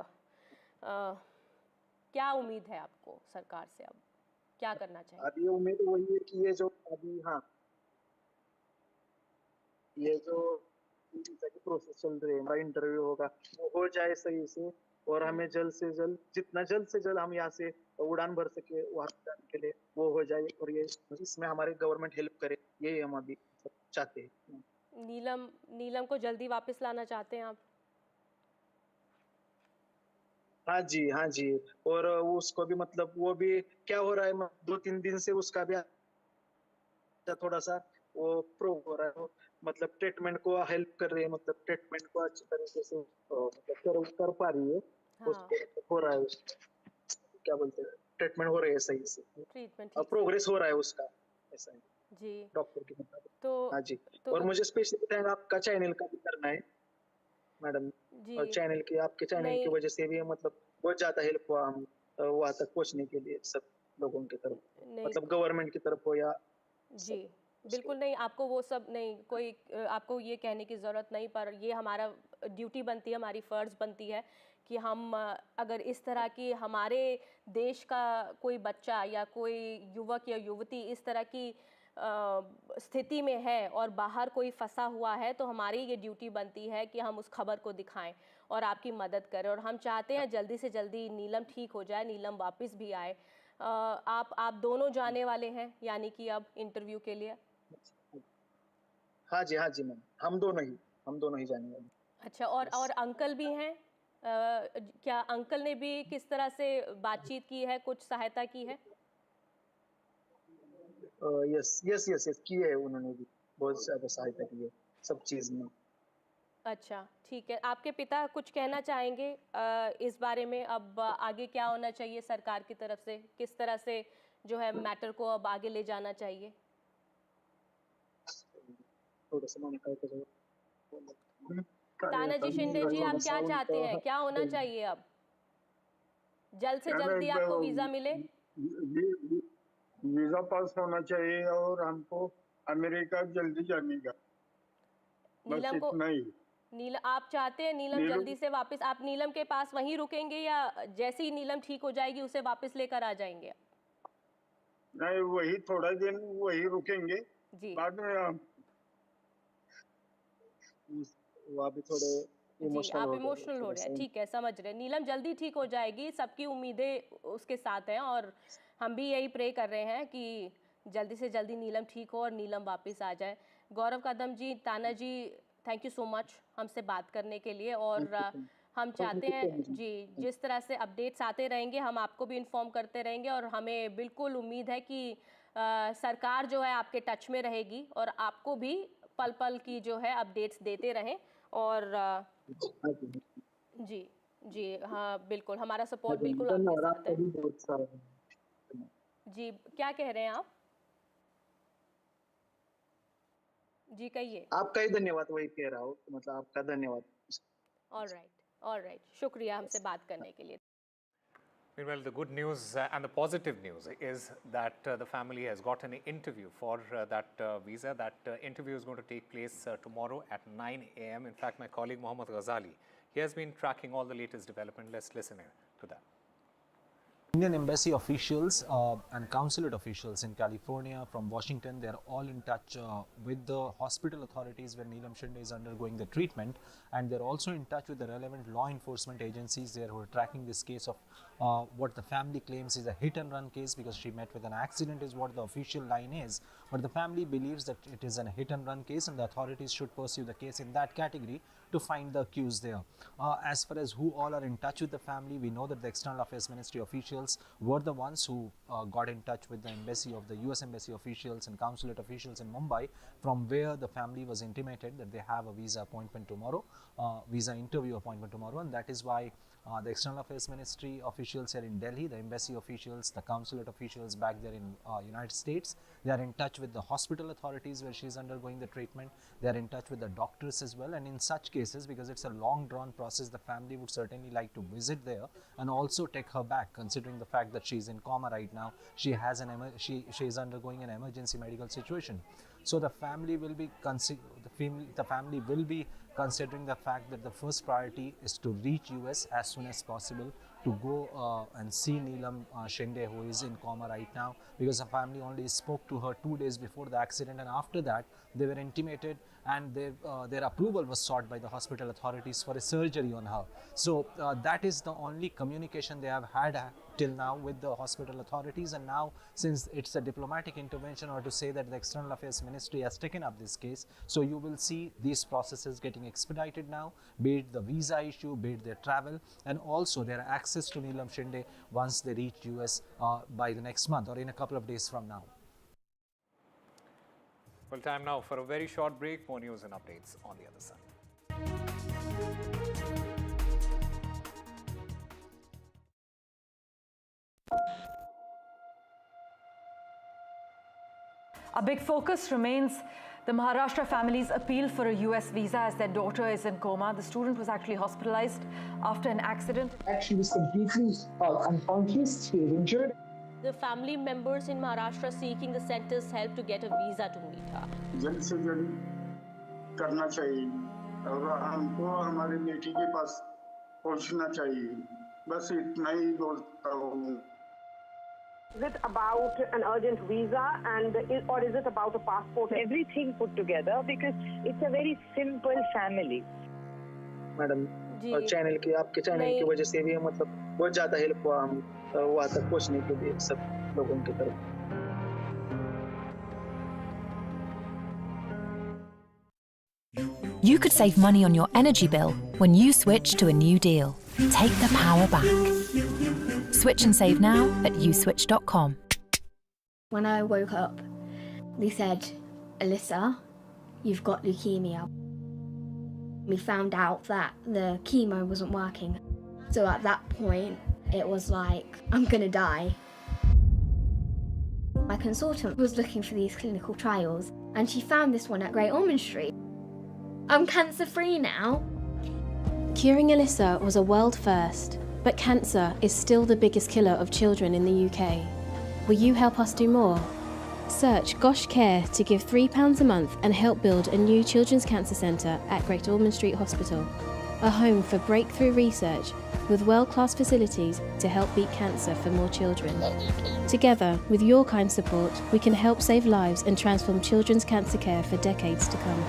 क्या उम्मीद है आपको सरकार से, अब क्या करना चाहिए? अभी उम्मीद वही है कि ये जो अभी हाँ ये जो प्रोसेस चल रही है, हमारा इंटरव्यू होगा वो हो जाए सही से, और हमें जल्द से जल्द, जितना जल्द से जल्द हम यहाँ से उड़ान भर सके वहाँ जाने के लिए वो हो जाए, और ये इसमें हमारी गवर्नमेंट हेल्प करे, यही हम अभी चाहते हैं। नीलम को जल्दी वापस लाना चाहते हैं आप? हाँ जी, हाँ जी। और वो उसको भी मतलब वो भी क्या हो रहा है, 2-3 दिन से उसका भी थोड़ा सा वो प्रो हो रहा है, वो मतलब ट्रीटमेंट को हेल्प कर रही है, मतलब ट्रीटमेंट को अच्छी तरीके से मतलब कर पा रही है। उसको हो रहा है, क्या बोलते हैं, ट्रीटमेंट हो रही है सही से, ट्रीटमेंट और प्रोग्रेस हो रहा है उसका, ऐसा है जी डॉक्टर के मुताबिक। तो हाँ जी। और मुझे स्पेशली थैंक आपका चैनल का भी करना है मैडम, और जी चैनल की, आपके चैनल की नहीं वजह से भी मतलब बहुत ज्यादा हेल्प हुआ हम वहाँ तक पहुँचने के लिए, सब लोगों की तरफ, नहीं मतलब गवर्नमेंट की तरफ हो या जी बिल्कुल नहीं, आपको वो सब नहीं, कोई आपको ये कहने की ज़रूरत नहीं, पर ये हमारा ड्यूटी बनती है, हमारी फ़र्ज़ बनती है कि हम अगर इस तरह की हमारे देश का कोई बच्चा या कोई युवक या युवती इस तरह की स्थिति में है और बाहर कोई फंसा हुआ है, तो हमारी ये ड्यूटी बनती है कि हम उस खबर को दिखाएं और आपकी मदद करें। और हम चाहते हैं जल्दी से जल्दी नीलम ठीक हो जाए, नीलम वापस भी आए। आप दोनों जाने वाले हैं यानी कि अब इंटरव्यू के लिए? हाँ जी, हाँ जी मैम, हम दोनों ही जाने वाले। अच्छा, और अंकल भी हैं? क्या अंकल ने भी किस तरह से बातचीत की है, कुछ सहायता की है? यस यस यस यस, की है उन्होंने भी, बहुत ज्यादा सहायता की है सब चीज में। अच्छा ठीक है, आपके पिता कुछ कहना चाहेंगे इस बारे में? अब आगे क्या होना चाहिए सरकार की तरफ से, किस तरह से जो है मैटर को अब आगे ले जाना चाहिए? थोड़ा सा मैंने तानाजी शिंदे जी, आप क्या चाहते हैं, क्या होना चाहिए अब? जल्द से जल्दी आपको वीजा मिले? वीजा पास होना चाहिए और हमको अमेरिका जल्दी जाने का, बस नीलम को इतना ही। आप चाहते हैं नीलम जल्दी से वापस, आप नीलम के पास वहीं रुकेंगे या जैसे ही नीलम ठीक हो जाएगी उसे वापस लेकर आ जाएंगे? नहीं, वही थोड़ा दिन वही रुकेंगे, जी बाद में वहाँ भी थोड़े जी इमोशनल आप हो गए इमोशनल हो थोड़ा रहे सा। हैं, ठीक है, समझ रहे हैं। नीलम जल्दी ठीक हो जाएगी, सबकी उम्मीदें उसके साथ हैं और हम भी यही प्रे कर रहे हैं कि जल्दी से जल्दी नीलम ठीक हो और नीलम वापस आ जाए। गौरव कदम जी, ताना जी, थैंक यू सो मच हमसे बात करने के लिए। और हम चाहते हैं जी, जिस तरह से अपडेट्स आते रहेंगे हम आपको भी इन्फॉर्म करते रहेंगे, और हमें बिल्कुल उम्मीद है कि सरकार जो है आपके टच में रहेगी और आपको भी पल पल की जो है अपडेट्स देते रहें। और जी जी हाँ बिल्कुल, हमारा सपोर्ट बिल्कुल आपके धन्यवाद, साथ आपका है। भी बहुत सारा जी क्या कह रहे हैं आप? जी कहिए। आपका ही धन्यवाद, वही कह रहा हूँ, मतलब आपका धन्यवाद। ऑल राइट, शुक्रिया हमसे बात करने के लिए। Meanwhile, the good news and the positive news is that the family has got an interview for that visa. That interview is going to take place tomorrow at 9 a.m. In fact, my colleague Mohammad Ghazali, he has been tracking all the latest development. Let's listen to that. Indian embassy officials and consulate officials in California, from Washington, they are all in touch with the hospital authorities where Nilam Shinde is undergoing the treatment, and they're also in touch with the relevant law enforcement agencies there who are tracking this case of what the family claims is a hit and run case, because she met with an accident is what the official line is, but the family believes that it is a hit and run case and the authorities should pursue the case in that category to find the accused there. As far as who all are in touch with the family, we know that the External Affairs Ministry officials were the ones who got in touch with the embassy of the US embassy officials and consulate officials in Mumbai, from where the family was intimated that they have a visa appointment tomorrow, visa interview appointment tomorrow, and that is why the External Affairs Ministry officials here in Delhi, the embassy officials, the consulate officials back there in United States, they are in touch with the hospital authorities where she is undergoing the treatment. They are in touch with the doctors as well, and in such cases, because it's a long drawn process, the family would certainly like to visit there and also take her back, considering the fact that she is in coma right now. She has she is undergoing an emergency medical situation. So the family will be considering the fact that the first priority is to reach US as soon as possible, to go and see Nilam Shinde, who is in coma right now, because the family only spoke to her 2 days before the accident, and after that they were intimated and their approval was sought by the hospital authorities for a surgery on her. So that is the only communication they have had till now with the hospital authorities. And now, since it's a diplomatic intervention, or to say that the External Affairs Ministry has taken up this case, so you will see these processes getting expedited now, be it the visa issue, be it their travel, and also their access to Nilam Shinde once they reach US by the next month or in a couple of days from now. Well, time now for a very short break. More news and updates on the other side. A big focus remains the Maharashtra family's appeal for a US visa as their daughter is in coma. The student was actually hospitalized after an accident. She was completely unconscious. She was injured. The family members in Maharashtra seeking the center's help to get a visa to meet her. जल्द से जल्द करना चाहिए और हमको हमारी बेटी के पास पहुंचना चाहिए, बस इतना ही बोलता हूँ. Is it about an urgent visa or is it about a passport? Everything put together, because it's a very simple family. Madam, और चैनल की आपके चैनल की वजह से भी मतलब बहुत ज़्यादा हेल्प हुआ हम वहाँ तक पहुँचने के लिए सब लोगों की तरफ. You could save money on your energy bill when you switch to a new deal. Take the power back. Switch and save now at uswitch.com. When I woke up, they said, Alyssa, you've got leukemia. We found out that the chemo wasn't working. So at that point, it was like, I'm gonna die. My consultant was looking for these clinical trials, and she found this one at Great Ormond Street. I'm cancer-free now. Curing Alyssa was a world first, but cancer is still the biggest killer of children in the UK. Will you help us do more? Search Gosh Care to give £3 a month and help build a new children's cancer centre at Great Ormond Street Hospital, a home for breakthrough research with world-class facilities to help beat cancer for more children. Together, with your kind support, we can help save lives and transform children's cancer care for decades to come.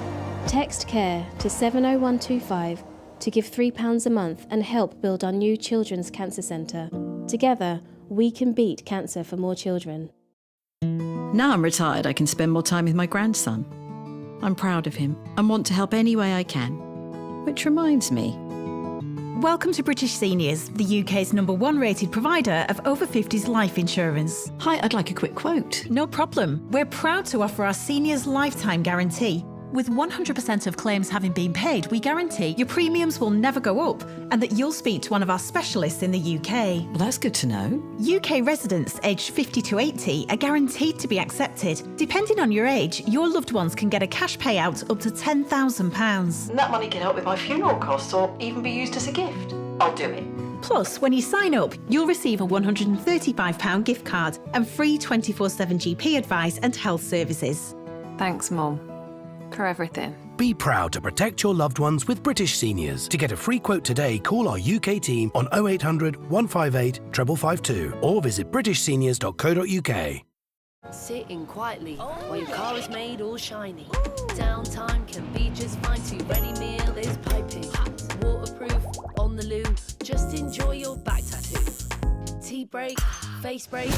Text CARE to 70125 to give £3 a month and help build our new children's cancer centre. Together, we can beat cancer for more children. Now I'm retired, I can spend more time with my grandson. I'm proud of him and want to help any way I can. Which reminds me. Welcome to British Seniors, the UK's #1 rated provider of over 50s life insurance. Hi, I'd like a quick quote. No problem. We're proud to offer our seniors lifetime guarantee. With 100% of claims having been paid, we guarantee your premiums will never go up and that you'll speak to one of our specialists in the UK. Well, that's good to know. UK residents aged 50 to 80 are guaranteed to be accepted. Depending on your age, your loved ones can get a cash payout up to £10,000. And that money can help with my funeral costs or even be used as a gift. I'll do it. Plus, when you sign up, you'll receive a £135 gift card and free 24/7 GP advice and health services. Thanks, Mum, for everything. Be proud to protect your loved ones with British Seniors. To get a free quote today, call our UK team on 0800 158 552 or visit britishseniors.co.uk. Sitting quietly while your car is made all shiny. Downtime can be just fine too. Ready meal is piping hot, waterproof on the loo. Just enjoy your back tattoo. Tea break, face break,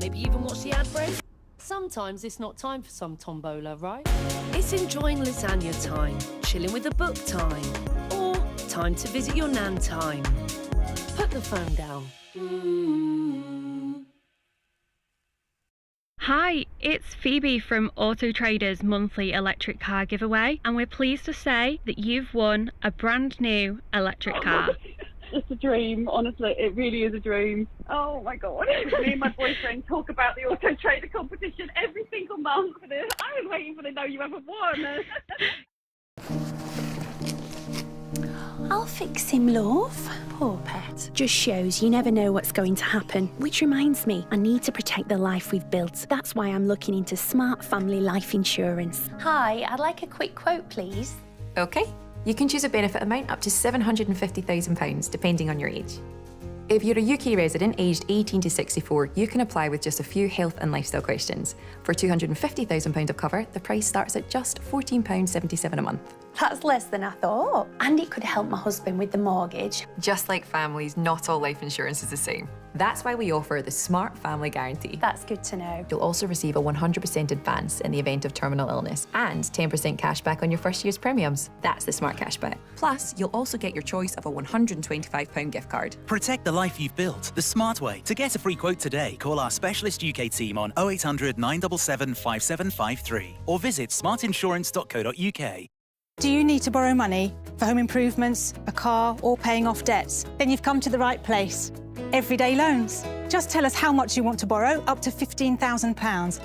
maybe even watch the ad break. Sometimes it's not time for some tombola, right? It's enjoying lasagna time, chilling with a book time, or time to visit your nan time. Put the phone down. Hi, it's Phoebe from Auto Trader's monthly electric car giveaway, and we're pleased to say that you've won a brand new electric car. It's a dream, honestly, it really is a dream. Oh my god. Me and my boyfriend talk about the Auto Trader competition every single month. I was waiting for the know you haven't won. I'll fix him, love. Poor pet. Just shows you never know what's going to happen. Which reminds me, I need to protect the life we've built. That's why I'm looking into smart family life insurance. Hi, I'd like a quick quote, please. Okay. You can choose a benefit amount up to £750,000, depending on your age. If you're a UK resident aged 18 to 64, you can apply with just a few health and lifestyle questions. For £250,000 of cover, the price starts at just £14.77 a month. That's less than I thought. And it could help my husband with the mortgage. Just like families, not all life insurance is the same. That's why we offer the Smart Family Guarantee. That's good to know. You'll also receive a 100% advance in the event of terminal illness and 10% cash back on your first year's premiums. That's the Smart Cashback. Plus, you'll also get your choice of a £125 gift card. Protect the life you've built the smart way. To get a free quote today, call our specialist UK team on 0800 977 5753 or visit smartinsurance.co.uk. Do you need to borrow money for home improvements, a car, or paying off debts? Then you've come to the right place. Everyday Loans. Just tell us how much you want to borrow, up to £15,000.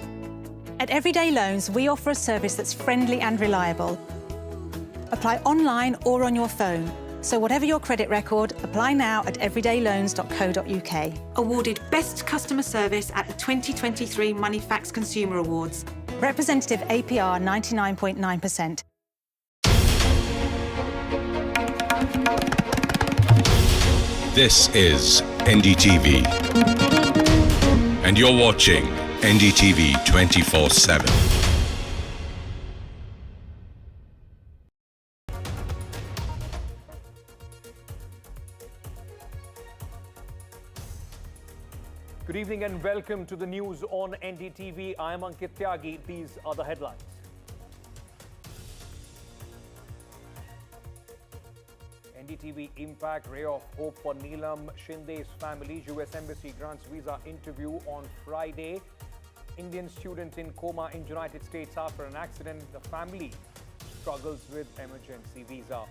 At Everyday Loans, we offer a service that's friendly and reliable. Apply online or on your phone. So whatever your credit record, apply now at everydayloans.co.uk. Awarded Best Customer Service at the 2023 Moneyfax Consumer Awards. Representative APR 99.9%. This is NDTV, and you're watching NDTV 24/7. Good evening and welcome to the news on NDTV. I am Ankit Tyagi. These are the headlines. NDTV Impact, ray of hope for Nilam Shinde's family. US Embassy grants visa interview on Friday. Indian student in coma in United States after an accident. The family struggles with emergency visa.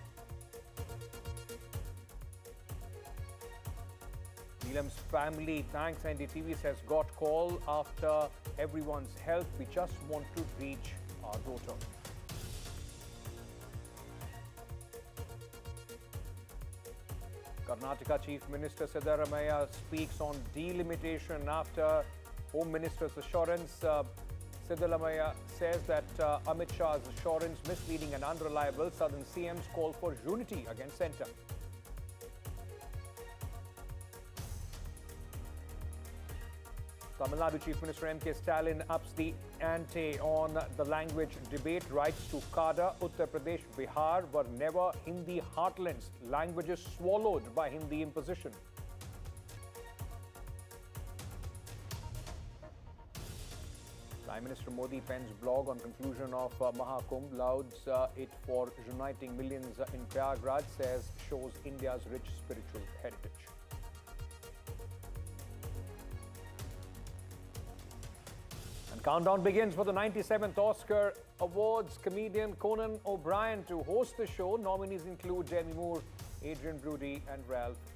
Nilam's family thanks NDTV, says got call after everyone's health. We just want to reach our daughter. Karnataka Chief Minister Satara speaks on delimitation after Home Minister's assurance. Satara says that Amit Shah's assurance misleading and unreliable. Southern CM's call for unity against centre. Tamil Nadu Chief Minister M.K. Stalin ups the ante on the language debate. Writes to Kada, Uttar Pradesh, Bihar were never Hindi heartlands. Languages swallowed by Hindi imposition. Prime Minister Modi pens blog on conclusion of Mahakumbh, lauds it for uniting millions in Prayagraj, says shows India's rich spiritual heritage. Countdown begins for the 97th Oscar Awards. Comedian Conan O'Brien to host the show. Nominees include Demi Moore, Adrian Brody, and Ralph Fiennes.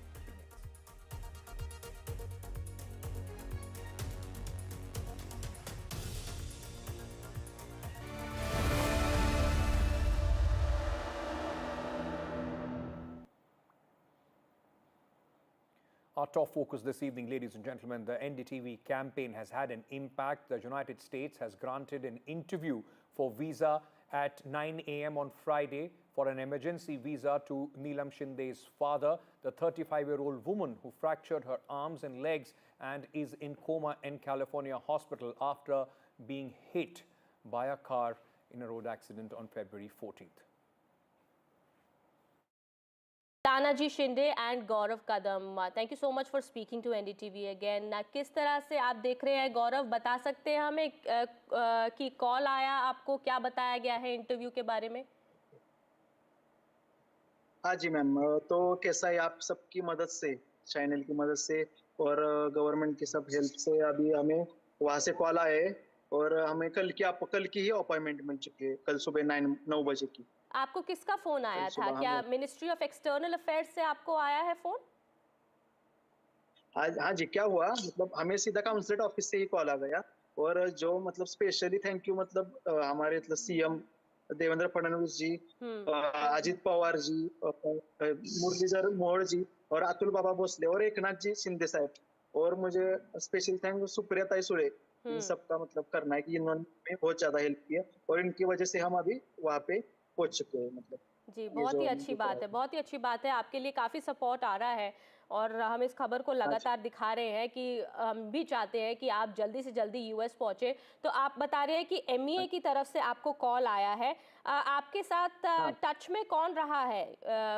Our top focus this evening, ladies and gentlemen, the NDTV campaign has had an impact. The United States has granted an interview for visa at 9 a.m. on Friday for an emergency visa to Nilam Shinde's father, the 35-year-old woman who fractured her arms and legs and is in coma in California hospital after being hit by a car in a road accident on February 14th. Tanaji Shinde and Gaurav Kadam, thank you so much for speaking to NDTV again. किस तरह से आप देख रहे हैं गौरव, बता सकते हैं हमें कि कॉल आया आपको, क्या बताया गया है इंटरव्यू के बारे में? हाँ जी मैम, तो कैसा है, आप सबकी मदद से, चैनल की मदद से और गवर्नमेंट की सब हेल्प से अभी हमें वहाँ से कॉल आए और हमें कल की ही अपॉइंटमेंट मिल चुकी है, कल सुबह 9 बजे की. आपको किसका फोन आया था? क्या मिनिस्ट्री ऑफ एक्सटर्नल अफेयर्स से आपको आया है फोन? हाँ जी, क्या हुआ मतलब हमें सीधा काउंसलेट ऑफिस से ही कॉल आ गया और जो मतलब स्पेशली थैंक यू मतलब हमारे मतलब सीएम देवेंद्र फडणवीस जी, अजित पवार जी, मुरलीधर मोहोळ जी और अतुल बाबा भोसले और एकनाथ जी शिंदे साहब, और मुझे स्पेशल थैंक सुप्रिया ताई सुळे, इन सबका मतलब करना है कि इन्होंने बहुत ज्यादा हेल्प किया और इनकी वजह से हम अभी वहाँ पे पहुंच चुके हैं। मतलब जी, बहुत ही अच्छी बात है, बहुत ही अच्छी बात है। आपके लिए काफ़ी सपोर्ट आ रहा है और हम इस खबर को लगातार दिखा रहे हैं कि हम भी चाहते हैं कि आप जल्दी से जल्दी यूएस पहुंचे। तो आप बता रहे हैं कि एमईए की तरफ से आपको कॉल आया है, आपके साथ टच में कौन रहा है?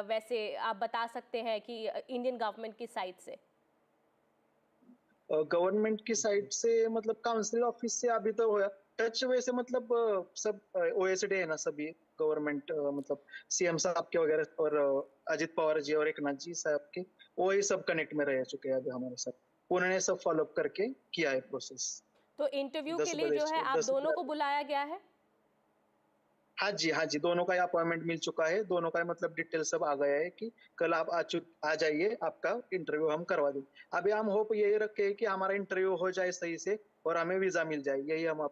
वैसे आप बता सकते हैं कि इंडियन गवर्नमेंट की साइड से? गवर्नमेंट की साइड से मतलब काउंसिल ऑफिस से अभी तो हुआ टच, वैसे मतलब सब ओएसडी है ना, सभी गवर्नमेंट मतलब सीएम साहब के वगैरह और अजित पवार जी और एकनाथ जी साहब के, वही सब कनेक्ट में रह चुके हैं अभी हमारे साथ, उन्होंने सब फॉलो अप करके किया है प्रोसेस। तो इंटरव्यू के लिए जो है आप दोनों को बुलाया गया है? हाँ जी, दोनों का अपॉइंटमेंट मिल चुका है, दोनों का मतलब डिटेल सब आ गया है कि कल आप आ जाइए, आपका इंटरव्यू हम करवा देंगे। अभी हम होप यही रखे हैं कि हमारा इंटरव्यू हो जाए सही से और हमें वीजा मिल जाए, यही हम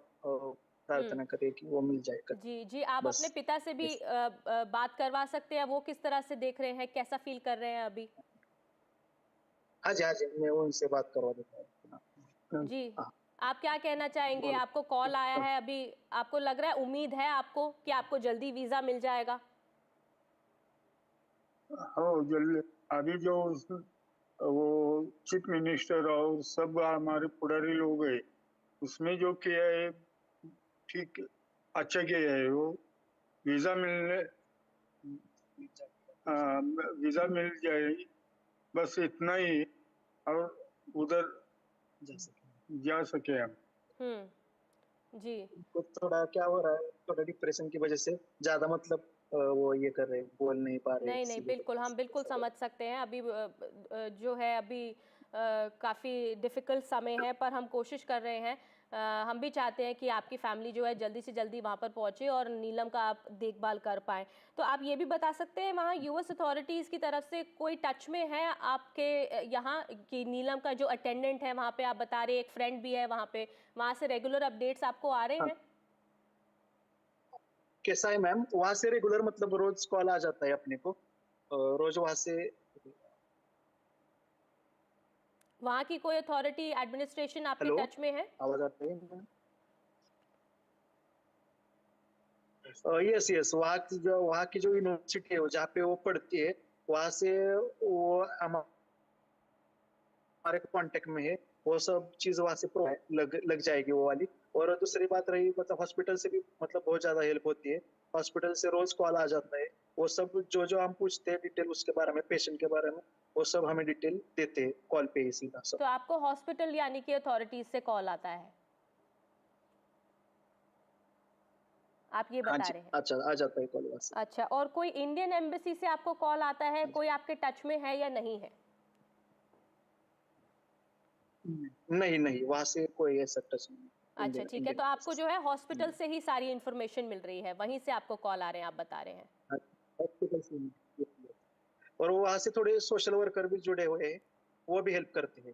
प्रार्थना करें कि वो मिल जाए। जी, आप अपने पिता से भी बात करवा सकते हैं, वो किस तरह से देख रहे हैं, कैसा फील कर रहे हैं अभी? हाँ जी, मैं उनसे बात करवा देता हूँ। जी, आप क्या कहना चाहेंगे? आपको कॉल आया है अभी, आपको लग रहा है, उम्मीद है आपको कि आपको जल्दी वीजा मिल जाएगा? हाँ, जल्दी। अभी जो वो चीफ मिनिस्टर और सब हमारे पुराने लोग हैं, उसमें जो किया है ठीक, अच्छा किया है। वो वीजा मिल जाए, बस इतना ही, और उधर जा सके हम। जी, तो थोड़ा क्या हो रहा है, थोड़ा डिप्रेशन की वजह से ज्यादा मतलब वो ये कर रहे हैं, बोल नहीं पा रहे। नहीं, बिल्कुल, हम बिल्कुल समझ सकते हैं। अभी जो है अभी काफ़ी डिफ़िकल्ट समय है, पर हम कोशिश कर रहे हैं। हम भी चाहते हैं कि आपकी फैमिली जो है जल्दी से जल्दी वहाँ पर पहुँचे और नीलम का आप देखभाल कर पाएँ। तो आप ये भी बता सकते हैं, वहाँ यूएस अथॉरिटीज़ की तरफ से कोई टच में है आपके यहाँ कि नीलम का जो अटेंडेंट है वहाँ पे, आप बता रहे हैं एक फ्रेंड भी है वहाँ पे, वहाँ से रेगुलर अपडेट्स आपको आ रहे हैं? कैसा है मैम, वहाँ से रेगुलर मतलब रोज कॉल आ जाता है अपने को, रोज वहाँ से। वहाँ की कोई अथॉरिटी, एडमिनिस्ट्रेशन आपके टच में है? आवाज आती है? यस, वहाँ की जो यूनिवर्सिटी है जहाँ पे वो पढ़ती है, वहाँ से वो हमारे कांटेक्ट में है, वो सब चीज वहाँ से लग जाएगी वो वाली। और दूसरी बात रही मतलब हॉस्पिटल से भी मतलब बहुत ज्यादा हेल्प होती है, हॉस्पिटल से रोज कॉल आ जाता है, वो सब जो हम पूछते हैं डिटेल उसके बारे में, पेशेंट के बारे में, वो सब हमें डिटेल देते हैं कॉल पे ही सीधा सब। तो आपको हॉस्पिटल यानी कि अथॉरिटीज से कॉल आता है, आप ये बता रहे हैं? अच्छा, आ जाता है कॉल वहाँ से। अच्छा, और कोई इंडियन एम्बेसी से आपको कॉल आता है? कोई आपके टच में है या नहीं है? नहीं, वहाँ से कोई ऐसा टच नहीं। अच्छा, ठीक है। तो आपको जो है हॉस्पिटल से ही सारी इन्फॉर्मेशन मिल रही है, वहीं से आपको कॉल आ रहे हैं, आप बता रहे हैं? हॉस्पिटल से। और वहाँ से थोड़े सोशल वर्कर भी जुड़े हुए हैं, वो भी हेल्प करते हैं।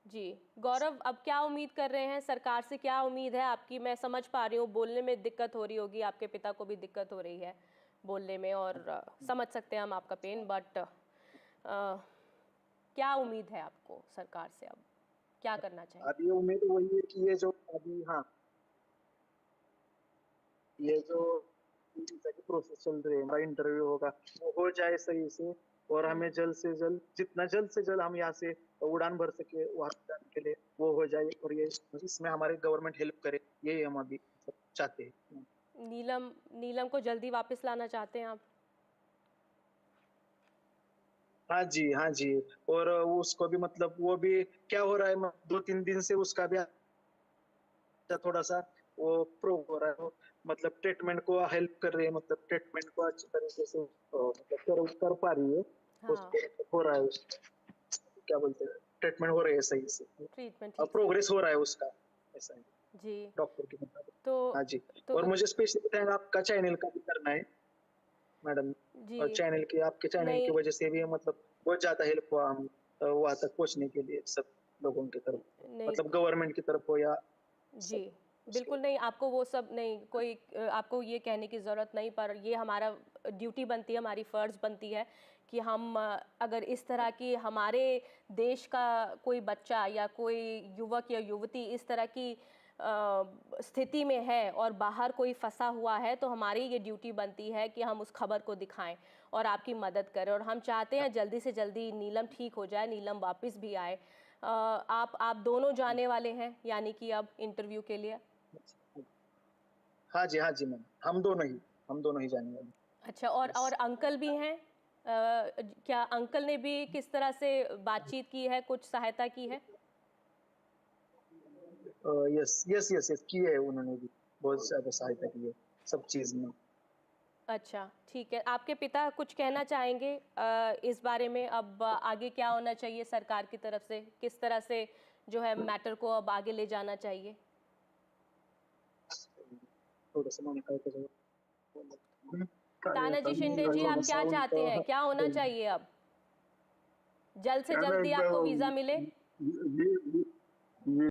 जी, गौरव, अब क्या उम्मीद कर रहे हैं सरकार से? क्या उम्मीद है आपकी? मैं समझ पा रही हूँ बोलने में दिक्कत हो रही होगी, आपके पिता को भी दिक्कत हो रही है बोलने में, और समझ सकते हैं हम आपका पेन, बट क्या उम्मीद है आपको सरकार से? अब क्या करना चाहिए? अभी उम्मीद वही है कि ये जो अभी ये जो प्रोसेस चल रही है, इंटरव्यू होगा, वो हो जाए सही से, और हमें जल्द से जल्द, जितना जल्द से जल्द हम यहाँ से उड़ान भर सके वहाँ जाने के लिए, वो हो जाए, और ये इसमें हमारे गवर्नमेंट हेल्प करे, यही हम अभी चाहते हैं। नीलम को जल्दी वापस लाना चाहते हैं आप? हाँ जी, और उसको भी मतलब वो भी क्या हो रहा है, 2-3 दिन से उसका भी थोड़ा सा वो प्रूव हो रहा है, मतलब ट्रीटमेंट को हेल्प कर रही है, मतलब ट्रीटमेंट को अच्छी तरीके से मतलब कर पा रही है। उसको हो रहा है, क्या बोलते हैं, ट्रीटमेंट हो रही है सही से, प्रोग्रेस हो रहा है उसका, ऐसा है जी डॉक्टर के मुताबिक। तो हाँ जी, और मुझे स्पेशली थैंक आपका चैनल का भी करना है मैडम, और चैनल की, आपके चैनल की वजह से भी मतलब बहुत ज्यादा हेल्प हुआ हम वहाँ तक पहुँचने के लिए, सब लोगों की तरफ, मतलब गवर्नमेंट की तरफ हो या जी बिल्कुल नहीं, आपको वो सब नहीं, कोई आपको ये कहने की ज़रूरत नहीं, पर ये हमारा ड्यूटी बनती है, हमारी फ़र्ज़ बनती है कि हम अगर इस तरह की हमारे देश का कोई बच्चा या कोई युवक या युवती इस तरह की स्थिति में है और बाहर कोई फंसा हुआ है, तो हमारी ये ड्यूटी बनती है कि हम उस खबर को दिखाएं और आपकी मदद करें। और हम चाहते हैं जल्दी से जल्दी नीलम ठीक हो जाए, नीलम वापस भी आए। आप दोनों जाने वाले हैं यानी कि अब इंटरव्यू के लिए? हाँ जी मैम, हम दोनों ही जाने वाले। अच्छा, और अंकल भी हैं? क्या अंकल ने भी किस तरह से बातचीत की है, कुछ सहायता की है? यस की है, उन्होंने भी बहुत ज्यादा सहायता की है सब चीज में। अच्छा, ठीक है। आपके पिता कुछ कहना चाहेंगे इस बारे में? अब आगे क्या होना चाहिए सरकार की तरफ से, किस तरह से जो है मैटर को अब आगे ले जाना चाहिए? तानाजी शिंदे जी, आप क्या चाहते हैं, क्या होना चाहिए अब? जल्द से जल्दी आपको वीजा मिले?